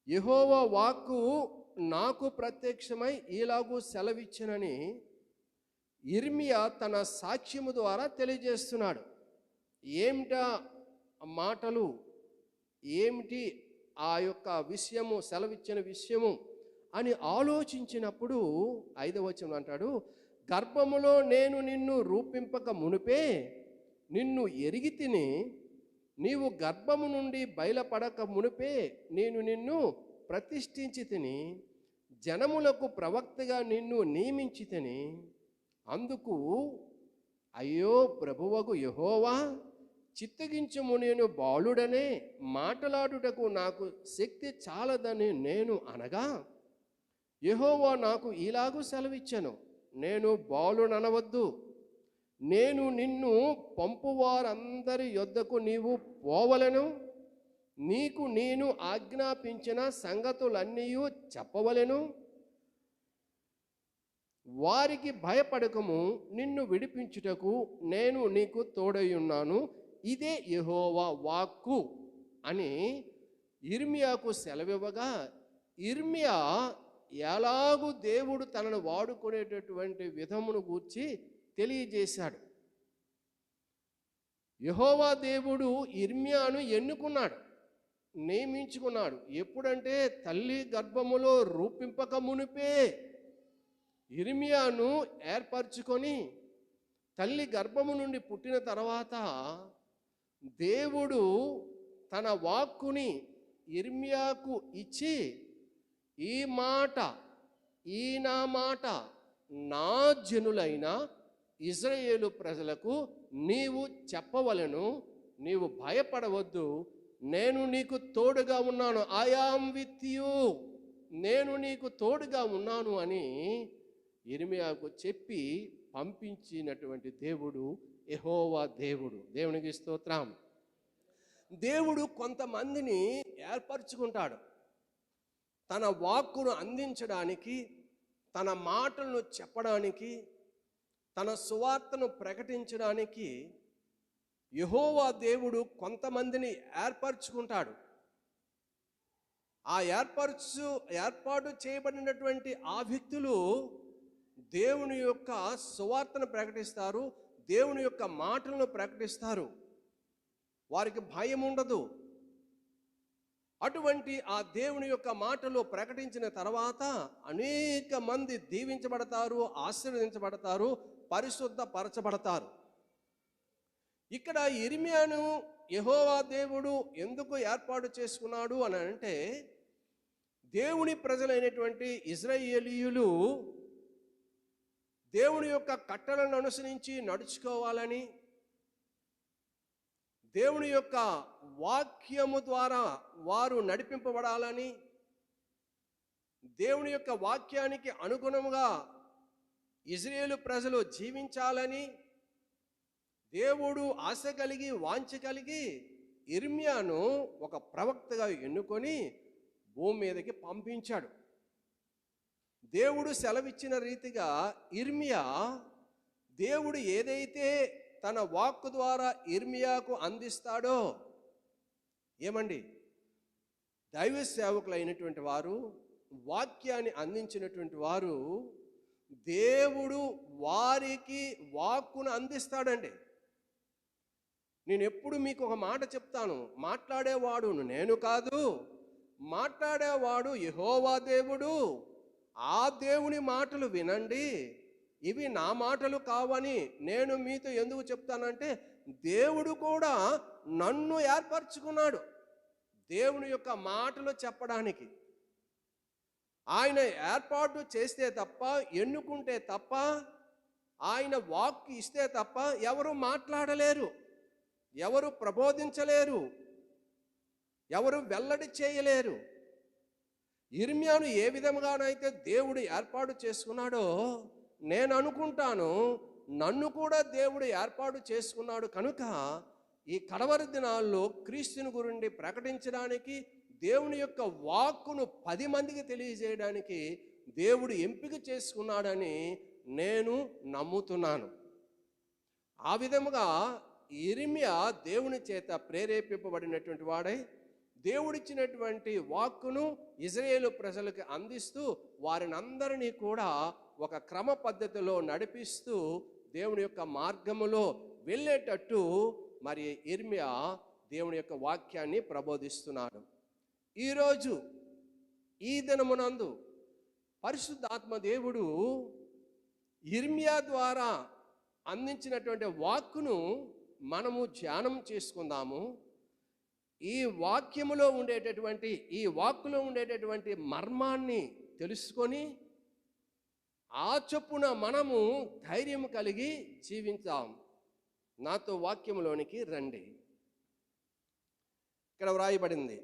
యెహోవా వాక్కు నాకు ప్రత్యక్షమై ఇలాగూ సెలవిచ్చినని ఇర్మియా తన సాక్ష్యము ద్వారా తెలియజేస్తున్నాడు. ఏమిటా మాటలు, ఏమిటి ఆ యొక్క విషయము, సెలవిచ్చిన విషయము అని ఆలోచించినప్పుడు 5వ వచనం అంటాడు, గర్భములో నేను నిన్ను రూపింపక మునిపే నిన్ను ఎరిగి తిని, నీవు గర్భము నుండి బయలుపడక మునిపే నేను నిన్ను ప్రతిష్ఠించి తిని, జనములకు ప్రవక్తగా నిన్ను నియమించి తిని, అందుకు అయ్యో ప్రభువగు యెహోవా, చిత్తగించుము, నేను బాలుడనే మాటలాడుటకు నాకు శక్తి చాలదని నేను అనగా, యెహోవా నాకు ఇలాగూ సెలవిచ్చెను, నేను బాలుననవద్దు, నేను నిన్ను పంపువారందరి యొద్దకు నీవు పోవలెను, నీకు నేను ఆజ్ఞాపించిన సంగతులన్నీ చెప్పవలెను, వారికి భయపడకము, నిన్ను విడిపించుటకు నేను నీకు తోడయ్యున్నాను, ఇదే యెహోవా వాక్కు అని ఇర్మియాకు సెలవివ్వగా, ఇర్మియా ఎలాగూ దేవుడు తనను వాడుకునేటటువంటి విధమును గూర్చి తెలియజేశాడు. యెహోవా దేవుడు ఇర్మియాను ఎన్నుకున్నాడు, నియమించుకున్నాడు. ఎప్పుడంటే తల్లి గర్భములో రూపింపక మునిపే ఇర్మియాను ఏర్పరచుకొని, తల్లి గర్భము నుండి పుట్టిన తర్వాత దేవుడు తన వాక్కుని ఇర్మియాకు ఇచ్చి, ఈ మాట, ఈ నా మాట నా జనులైన ఇశ్రాయేలు ప్రజలకు నీవు చెప్పవలెను, నీవు భయపడవద్దు, నేను నీకు తోడుగా ఉన్నాను, ఐ యామ్ విత్ యూ, నేను నీకు తోడుగా ఉన్నాను అని ఇర్మియాకు చెప్పి పంపించినటువంటి దేవుడు యెహోవా దేవుడు. దేవునికి స్తోత్రం. దేవుడు కొంతమందిని ఏర్పరచుకుంటాడు తన వాక్కును అందించడానికి, తన మాటలను చెప్పడానికి, తన సువార్తను ప్రకటించడానికి యెహోవా దేవుడు కొంతమందిని ఏర్పరచుకుంటాడు. ఆ ఏర్పాటు చేయబడినటువంటి ఆ వ్యక్తులు దేవుని యొక్క సువార్తను ప్రకటిస్తారు, దేవుని యొక్క మాటలను ప్రకటిస్తారు. వారికి భయం ఉండదు. అటువంటి ఆ దేవుని యొక్క మాటలు ప్రకటించిన తర్వాత అనేక మంది దీవించబడతారు, ఆశీర్వదించబడతారు, పరిశుద్ధపరచబడతారు. ఇక్కడ యిర్మీయాను యెహోవా దేవుడు ఎందుకు ఏర్పాటు చేసుకున్నాడు అని అంటే, దేవుని ప్రజలైనటువంటి ఇశ్రాయేలీయులు దేవుని యొక్క కట్టలను అనుసరించి నడుచుకోవాలని, దేవుని యొక్క వాక్యము ద్వారా వారు నడిపింపబడాలని, దేవుని యొక్క వాక్యానికి అనుగుణంగా ఇశ్రాయేలు ప్రజలు జీవించాలని దేవుడు ఆశ కలిగి, వాంఛ కలిగి యిర్మీయాను ఒక ప్రవక్తగా ఎన్నుకొని భూమి మీదకి పంపించాడు. దేవుడు సెలవిచ్చిన రీతిగా యిర్మీయా దేవుడు ఏదైతే తన వాక్కు ద్వారా యిర్మీయాకు అందిస్తాడో, ఏమండి, దైవ సేవకులైనటువంటి వారు, వాక్యాన్ని అందించినటువంటి వారు, దేవుడు వారికి వాక్కును అందిస్తాడండి. నేను ఎప్పుడు మీకు ఒక మాట చెప్తాను, మాట్లాడేవాడు నేను కాదు, మాట్లాడేవాడు యెహోవా దేవుడు. ఆ దేవుని మాటలు వినండి, ఇవి నా మాటలు కావని నేను మీతో ఎందుకు చెప్తానంటే, దేవుడు కూడా నన్ను ఏర్పరచుకున్నాడు దేవుని యొక్క మాటలు చెప్పడానికి. ఆయన ఏర్పాటు చేస్తే తప్ప, ఎన్నుకుంటే తప్ప, ఆయన వాక్కు ఇస్తే తప్ప ఎవరు మాట్లాడలేరు, ఎవరు ప్రబోధించలేరు, ఎవరు వెల్లడి చేయలేరు. యిర్మీయాను ఏ విధంగానైతే దేవుడు ఏర్పాటు చేసుకున్నాడో, నేను అనుకుంటాను నన్ను కూడా దేవుడు ఏర్పాటు చేసుకున్నాడు కనుక ఈ కడవరి దినాల్లో క్రీస్తుని గురించి ప్రకటించడానికి, దేవుని యొక్క వాక్కును 10 మందికి తెలియజేయడానికి దేవుడు ఎంపిక చేసుకున్నాడని నేను నమ్ముతున్నాను. ఆ విధముగా యిర్మీయా దేవుని చేత ప్రేరేపింపబడినటువంటి వాడై దేవుడిచ్చినటువంటి వాక్కును ఇశ్రాయేలు ప్రజలకు అందిస్తూ వారిని అందరినీ కూడా ఒక క్రమ పద్ధతిలో నడిపిస్తూ దేవుని యొక్క మార్గములో వెళ్ళేటట్టు మరి యిర్మీయా దేవుని యొక్క వాక్యాన్ని ప్రబోధిస్తున్నాడు. ఈరోజు ఈ దినమునందు పరిశుద్ధాత్మ దేవుడు యిర్మీయా ద్వారా అందించినటువంటి వాక్కును మనము ధ్యానం చేసుకుందాము. ఈ వాక్యములో ఉండేటటువంటి, ఈ వాక్కులో ఉండేటటువంటి మర్మాన్ని తెలుసుకొని ఆ చొప్పున మనము ధైర్యం కలిగి జీవించాం. నాతో వాక్యములోనికి రండి. ఇక్కడ వ్రాయబడింది,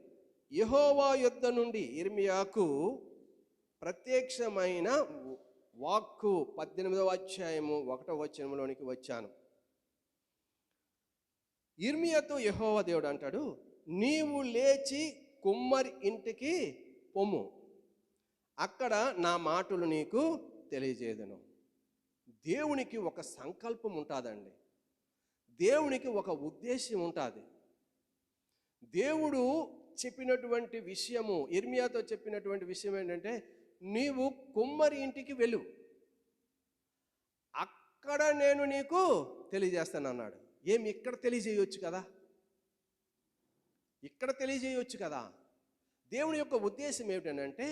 యెహోవా యొద్ద నుండి యిర్మీయాకు ప్రత్యక్షమైన వాక్కు. 18వ అధ్యాయము 1వ వచనంలోనికి వచ్చాను. యిర్మీయాతో యెహోవా దేవుడు అంటాడు, నీవు లేచి కుమ్మరి ఇంటికి పొమ్ము, అక్కడ నా మాటలు నీకు తెలియజేయదును. దేవునికి ఒక సంకల్పం ఉంటుందండి, దేవునికి ఒక ఉద్దేశం ఉంటుంది. దేవుడు చెప్పినటువంటి విషయము, యిర్మీయాతో చెప్పినటువంటి విషయం ఏంటంటే, నీవు కుమ్మరి ఇంటికి వెళ్ళు, అక్కడ నేను నీకు తెలియజేస్తాను అన్నాడు. ఏమి ఇక్కడ తెలియజేయవచ్చు కదా, ఇక్కడ తెలియజేయవచ్చు కదా. దేవుని యొక్క ఉద్దేశం ఏమిటంటే,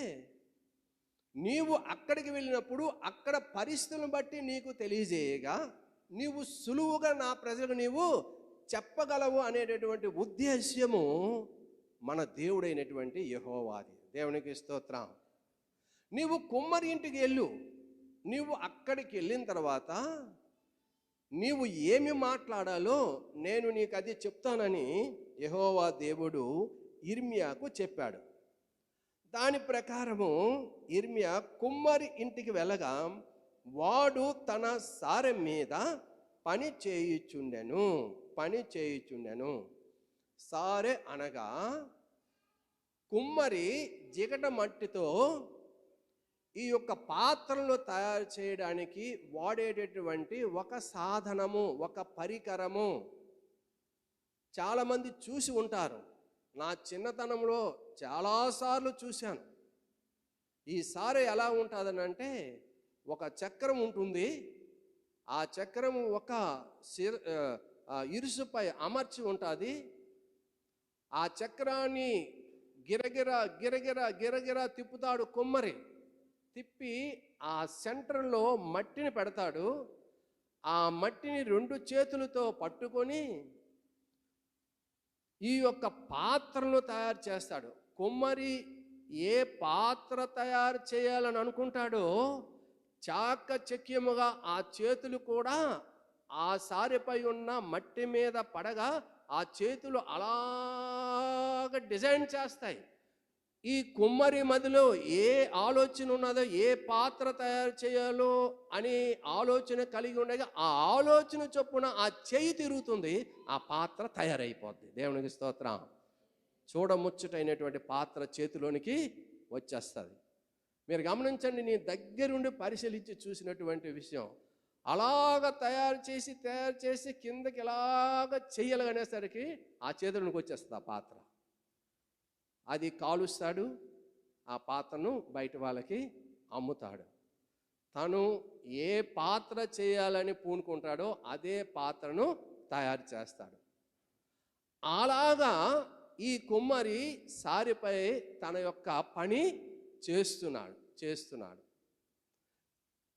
నీవు అక్కడికి వెళ్ళినప్పుడు అక్కడ పరిస్థితులను బట్టి నీకు తెలియజేయగా నీవు సులువుగా నా ప్రజలకు నీవు చెప్పగలవు అనేటటువంటి ఉద్దేశ్యము మన దేవుడైనటువంటి యెహోవాది. దేవునికి స్తోత్రం. నీవు కుమ్మరి ఇంటికి వెళ్ళు, నీవు అక్కడికి వెళ్ళిన తర్వాత నీవు ఏమి మాట్లాడాలో నేను నీకు అది చెప్తానని యెహోవా దేవుడు యిర్మీయాకు చెప్పాడు. దాని ప్రకారము యిర్మీయా కుమ్మరి ఇంటికి వెళ్ళగా వాడు తన సారె మీద పని చేయుచుండెను. సారె అనగా కుమ్మరి జిగట మట్టితో ఈ యొక్క పాత్రలు తయారు చేయడానికి వాడేటటువంటి ఒక సాధనము, ఒక పరికరము. చాలామంది చూసి ఉంటారు. నా చిన్నతనంలో చాలాసార్లు చూశాను. ఈసారి ఎలా ఉంటుందనంటే, ఒక చక్రం ఉంటుంది. ఆ చక్రం ఒక ఇరుసుపై అమర్చి ఉంటుంది. ఆ చక్రాన్ని గిరగిర గిరగిర గిరగిర తిప్పుతాడు కుమ్మరి. తిప్పి ఆ సెంటర్లో మట్టిని పెడతాడు. ఆ మట్టిని 2 చేతులతో పట్టుకొని ఈ యొక్క పాత్రను తయారు చేస్తాడు. కుమ్మరి ఏ పాత్ర తయారు చేయాలని అనుకుంటాడో చాకచక్యముగా ఆ చేతులు కూడా ఆ సారెపై ఉన్న మట్టి మీద పడగా ఆ చేతులు అలాగ డిజైన్ చేస్తాయి. ఈ కుమ్మరి మదిలో ఏ ఆలోచన ఉన్నదో, ఏ పాత్ర తయారు చేయాలో అని ఆలోచన కలిగి ఉండగా ఆ ఆలోచన చొప్పున ఆ చేయి తిరుగుతుంది, ఆ పాత్ర తయారైపోద్ది. దేవునికి స్తోత్రం. చూడముచ్చటైనటువంటి పాత్ర చేతిలోనికి వచ్చేస్తుంది. మీరు గమనించండి, నీ దగ్గరుండి పరిశీలించి చూసినటువంటి విషయం. అలాగ తయారు చేసి కిందకి ఇలాగ చెయ్యలగనేసరికి ఆ చేతులకు వచ్చేస్తుంది ఆ పాత్ర. అది కాలుస్తాడు, ఆ పాత్రను బయట వాళ్ళకి అమ్ముతాడు. తను ఏ పాత్ర చేయాలని పూనుకుంటాడో అదే పాత్రను తయారు చేస్తాడు. అలాగా ఈ కుమ్మరి సారిపై తన యొక్క పని చేస్తున్నాడు.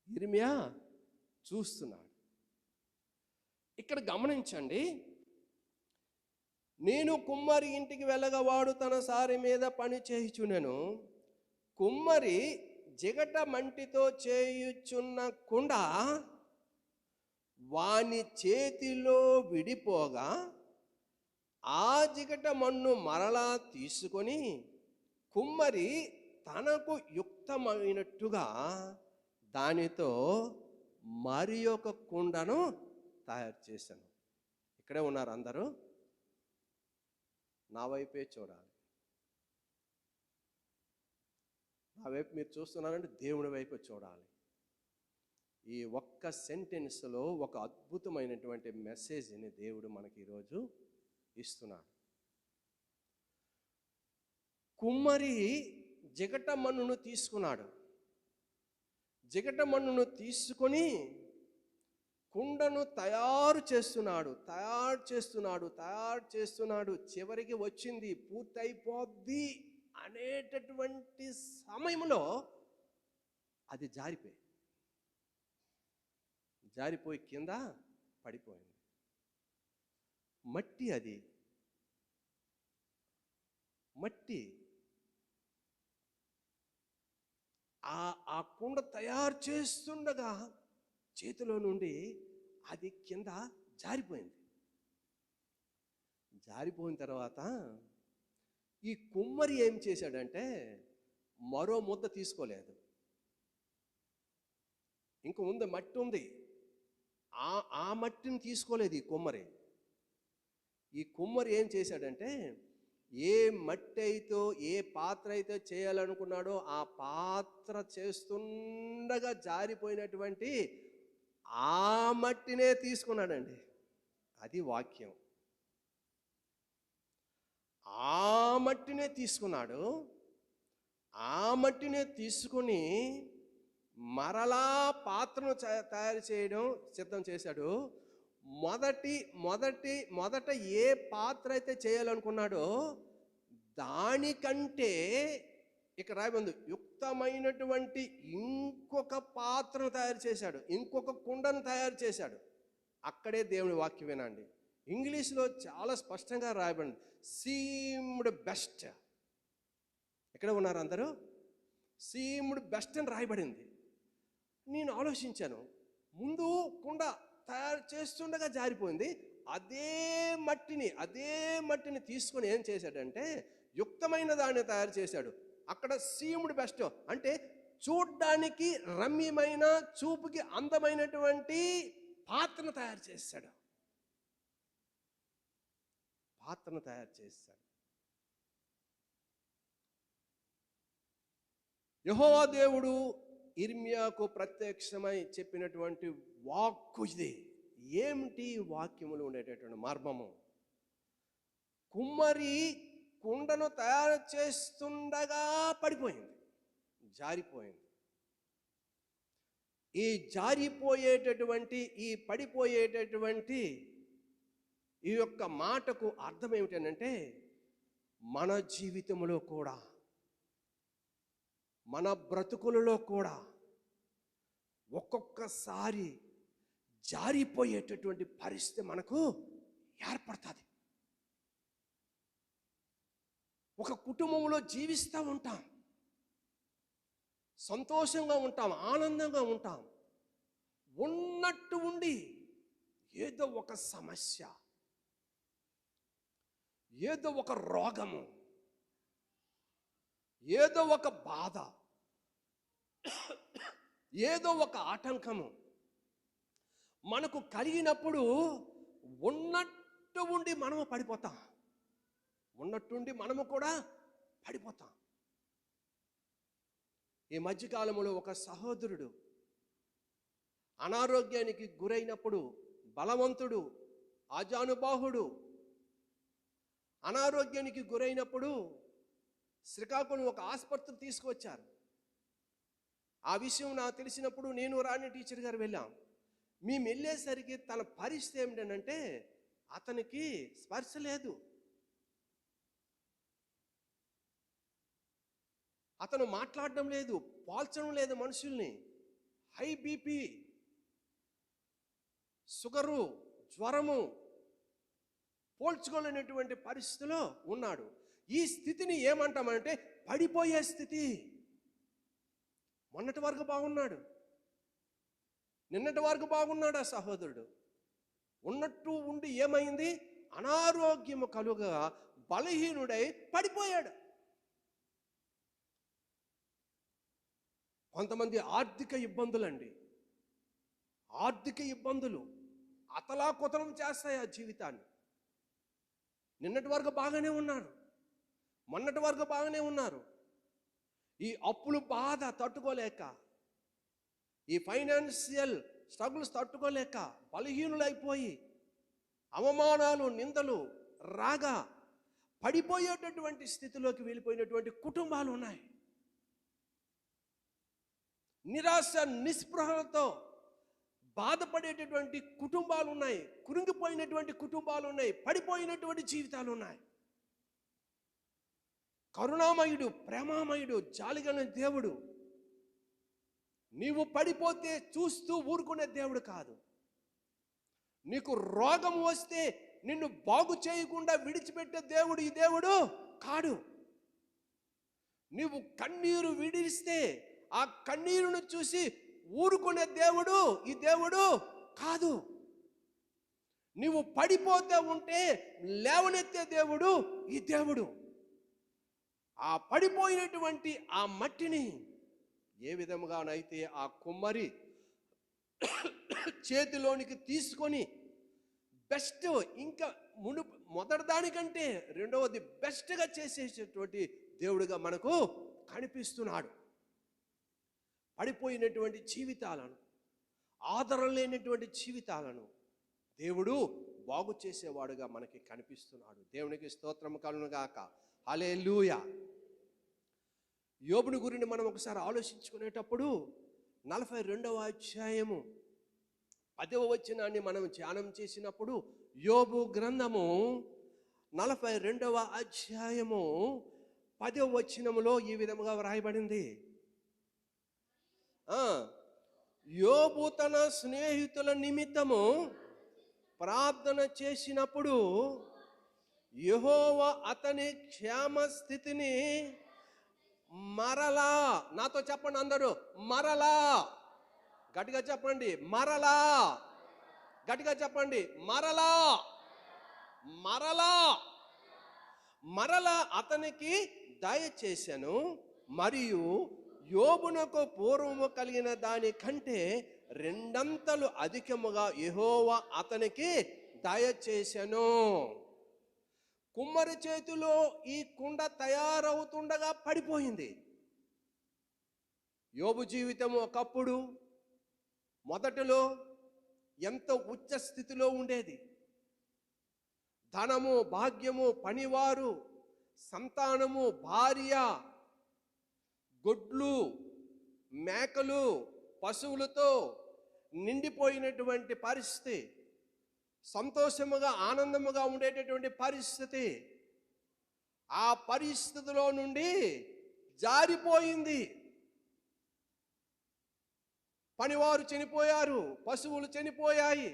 ఇర్మియా చూస్తున్నాడు. ఇక్కడ గమనించండి, నేను కుమ్మరి ఇంటికి వెళ్ళగా వాడు తన సారి మీద పని చేయుచునెను. కుమ్మరి జిగట మంటితో చేయుచున్న కుండ వాని చేతిలో విడిపోగా ఆ జిగట మన్ను మరలా తీసుకొని కుమ్మరి తనకు యుక్తమైనట్టుగా దానితో మరి ఒక కుండను తయారు చేశాను. ఇక్కడే ఉన్నారు అందరూ, నా వైపే చూడాలి. నా వైపు మీరు చూస్తున్నారంటే దేవుని వైపు చూడాలి. ఈ ఒక్క సెంటెన్స్లో ఒక అద్భుతమైనటువంటి మెసేజ్ని దేవుడు మనకి ఈరోజు ఇస్తున్నాడు. కుమ్మరి జిగట మన్నును తీసుకున్నాడు. జిగట మన్నును తీసుకొని కుండను తయారు చేస్తున్నాడు. చివరికి వచ్చింది, పూర్తయిపోద్ది అనేటటువంటి సమయంలో అది జారిపోయి కింద పడిపోయింది. మట్టి ఆ కుండ తయారు చేస్తుండగా చేతిలో నుండి అది కింద జారిపోయింది. జారిపోయిన తర్వాత ఈ కుమ్మరి ఏం చేశాడంటే మరో ముద్ద తీసుకోలేదు. ఇంక ఉంది, మట్టి ఉంది. ఆ మట్టిని తీసుకోలేదు ఈ కుమ్మరి. ఈ కుమ్మరి ఏం చేశాడంటే ఏ మట్టి అయితే, ఏ పాత్ర అయితే చేయాలనుకున్నాడో ఆ పాత్ర చేస్తుండగా జారిపోయినటువంటి ఆ మట్టినే తీసుకున్నాడండి. అది వాక్యం. ఆ మట్టినే తీసుకున్నాడు. ఆ మట్టినే తీసుకుని మరలా పాత్రను తయారు చేయడం సిద్ధం చేశాడు. మొదట ఏ పాత్ర అయితే చేయాలనుకున్నాడో దానికంటే ఇక్కడ రాయబంది యుక్తమైనటువంటి ఇంకొక పాత్రను తయారు చేశాడు, ఇంకొక కుండను తయారు చేశాడు. అక్కడే దేవుని వాక్యం వినండి. ఇంగ్లీష్లో చాలా స్పష్టంగా రాయబడింది, సీమ్డ్ బెస్ట్. ఎక్కడ ఉన్నారు అందరూ? సీమ్డ్ బెస్ట్ అని రాయబడింది. నేను ఆలోచించాను, ముందు కుండ తయారు చేస్తుండగా జారిపోయింది. అదే మట్టిని తీసుకొని ఏం చేశాడంటే యుక్తమైన దాన్ని తయారు చేశాడు. అక్కడ సీమ్డ్ బెస్ట్ అంటే చూడ్డానికి రమ్యమైన, చూపుకి అందమైనటువంటి పాత్రను తయారు చేశాడు. యెహోవా దేవుడు ఇర్మియాకు ప్రత్యక్షమై చెప్పినటువంటి వాక్కు ఇది. ఏమిటి వాక్యములు ఉండేటటువంటి మర్మము? కుమ్మరి కుండను తయారు చేస్తుండగా పడిపోయింది, జారిపోయింది. ఈ జారిపోయేటటువంటి, ఈ పడిపోయేటటువంటి ఈ యొక్క మాటకు అర్థం ఏమిటంటే, మన జీవితంలో కూడా, మన బ్రతుకులలో కూడా ఒక్కొక్కసారి జారిపోయేటటువంటి పరిస్థితి మనకు ఏర్పడుతుంది. ఒక కుటుంబంలో జీవిస్తూ ఉంటాం, సంతోషంగా ఉంటాం, ఆనందంగా ఉంటాం. ఉన్నట్టు ఉండి ఏదో ఒక సమస్య, ఏదో ఒక రోగము, ఏదో ఒక బాధ, ఏదో ఒక ఆటంకము మనకు కలిగినప్పుడు ఉన్నట్టు ఉండి మనము పడిపోతాం. ఉన్నట్టుండి మనము కూడా పడిపోతాం. ఈ మధ్యకాలంలో ఒక సహోదరుడు అనారోగ్యానికి గురైనప్పుడు, బలవంతుడు, ఆజానుబాహుడు, అనారోగ్యానికి గురైనప్పుడు శ్రీకాకుళం ఒక ఆసుపత్రి తీసుకువచ్చారు. ఆ విషయం నాకు తెలిసినప్పుడు నేను రాణి టీచర్ గారు వెళ్ళాం. మేము వెళ్ళేసరికి తన పరిస్థితి ఏమిటంటే, అతనికి స్పర్శ లేదు, అతను మాట్లాడడం లేదు, పోల్చడం లేదు మనుషుల్ని. హై బీపీ, షుగరు, జ్వరము, పోల్చుకోలేనటువంటి పరిస్థితిలో ఉన్నాడు. ఈ స్థితిని ఏమంటామంటే పడిపోయే స్థితి. మొన్నటి వరకు బాగున్నాడు, నిన్నటి వరకు బాగున్నాడు ఆ సహోదరుడు. ఉన్నట్టు ఉండి ఏమైంది? అనారోగ్యము కలుగా బలహీనుడై పడిపోయాడు. కొంతమంది ఆర్థిక ఇబ్బందులండి, ఆర్థిక ఇబ్బందులు అతలాకుతలం చేస్తాయి ఆ జీవితాన్ని. నిన్నటి వరకు బాగానే ఉన్నారు, మొన్నటి వరకు బాగానే ఉన్నారు. ఈ అప్పులు బాధ తట్టుకోలేక, ఈ ఫైనాన్షియల్ స్ట్రగుల్స్ తట్టుకోలేక బలహీనులైపోయి, అవమానాలు, నిందలు రాగా పడిపోయేటటువంటి స్థితిలోకి వెళ్ళిపోయినటువంటి కుటుంబాలు ఉన్నాయి. నిరాశ, నిస్పృహలతో బాధపడేటటువంటి కుటుంబాలు ఉన్నాయి, కురింగిపోయినటువంటి కుటుంబాలు ఉన్నాయి, పడిపోయినటువంటి జీవితాలు ఉన్నాయి. కరుణామయుడు, ప్రేమామయుడు, జాలిగల దేవుడు నీవు పడిపోతే చూస్తూ ఊరుకునే దేవుడు కాదు. నీకు రోగం వస్తే నిన్ను బాగు చేయకుండా విడిచిపెట్టే దేవుడు ఈ దేవుడు కాడు. నీవు కన్నీరు విడిస్తే ఆ కన్నీరును చూసి ఊరుకునే దేవుడు ఈ దేవుడు కాదు. నీవు పడిపోతే ఉంటే లేవనెత్తే దేవుడు ఈ దేవుడు. ఆ పడిపోయినటువంటి ఆ మట్టిని ఏ విధముగానైతే ఆ కుమ్మరి చేతిలోనికి తీసుకొని బెస్ట్, ఇంకా మొదటి దానికంటే రెండవది బెస్ట్గా చేసేటటువంటి దేవుడుగా మనకు కనిపిస్తున్నాడు. పడిపోయినటువంటి జీవితాలను, ఆదరణ లేనటువంటి జీవితాలను దేవుడు బాగు చేసేవాడుగా మనకి కనిపిస్తున్నాడు. దేవునికి స్తోత్రం కలుగునుగాక. హల్లెలూయా. యోబుని గురించి మనం ఒకసారి ఆలోచించుకునేటప్పుడు 42వ అధ్యాయము 10వ వచనాన్ని మనం ధ్యానం చేసినప్పుడు, యోబు గ్రంథము 42వ అధ్యాయము 10వ వచనములో ఈ విధముగా వ్రాయబడింది. యోబు తన స్నేహితుల నిమిత్తము ప్రార్థన చేసినప్పుడు యెహోవా అతని క్షేమ స్థితిని మరలా, నాతో చెప్పండి అందరూ, మరలా, గట్టిగా చెప్పండి, మరలా, గట్టిగా చెప్పండి, మరలా, మరలా, మరలా అతనికి దయచేశాను. మరియు యోబునకు పూర్వము కలిగిన దానికంటే 2 అంతలు అధికముగా యెహోవా అతనికి దయచేశాను. కుమ్మరి చేతిలో ఈ కుండ తయారవుతుండగా పడిపోయింది. యోబు జీవితం ఒకప్పుడు మొదటిలో ఎంతో ఉచ్చ స్థితిలో ఉండేది. ధనము, భాగ్యము, పనివారు, సంతానము, భార్య, గొడ్లు, మేకలు, పశువులతో నిండిపోయినటువంటి పరిస్థితి, సంతోషముగా ఆనందముగా ఉండేటటువంటి పరిస్థితి. ఆ పరిస్థితిలో నుండి జారిపోయింది. పనివారు చనిపోయారు, పశువులు చనిపోయాయి,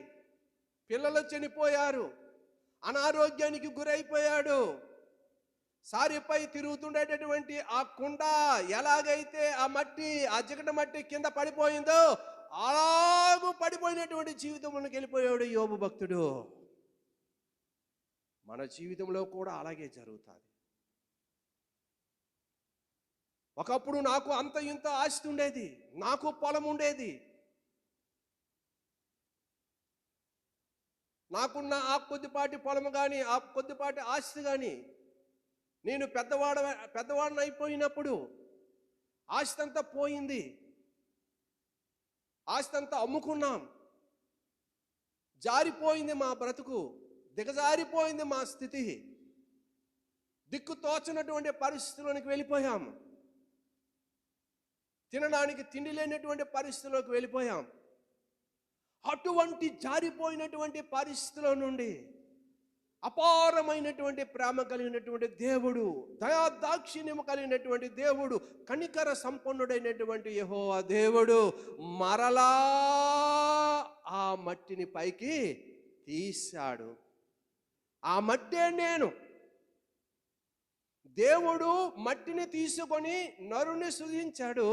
పిల్లలు చనిపోయారు, అనారోగ్యానికి గురైపోయాడు. సారిపై తిరుగుతుండేటటువంటి ఆ కుండ ఎలాగైతే ఆ మట్టి, ఆ జిగట మట్టి కింద పడిపోయిందో అలాగూ పడిపోయినటువంటి జీవితంలోకి వెళ్ళిపోయాడు యోబు భక్తుడు. మన జీవితంలో కూడా అలాగే జరుగుతుంది. ఒకప్పుడు నాకు అంత ఇంత ఆస్తి ఉండేది, నాకు పొలం ఉండేది, నాకున్న ఆ కొద్దిపాటి పొలం కానీ, ఆ కొద్దిపాటి ఆస్తి కానీ, నేను పెద్దవాడిని అయిపోయినప్పుడు ఆస్తి అంతా పోయింది. ఆస్తి అంతా అమ్ముకున్నాం. జారిపోయింది మా బ్రతుకు, దిగజారిపోయింది మా స్థితి. దిక్కు తోచనటువంటి పరిస్థితుల్లోనికి వెళ్ళిపోయాం. తినడానికి తిండి లేనటువంటి పరిస్థితిలోకి వెళ్ళిపోయాం. అటువంటి జారిపోయినటువంటి పరిస్థితిలో నుండి అపారమైనటువంటి ప్రేమ కలిగినటువంటి దేవుడు, దయాదాక్షిణ్యము కలిగినటువంటి దేవుడు, కనికర సంపన్నుడైనటువంటి యెహోవా దేవుడు మరలా ఆ మట్టిని పైకి తీశాడు. ఆ మట్టే నేను. దేవుడు మట్టిని తీసుకొని నరుని సృజించాడు.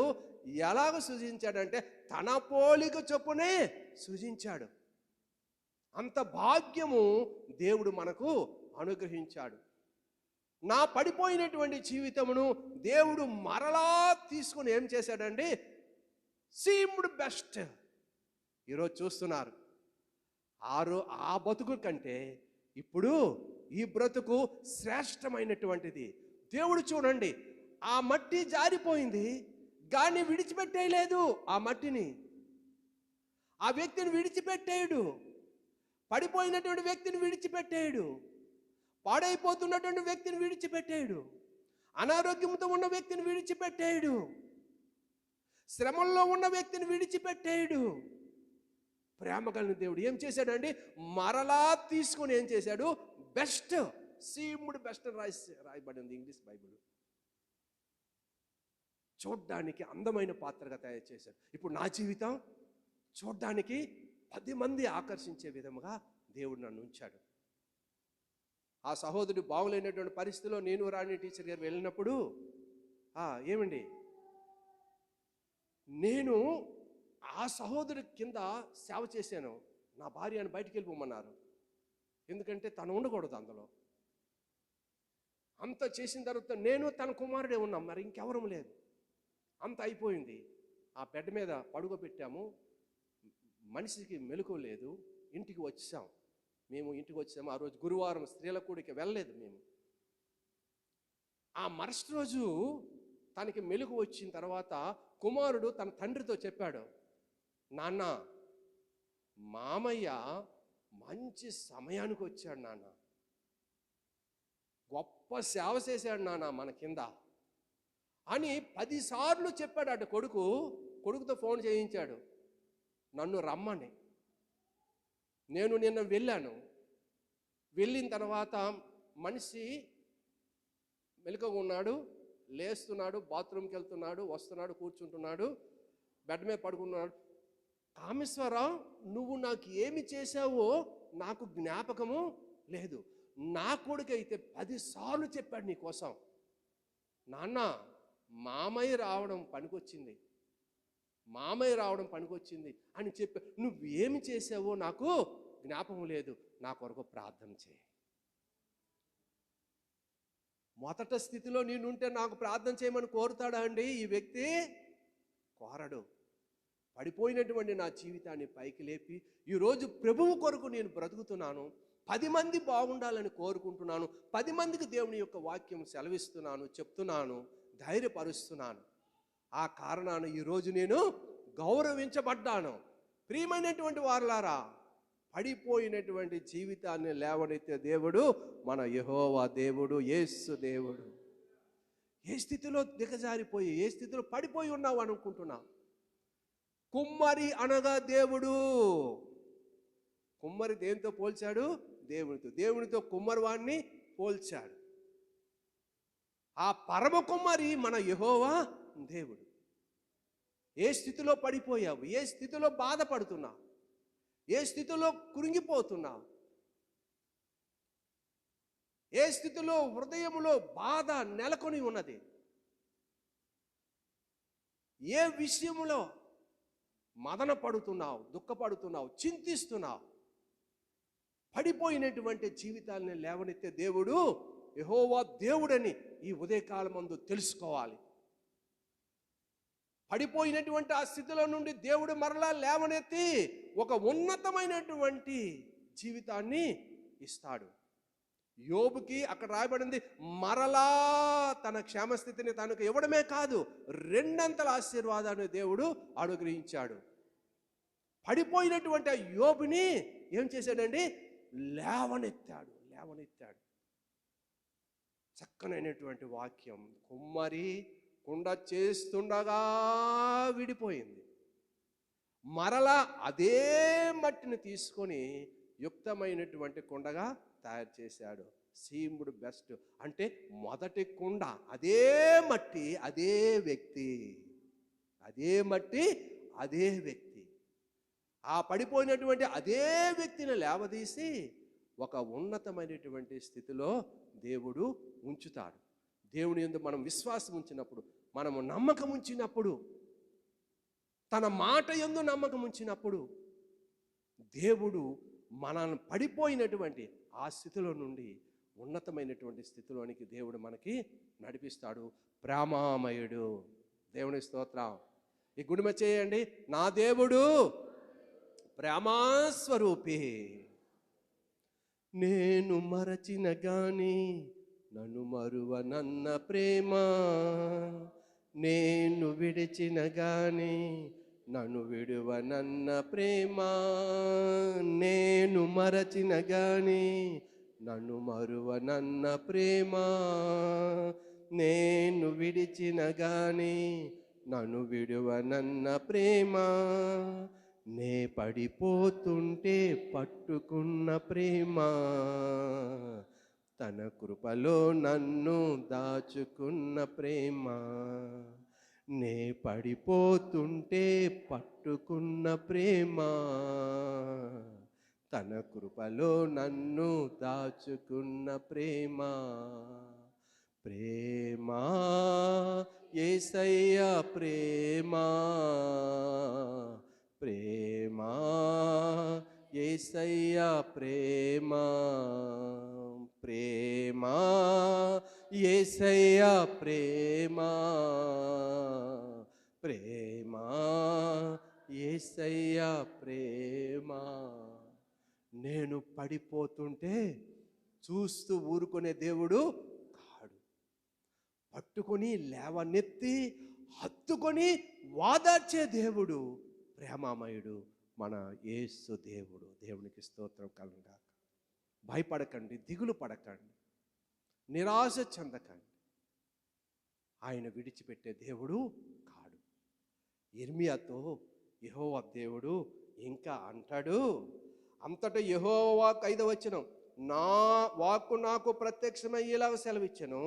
ఎలాగ సృజించాడంటే తన పోలిక చొప్పునే సృజించాడు. అంత భాగ్యము దేవుడు మనకు అనుగ్రహించాడు. నా పడిపోయినటువంటి జీవితమును దేవుడు మరలా తీసుకుని ఏం చేశాడండి? Seemed best. ఈరోజు చూస్తున్నారు, ఆ బతుకు కంటే ఇప్పుడు ఈ బ్రతుకు శ్రేష్టమైనటువంటిది. దేవుడు చూడండి, ఆ మట్టి జారిపోయింది కానీ విడిచిపెట్టేయలేదు. ఆ మట్టిని, ఆ వ్యక్తిని విడిచిపెట్టేయడు. పడిపోయినటువంటి వ్యక్తిని విడిచిపెట్టేయడు. పాడైపోతున్నటువంటి వ్యక్తిని విడిచిపెట్టేయడు. అనారోగ్యంతో ఉన్న వ్యక్తిని విడిచిపెట్టేయడు. శ్రమల్లో ఉన్న వ్యక్తిని విడిచిపెట్టేయడు. ప్రేమ కలిగిన దేవుడు ఏం చేశాడండి? మరలా తీసుకొని ఏం చేశాడు? బెస్ట్, సీమ్డ్ బెస్ట్ రాయబడి ఉంది ఇంగ్లీష్ బైబిల్. చూడ్డానికి అందమైన పాత్రగా తయారు చేశాడు. ఇప్పుడు నా జీవితం చూడ్డానికి 10 మంది ఆకర్షించే విధముగా దేవుడు నన్ను ఉంచాడు. ఆ సహోదరుడు బాగులేనటువంటి పరిస్థితిలో నేను రాణి టీచర్ గారు వెళ్ళినప్పుడు ఏమండి, నేను ఆ సహోదరు కింద సేవ చేశాను. నా భార్యను బయటికి వెళ్ళిపోమన్నారు, ఎందుకంటే తను ఉండకూడదు అందులో. అంత చేసిన తర్వాత నేను తన కుమారుడే ఉన్నాం, మరి ఇంకెవరం లేదు. అంత అయిపోయింది. ఆ బెడ్ మీద పడుకోబెట్టాము. మనిషికి మెలకువ లేదు. ఇంటికి వచ్చాం. ఆ రోజు గురువారం స్త్రీల కూడికి వెళ్ళలేదు మేము. ఆ మరుసటి రోజు తనకి మెలకువ వచ్చిన తర్వాత కుమారుడు తన తండ్రితో చెప్పాడు, నాన్న, మామయ్య మంచి సమయానికి వచ్చాడు నాన్న, గొప్ప సేవ చేశాడు నాన్న మన కింద అని 10 సార్లు చెప్పాడు. అటు కొడుకుతో ఫోన్ చేయించాడు నన్ను రమ్మని. నేను నిన్న వెళ్ళాను. వెళ్ళిన తర్వాత మనిషి మెలకువగా ఉన్నాడు, లేస్తున్నాడు, బాత్రూమ్కి వెళ్తున్నాడు, వస్తున్నాడు, కూర్చుంటున్నాడు, బెడ్ మీద పడుకున్నాడు. కామేశ్వరరావు, నువ్వు నాకు ఏమి చేశావో నాకు జ్ఞాపకము లేదు. నా కొడుకైతే 10 సార్లు చెప్పాడు నీ కోసం. నాన్న, మామయ్య రావడం పనికొచ్చింది అని చెప్పి, నువ్వేమి చేసావో నాకు జ్ఞాపకం లేదు, నా కొరకు ప్రార్థన చేయి. మొదట స్థితిలో నేనుంటే నాకు ప్రార్థన చేయమని కోరుతాడా అండి ఈ వ్యక్తి? కోరడు. పడిపోయినటువంటి నా జీవితాన్ని పైకి లేపి ఈరోజు ప్రభువు కొరకు నేను బ్రతుకుతున్నాను. 10 మంది బాగుండాలని కోరుకుంటున్నాను. 10 మందికి దేవుని యొక్క వాక్యం సెలవిస్తున్నాను, చెప్తున్నాను, ధైర్యపరుస్తున్నాను. ఆ కారణాన ఈరోజు నేను గౌరవించబడ్డాను. ప్రియమైనటువంటి వారలారా, పడిపోయినటువంటి జీవితాన్ని లేవనెత్తే దేవుడు మన యెహోవా దేవుడు, యేసు దేవుడు. ఏ స్థితిలో దిగజారిపోయి, ఏ స్థితిలో పడిపోయి ఉన్నావు అనుకుంటున్నా? కుమ్మరి అనగా దేవుడు. కుమ్మరి దేనితో పోల్చాడు? దేవునితో. దేవునితో కుమ్మరి వాడిని పోల్చాడు. ఆ పరమ కుమ్మరి మన యెహోవా దేవుడు. ఏ స్థితిలో పడిపోయావు? ఏ స్థితిలో బాధపడుతున్నావు? ఏ స్థితిలో కృంగిపోతున్నావు? ఏ స్థితిలో హృదయములో బాధ నెలకొని ఉన్నది? ఏ విషయములో మదన పడుతున్నావు, దుఃఖపడుతున్నావు, చింతిస్తున్నావు? పడిపోయినటువంటి జీవితాలని లేవనెత్తే దేవుడు యెహోవా దేవుడని ఈ ఉదయకాలమందు తెలుసుకోవాలి. పడిపోయినటువంటి ఆ స్థితిలో నుండి దేవుడు మరలా లేవనెత్తి ఒక ఉన్నతమైనటువంటి జీవితాన్ని ఇస్తాడు. యోబుకి అక్కడ రాయబడింది, మరలా తన క్షేమస్థితిని తనకు ఇవ్వడమే కాదు, రెండంతల ఆశీర్వాదాన్ని దేవుడు అనుగ్రహించాడు. పడిపోయినటువంటి ఆ యోబుని ఏం చేశాడండి? లేవనెత్తాడు. చక్కనైనటువంటి వాక్యం. కుమ్మరి కుండ చేస్తుండగా విడిపోయింది, మరలా అదే మట్టిని తీసుకొని యుక్తమైనటువంటి కుండగా తయారు చేశాడు. సీముడు బెస్ట్ అంటే మొదటి కుండ అదే మట్టి, అదే వ్యక్తి, అదే మట్టి, అదే వ్యక్తి. ఆ పడిపోయినటువంటి అదే వ్యక్తిని లేవదీసి ఒక ఉన్నతమైనటువంటి స్థితిలో దేవుడు ఉంచుతాడు. దేవుని యందు మనం విశ్వాసం ఉంచినప్పుడు, మనము నమ్మకం ఉంచినప్పుడు, తన మాట యందు నమ్మకం ఉంచినప్పుడు దేవుడు మనల్ని పడిపోయినటువంటి ఆ స్థితిలో నుండి ఉన్నతమైనటువంటి స్థితిలోనికి దేవుడు మనకి నడిపిస్తాడు. ప్రేమామయుడు. దేవుని స్తోత్రం. ఈ గుడిమ చేయండి. నా దేవుడు ప్రేమాస్వరూపి. నేను మరచిన గాని నన్ను మరువనన్న ప్రేమ, నేను విడిచిన గాని నన్ను విడువనన్న ప్రేమ, నేను మరచిన గాని నన్ను మరువనన్న ప్రేమ, నేను విడిచిన గాని నన్ను విడువనన్న ప్రేమ, నే పడిపోతుంటే పట్టుకున్న ప్రేమ, తన కృపలో నన్ను దాచుకున్న ప్రేమ, నే పడిపోతుంటే పట్టుకున్న ప్రేమ, తన కృపలో నన్ను దాచుకున్న ప్రేమ. ప్రేమ యేసయ్య ప్రేమ, ప్రేమ యేసయ్య ప్రేమ, ప్రేమ యేసయ్య ప్రేమ, ప్రేమ యేసయ్య ప్రేమ. నేను పడిపోతుంటే చూస్తూ ఊరుకునే దేవుడు కాడు. పట్టుకొని లేవనెత్తి హత్తుకొని వాదార్చే దేవుడు ప్రేమామయుడు మన యేసు దేవుడు. దేవునికి స్తోత్రం కలుగుగాక. భయపడకండి, దిగులు పడకండి, నిరాశ చెందకండి. ఆయన విడిచిపెట్టే దేవుడు కాడు. యిర్మీయాతో యెహోవా దేవుడు ఇంకా అంటాడు, అంతటా యెహోవా 5వ వచనం, నా వాక్కు నాకు ప్రత్యక్షమై ఇలాగ సెలవిచ్చెను,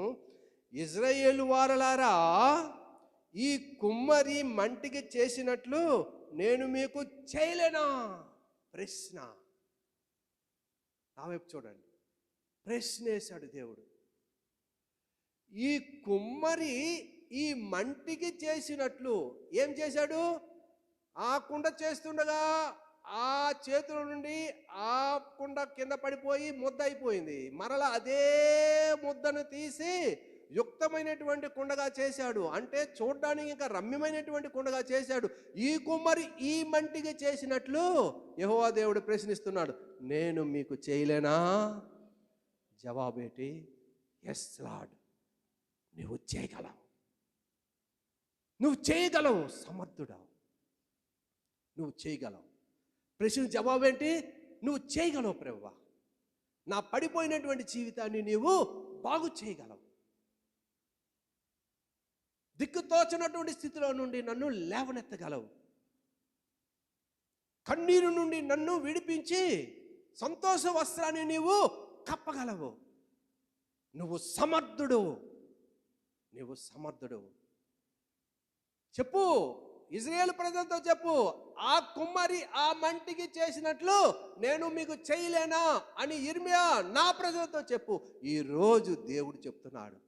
ఇజ్రాయేలు వారలారా, ఈ కుమ్మరి మంటికి చేసినట్లు నేను మీకు చేయలేనా? ప్రశ్న. నా వైపు చూడండి, ప్రశ్న వేశాడు దేవుడు. ఈ కుమ్మరి ఈ మంటికి చేసినట్లు ఏం చేశాడు? ఆ కుండ చేస్తుండగా ఆ చేతుల నుండి ఆ కుండ కింద పడిపోయి ముద్ద అయిపోయింది. మరలా అదే ముద్దను తీసి యుక్తమైనటువంటి కుండగా చేశాడు. అంటే చూడడానికి ఇంకా రమ్యమైనటువంటి కుండగా చేశాడు. ఈ కుమ్మరి ఈ మంటికి చేసినట్లు యెహోవా దేవుడు ప్రశ్నిస్తున్నాడు, నేను మీకు చేయలేనా? జవాబేటి? ఎస్ లార్డ్, నువ్వు చేయగలవు. నువ్వు చేయగలవు, సమర్థుడా, నువ్వు చేయగలవు. ప్రశ్న జవాబు ఏంటి? నువ్వు చేయగలవు ప్రభువా, నా పడిపోయినటువంటి జీవితాన్ని నీవు బాగు చేయగలవు. దిక్కుతోచనటువంటి స్థితిలో నుండి నన్ను లేవనెత్తగలవు. కన్నీరు నుండి నన్ను విడిపించి సంతోష వస్త్రాన్ని నీవు కప్పగలవు. నువ్వు సమర్థుడు, నువ్వు సమర్థుడు. చెప్పు, ఇజ్రాయేలు ప్రజలతో చెప్పు, ఆ కుమ్మరి ఆ మంటికి చేసినట్లు నేను మీకు చేయలేనా అని యిర్మీయా నా ప్రజలతో చెప్పు. ఈరోజు దేవుడు చెప్తున్నాడు,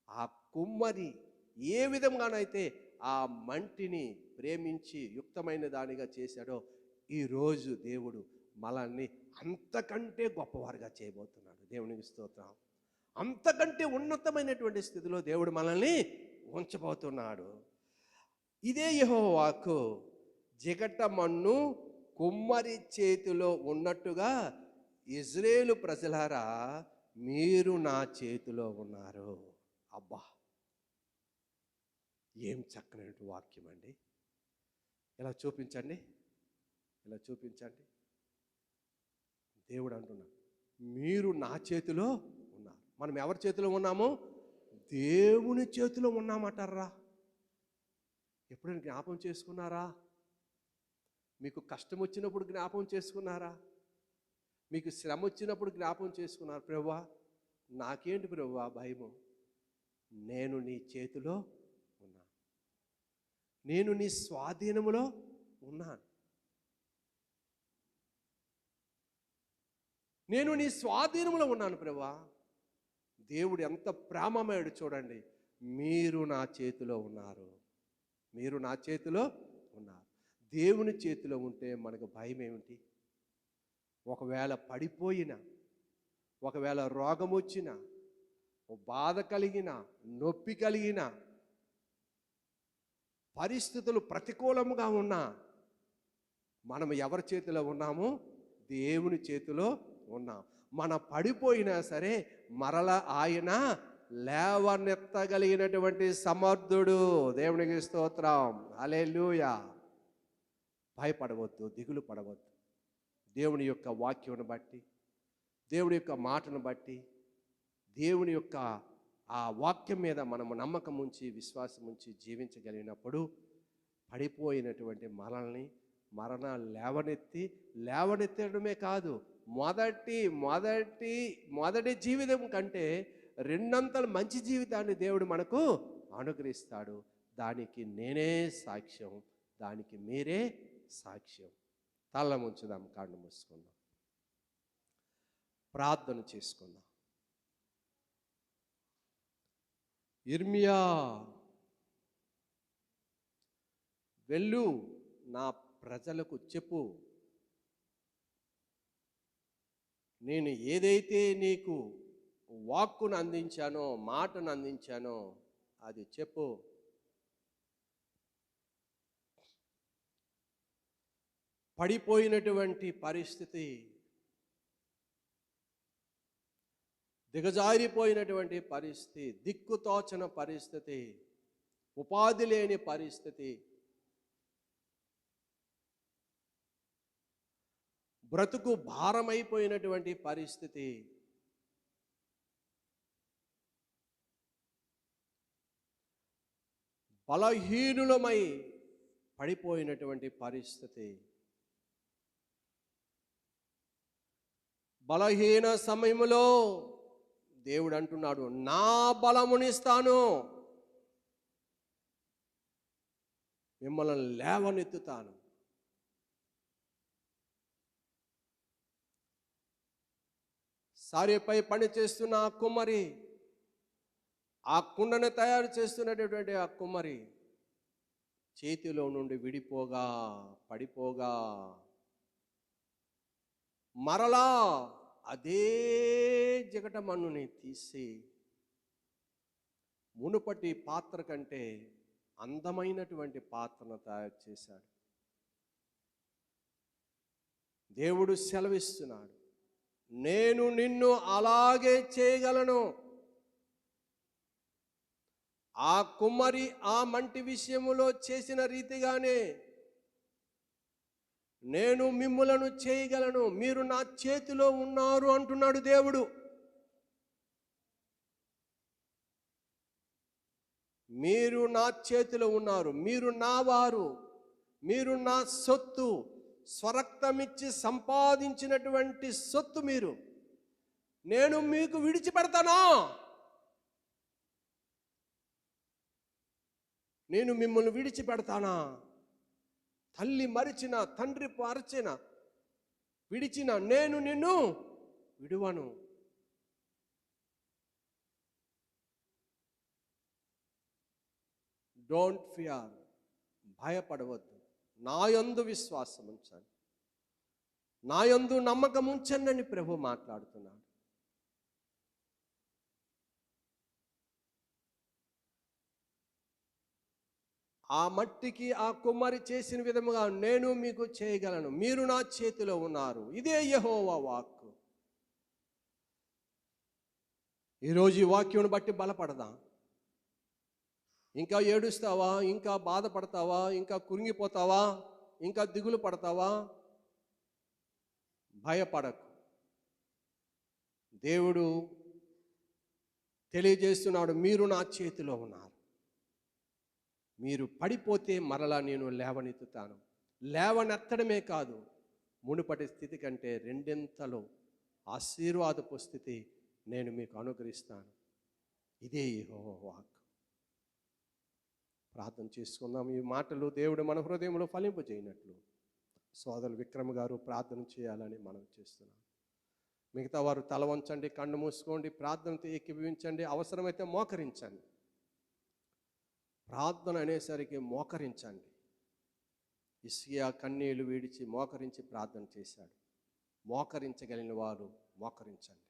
ఆ కుమ్మరి ఏ విధంగానైతే ఆ మంటిని ప్రేమించి యుక్తమైన దానిగా చేశాడో, ఈరోజు దేవుడు మనల్ని అంతకంటే గొప్పవారుగా చేయబోతున్నాడు. దేవునికి స్తోత్రం. అంతకంటే ఉన్నతమైనటువంటి స్థితిలో దేవుడు మనల్ని ఉంచబోతున్నాడు. ఇదే యెహోవా వాక్కు. జిగట మన్ను కుమ్మరి చేతిలో ఉన్నట్టుగా ఇజ్రాయేలు ప్రజలారా మీరు నా చేతిలో ఉన్నారు. అబ్బా, ఏం చక్కని వాక్యం అండి. ఇలా చూపించండి, ఇలా చూపించండి. దేవుడు అంటున్నాడు, మీరు నా చేతిలో ఉన్నారు. మనం ఎవరి చేతిలో ఉన్నాము? దేవుని చేతిలో ఉన్నామంటారా? ఎప్పుడైనా జ్ఞాపం చేసుకున్నారా? మీకు కష్టం వచ్చినప్పుడు జ్ఞాపం చేసుకున్నారా? మీకు శ్రమ వచ్చినప్పుడు జ్ఞాపం చేసుకున్నారు, ప్రభువా నాకేంటి ప్రభువా భయము, నేను నీ చేతిలో ఉన్నాను, నేను నీ స్వాధీనములో ఉన్నాను, నేను నీ స్వాధీనములో ఉన్నాను ప్రభువా. దేవుడు ఎంత ప్రేమమయుడు చూడండి. మీరు నా చేతిలో ఉన్నారు, మీరు నా చేతిలో ఉన్నారు. దేవుని చేతిలో ఉంటే మనకు భయం ఏమిటి? ఒకవేళ పడిపోయినా, ఒకవేళ రోగం వచ్చినా, బాధ కలిగిన, నొప్పి కలిగిన, పరిస్థితులు ప్రతికూలముగా ఉన్నా మనం ఎవరి చేతిలో ఉన్నాము? దేవుని చేతిలో ఉన్నాం. మన పడిపోయినా సరే మరలా ఆయన లేవనెత్తగలిగినటువంటి సమర్థుడు. దేవునికి స్తోత్రం, హల్లెలూయా. భయపడవద్దు, దిగులు పడవద్దు. దేవుని యొక్క వాక్యం బట్టి, దేవుని యొక్క మాటను బట్టి, దేవుని యొక్క ఆ వాక్యం మీద మనము నమ్మకం ఉంచి విశ్వాసం ఉంచి జీవించగలిగినప్పుడు పడిపోయినటువంటి మనల్ని మరణ లేవనెత్తడమే కాదు, మొదటి జీవితం కంటే రెండంతలు మంచి జీవితాన్ని దేవుడు మనకు అనుగ్రహిస్తాడు. దానికి నేనే సాక్ష్యం, దానికి మీరే సాక్ష్యం. తల ముంచుదాం, కళ్ళు మూసుకుందాం, ప్రార్థన చేసుకుందాం. యిర్మీయా, వెళ్ళు, నా ప్రజలకు చెప్పు, నేను ఏదైతే నీకు వాక్కును అందించానో, మాటను అందించానో అది చెప్పు. పడిపోయినటువంటి పరిస్థితి, దిగజారిపోయినటువంటి పరిస్థితి, దిక్కుతోచన పరిస్థితి, ఉపాధి లేని పరిస్థితి, బ్రతుకు భారమైపోయినటువంటి పరిస్థితి, బలహీనులమై పడిపోయినటువంటి పరిస్థితి, బలహీన సమయంలో దేవుడు అంటున్నాడు, నా బలమునిస్తాను, మిమ్మల్ని లేవనెత్తుతాను. సారెపై పని చేస్తున్న ఆ కుమ్మరి, ఆ కుండను తయారు చేస్తున్నటువంటి ఆ కుమ్మరి చేతిలో నుండి విడిపోగా, పడిపోగా, మరలా అదే జిగట మన్నుని తీసి మునుపటి పాత్ర కంటే అందమైనటువంటి పాత్రను తయారు చేశాడు. దేవుడు సెలవిస్తున్నాడు, నేను నిన్ను అలాగే చేయగలను, ఆ కుమ్మరి ఆ మంటి విషయములో చేసిన రీతిగానే నేను మిమ్ములను చేయగలను, మీరు నా చేతిలో ఉన్నారు అంటున్నాడు దేవుడు. మీరు నా చేతిలో ఉన్నారు, మీరు నా వారు, మీరు నా సొత్తు, స్వరక్తమిచ్చి సంపాదించినటువంటి సొత్తు మీరు. నేను మీకు విడిచిపెడతానా? నేను మిమ్మల్ని విడిచిపెడతానా? తల్లి మరిచిన, తండ్రి మరచిన, విడిచిన నేను నిన్ను విడువను. డోంట్ ఫియర్, భయపడవద్దు, నాయందు విశ్వాసం ఉంచండి, నాయందు నమ్మకం ఉంచండి అని ప్రభు మాట్లాడుతున్నాడు. ఆ మట్టికి ఆ కుమ్మరి చేసిన విధముగా నేను మీకు చేయగలను, మీరు నా చేతిలో ఉన్నారు. ఇదే యెహోవా వాక్కు. ఈరోజు ఈ వాక్యం బట్టి బలపడదాం. ఇంకా ఏడుస్తావా? ఇంకా బాధపడతావా? ఇంకా కురింగిపోతావా? ఇంకా దిగులు పడతావా? భయపడకు. దేవుడు తెలియజేస్తున్నాడు, మీరు నా చేతిలో ఉన్నారు. మీరు పడిపోతే మరలా నేను లేవనెత్తుతాను. లేవనెత్తడమే కాదు, మునుపటి స్థితి కంటే రెండింతలు ఆశీర్వాదపు స్థితి నేను మీకు అనుగ్రహిస్తాను. ఇదే యెహోవా వాక్కు. ప్రార్థన చేసుకుందాం. ఈ మాటలు దేవుడు మన హృదయంలో ఫలింపజేయనట్లు సోదరులు విక్రమ్ గారు ప్రార్థన చేయాలని మనం చేస్తున్నాం. మిగతా వారు తల వంచండి, కన్ను మూసుకోండి, ప్రార్థనతో ఏకీభవించండి, అవసరమైతే మోకరించండి. ప్రార్థన అనేసరికి మోకరించండి. హిజ్కియా కన్నీళ్లు విడిచి మోకరించి ప్రార్థన చేశాడు. మోకరించగలిగిన వారు మోకరించండి.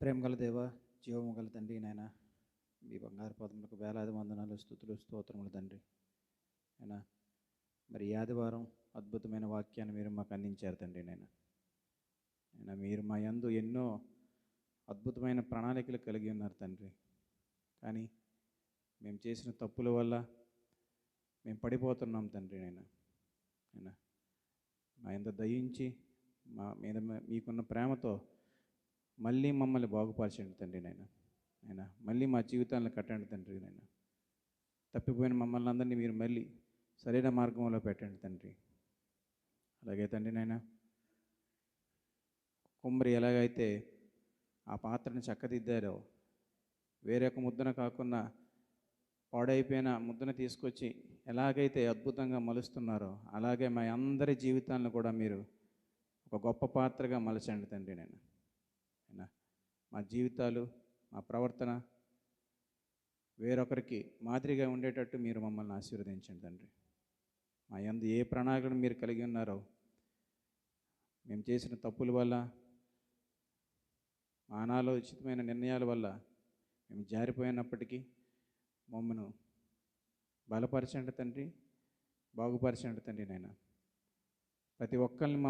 ప్రేమగల దేవ, జీవము గల తండ్రి, నాయన మీ బంగారు పదములకు వేలాది వందనాలు, స్తుతులు, స్తోత్రములు తండ్రి. ఆయన మరి ఈ ఆదివారం అద్భుతమైన వాక్యాన్ని మీరు మాకు అందించారు తండ్రి. ఆయన మీరు మా యందు ఎన్నో అద్భుతమైన ప్రణాళికలు కలిగి ఉన్నారు తండ్రి. కానీ మేము చేసిన తప్పుల వల్ల మేము పడిపోతున్నాం తండ్రి. ఆయన మా యందు దయించి మా మీద మీకున్న ప్రేమతో మళ్ళీ మమ్మల్ని బాగుపరచండి తండ్రి. ఆయన మళ్ళీ మా జీవితాలను కట్టండి తండ్రి. తప్పిపోయిన మమ్మల్ని అందరినీ మీరు మళ్ళీ సరైన మార్గంలో పెట్టండి తండ్రి. అలాగే తండ్రి, కుమ్మరి ఎలాగైతే ఆ పాత్రను చక్కదిద్దారో, వేరొక ముద్దన కాకుండా పాడైపోయిన ముద్దను తీసుకొచ్చి ఎలాగైతే అద్భుతంగా మలుస్తున్నారో, అలాగే మా అందరి జీవితాలను కూడా మీరు ఒక గొప్ప పాత్రగా మలచండి తండ్రి. మా జీవితాలు, మా ప్రవర్తన వేరొకరికి మాదిరిగా ఉండేటట్టు మీరు మమ్మల్ని ఆశీర్వదించండి తండ్రి. మా యందు ఏ ప్రణాళికను మీరు కలిగి ఉన్నారో, మేము చేసిన తప్పుల వల్ల, మా అనాలోచితమైన నిర్ణయాల వల్ల మేము జారిపోయినప్పటికీ మమ్మను బలపరచండి తండ్రి, బాగుపరచండి తండ్రి. ప్రతి ఒక్కరిని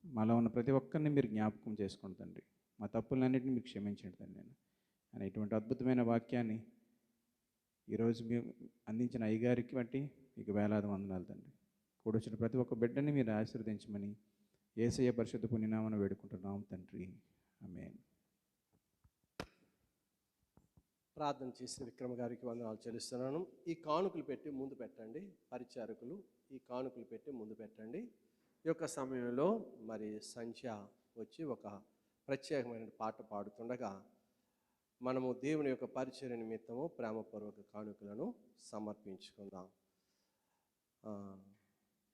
మాలో ఉన్న ప్రతి ఒక్కరిని మీరు జ్ఞాపకం చేసుకోండి తండ్రి. మా తప్పులన్నింటినీ మీకు క్షమించండి తండ్రి. అని ఇటువంటి అద్భుతమైన వాక్యాన్ని ఈరోజు మీరు అందించిన అయ్యగారికి బట్టి మీకు వేలాది వందనాలు తండ్రి. కూడొచ్చిన ప్రతి ఒక్క బిడ్డని మీరు ఆశీర్వదించమని యేసయ్య పరిశుద్ధ పుణ్యనామమున వేడుకుంటున్నాం తండ్రి. ఆమేన్. ప్రార్థన చేసిన విక్రమ గారికి వందనాలు చెల్లిస్తున్నాను. ఈ కానుకలు పెట్టి ముందు పెట్టండి. పరిచారకులు ఈ కానుకలు పెట్టి ముందు పెట్టండి. ఈ యొక్క సమయంలో మరి సంధ్య వచ్చి ఒక ప్రత్యేకమైన పాట పాడుతుండగా మనము దేవుని యొక్క పరిచర్య నిమిత్తము ప్రేమపూర్వక కానుకలను సమర్పించుకుందాం.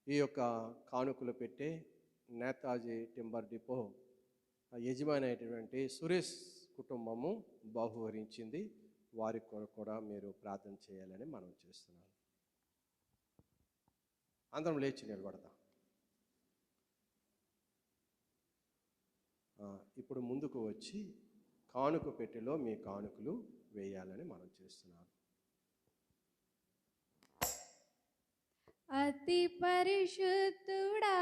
ఈ యొక్క కానుకలు పెట్టే నేతాజీ టింబర్ డిపో యజమాని అయినటువంటి సురేష్ కుటుంబము బహుకరించింది. వారి కొరకు కూడా మీరు ప్రార్థన చేయాలని మనం చేస్తున్నాం. అందరం లేచి నిలబడదాం. ఇప్పుడు ముందుకు వచ్చి కానుక పెట్టెలో మీ కానుకలు వేయాలని మనం చేస్తున్నాం. అతి పరిశుద్ధుడా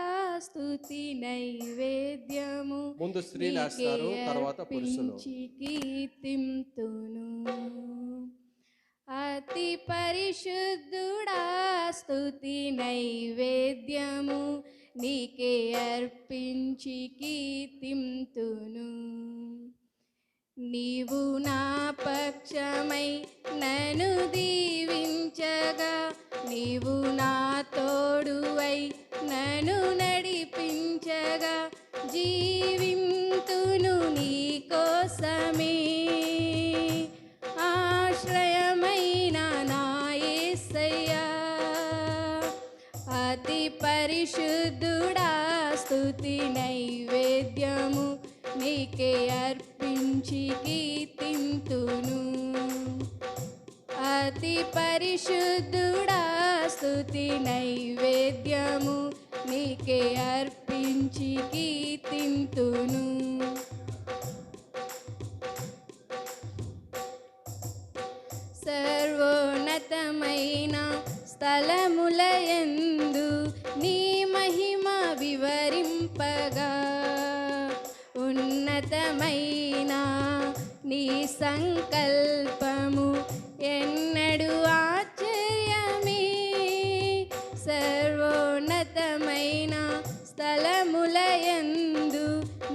స్తుతి నైవేద్యము ముందు స్త్రీలు వేస్తారు, తర్వాత పురుషులు. కీర్తింతును. అతి పరిశుద్ధుడా స్తుతి నైవేద్యము నీకే అర్పించి కీర్తింతును. నీవు నా పక్షమై నన్ను దీవించగా, నీవు నా తోడువై నన్ను నడిపించగా, జీవింతును నీ కోసమే. ఆశ్రయమైన నా యేసయ్యా, అతి పరిశుద్ధుడా స్తుతి నైవేద్యము నీకే అర్పించి కీర్తింతును. అతి పరిశుద్ధుడా స్తుతి నైవేద్యము నీకే అర్పించి కీర్తింతును. సర్వోన్నతమైన స్థలములయందు నీ మహిమ వివరింపగా, ఉన్నతమైన నీ సంకల్పము ఎన్నడు ఆశ్చర్యమే. సర్వోన్నతమైన స్థలములయందు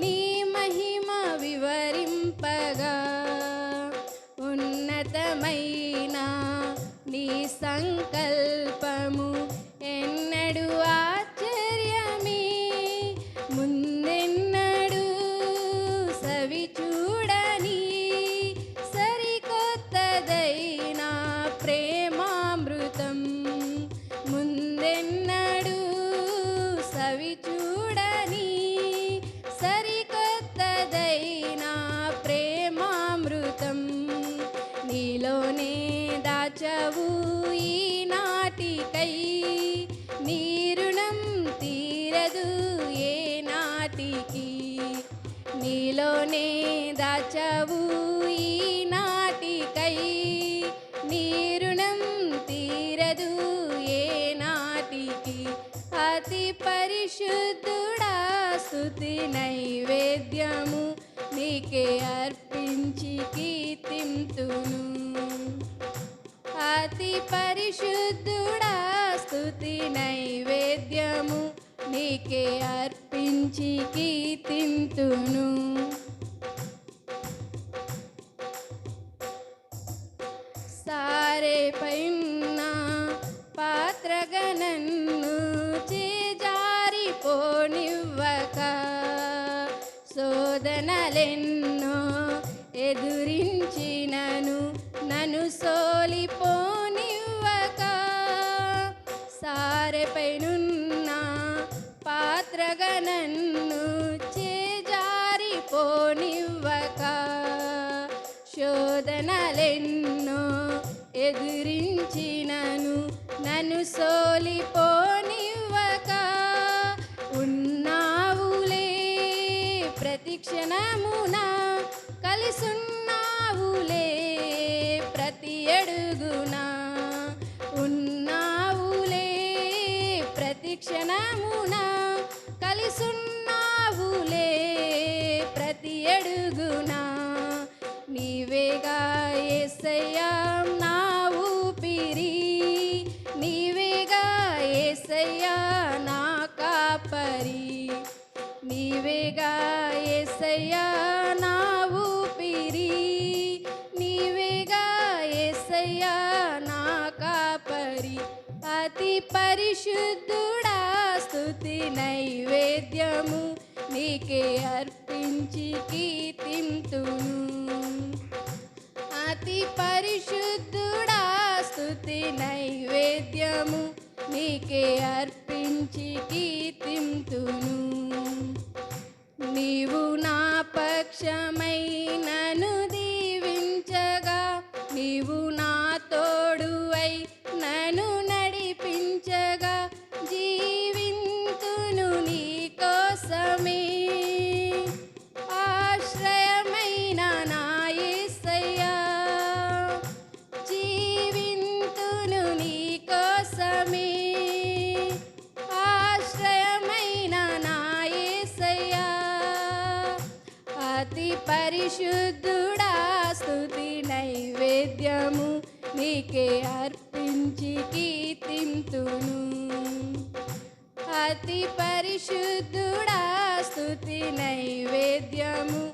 నీ మహిమ వివరింపగా, ఉన్నతమైన నీ సంకల్పము ఎన్నడు ఆశ్చర్యమే. ముందెన్నడు సవి చూడని సరికొత్తదైన ప్రేమామృతం, ముందెన్నడు సవి చూడని సరికొత్తదైన ప్రేమామృతం నీలోనే దాచవు ఈనాటికై. నీ రుణం తీరదు ఏ నాటికి, నీలోనే దాచవు ఈనాటికై. నీ రుణం తీరదు ఏ నాటికి. అతి పరిశుద్ధుడా స్తుతి నైవేద్యము నీకే అర్పించి కీర్తింతును. అతి పరిశుద్ధుడా స్తుతి నైవేద్యము నీకే అర్పించి కీర్తింతును. సారేపైన పాత్రగా నన్ను చేజారిపోనివ్వక, శోధనలెన్నో ఎదురించినను నన్ను సోలిపోనివ్వక, సారెపైనున్న పాత్రగా నన్ను చేజారిపోనివ్వక, శోధనలెన్నో ఎదురించినను నన్ను సోలిపోనివ్వక, ఉన్నావులే ప్రతి క్షణమున, కలిసున్నావులే ప్రతి అడుగున, ఉన్నావులే ప్రతి క్షణమున, కలిసున్నావులే ప్రతి అడుగున. నీవేగా యేసయ్యా నా ఊపిరి, నీవేగా యేసయ్యా నా కాపరి, నీవేగా యేసయ్యా నా ఊపిరి, నీవేగా యేసయ్యా నా కాపరి. అతి పరిశుద్ధుడా స్తుతి నైవేద్యము నీకే అర్పించి కీర్తింతును. అతి పరిశుద్ధుడా స్తుతి నైవేద్యము నీకే అర్పించి కీర్తింతును. నీవు నా పక్షమై నన్ను దీవించగా, నీవు నా తోడువై నన్ను నడిపించగా, జీవింతును నీ కోసమే. ఆశ్రయమైన నా యేసయ్యా, జీవింతును నీ కోసమే. పరిశుద్ధుడా స్తుతి నైవేద్యము నీకే అర్పించి కీర్తింతును. అతి పరిశుద్ధుడా స్తుతి నైవేద్యము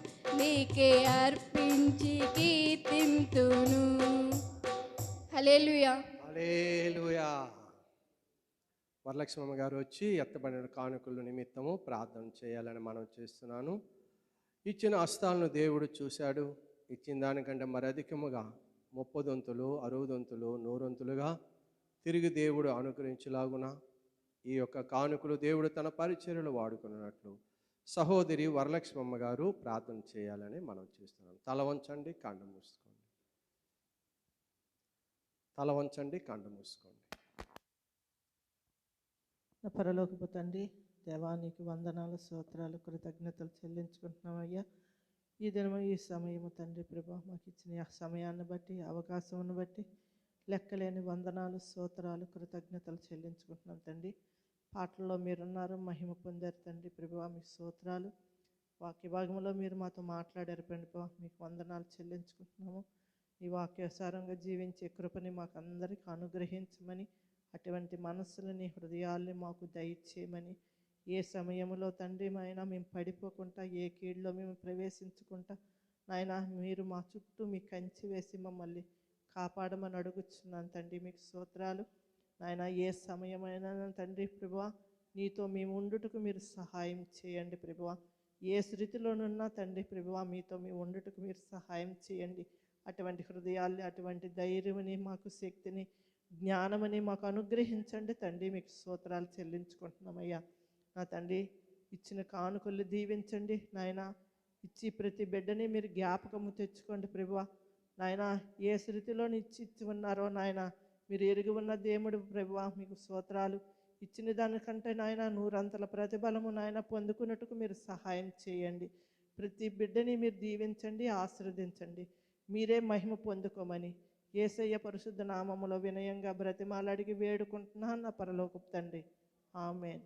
నీకే అర్పించి కీర్తింతును. హల్లెలూయా. హల్లెలూయా. వరలక్ష్మమ్మ గారు వచ్చి ఎత్తబడిన కానుకల నిమిత్తము ప్రార్థన చేయాలని మనం చేస్తున్నాను. ఇచ్చిన హస్తాలను దేవుడు చూశాడు. ఇచ్చిన దానికంటే మరి అధికముగా 30 దొంతులు 60 దొంతులు 100 దొంతులుగా తిరిగి దేవుడు అనుగ్రహించలాగున ఈ యొక్క కానుకలు దేవుడు తన పరిచర్యలు వాడుకున్నట్లు సహోదరి వరలక్ష్మమ్మ గారు ప్రార్థన చేయాలని మనం చేస్తున్నాం. తల వంచండి, కళ్ళు మూసుకోండి. తల వంచండి, కళ్ళు మూసుకోండి. నా పరలోకపు తండ్రి, దేవానికి వందనాలు, స్తోత్రాలు, కృతజ్ఞతలు చెల్లించుకుంటున్నామయ్యా. ఈ దినము ఈ సమయము తండ్రి ప్రభా మాకు ఇచ్చిన ఆ సమయాన్ని బట్టి అవకాశమును బట్టి లెక్కలేని వందనాలు, స్తోత్రాలు, కృతజ్ఞతలు చెల్లించుకుంటున్నాం తండ్రి. పాటల్లో మీరున్నారు, మహిమ పొందారు తండ్రి ప్రభా, మీ స్తోత్రాలు. వాక్య భాగంలో మీరు మాతో మాట్లాడారు ప్రభా, మీకు వందనాలు చెల్లించుకుంటున్నాము. ఈ వాక్యానుసారంగా జీవించే కృపని మాకు అందరికీ అనుగ్రహించమని, అటువంటి మనస్సులని హృదయాల్ని మాకు దయచేయమని, ఏ సమయంలో తండ్రి అయినా మేము పడిపోకుండా, ఏ కీడులో మేము ప్రవేశించకుండా నాయన మీరు మా చుట్టూ మీ కంచి వేసి మమ్మల్ని కాపాడమని అడుగుచున్నాను తండ్రి. మీకు స్తోత్రాలు నాయన. ఏ సమయమైనా తండ్రి ప్రభువా నీతో మేము ఉండుటకు మీరు సహాయం చేయండి ప్రభువా. ఏ స్థితిలోనున్నా తండ్రి ప్రభువా మీతో మేము ఉండుటకు మీరు సహాయం చేయండి. అటువంటి హృదయాల్ని, అటువంటి ధైర్యమని, మాకు శక్తిని, జ్ఞానమని మాకు అనుగ్రహించండి తండ్రి. మీకు స్తోత్రాలు చెల్లించుకుంటున్నామయ్యా. నా తండ్రి ఇచ్చిన కానుకలు దీవించండి నాయన. ఇచ్చి ప్రతి బిడ్డని మీరు జ్ఞాపకము తెచ్చుకోండి ప్రభువా. నాయన ఏ స్థితిలో ఇచ్చి ఉన్నారో నాయన మీరు ఎరిగి ఉన్న దేవుడు ప్రభువా, మీకు స్తోత్రాలు. ఇచ్చిన దానికంటే నాయన 100 అంతల ప్రతిఫలము నాయన పొందుకున్నట్టుకు మీరు సహాయం చేయండి. ప్రతి బిడ్డని మీరు దీవించండి, ఆశీర్వదించండి. మీరే మహిమ పొందుకోమని యేసయ్య పరిశుద్ధ నామములో వినయంగా బ్రతిమాలడిగి వేడుకుంటున్నాను నా పరలోకపు తండ్రి. ఆమేన్.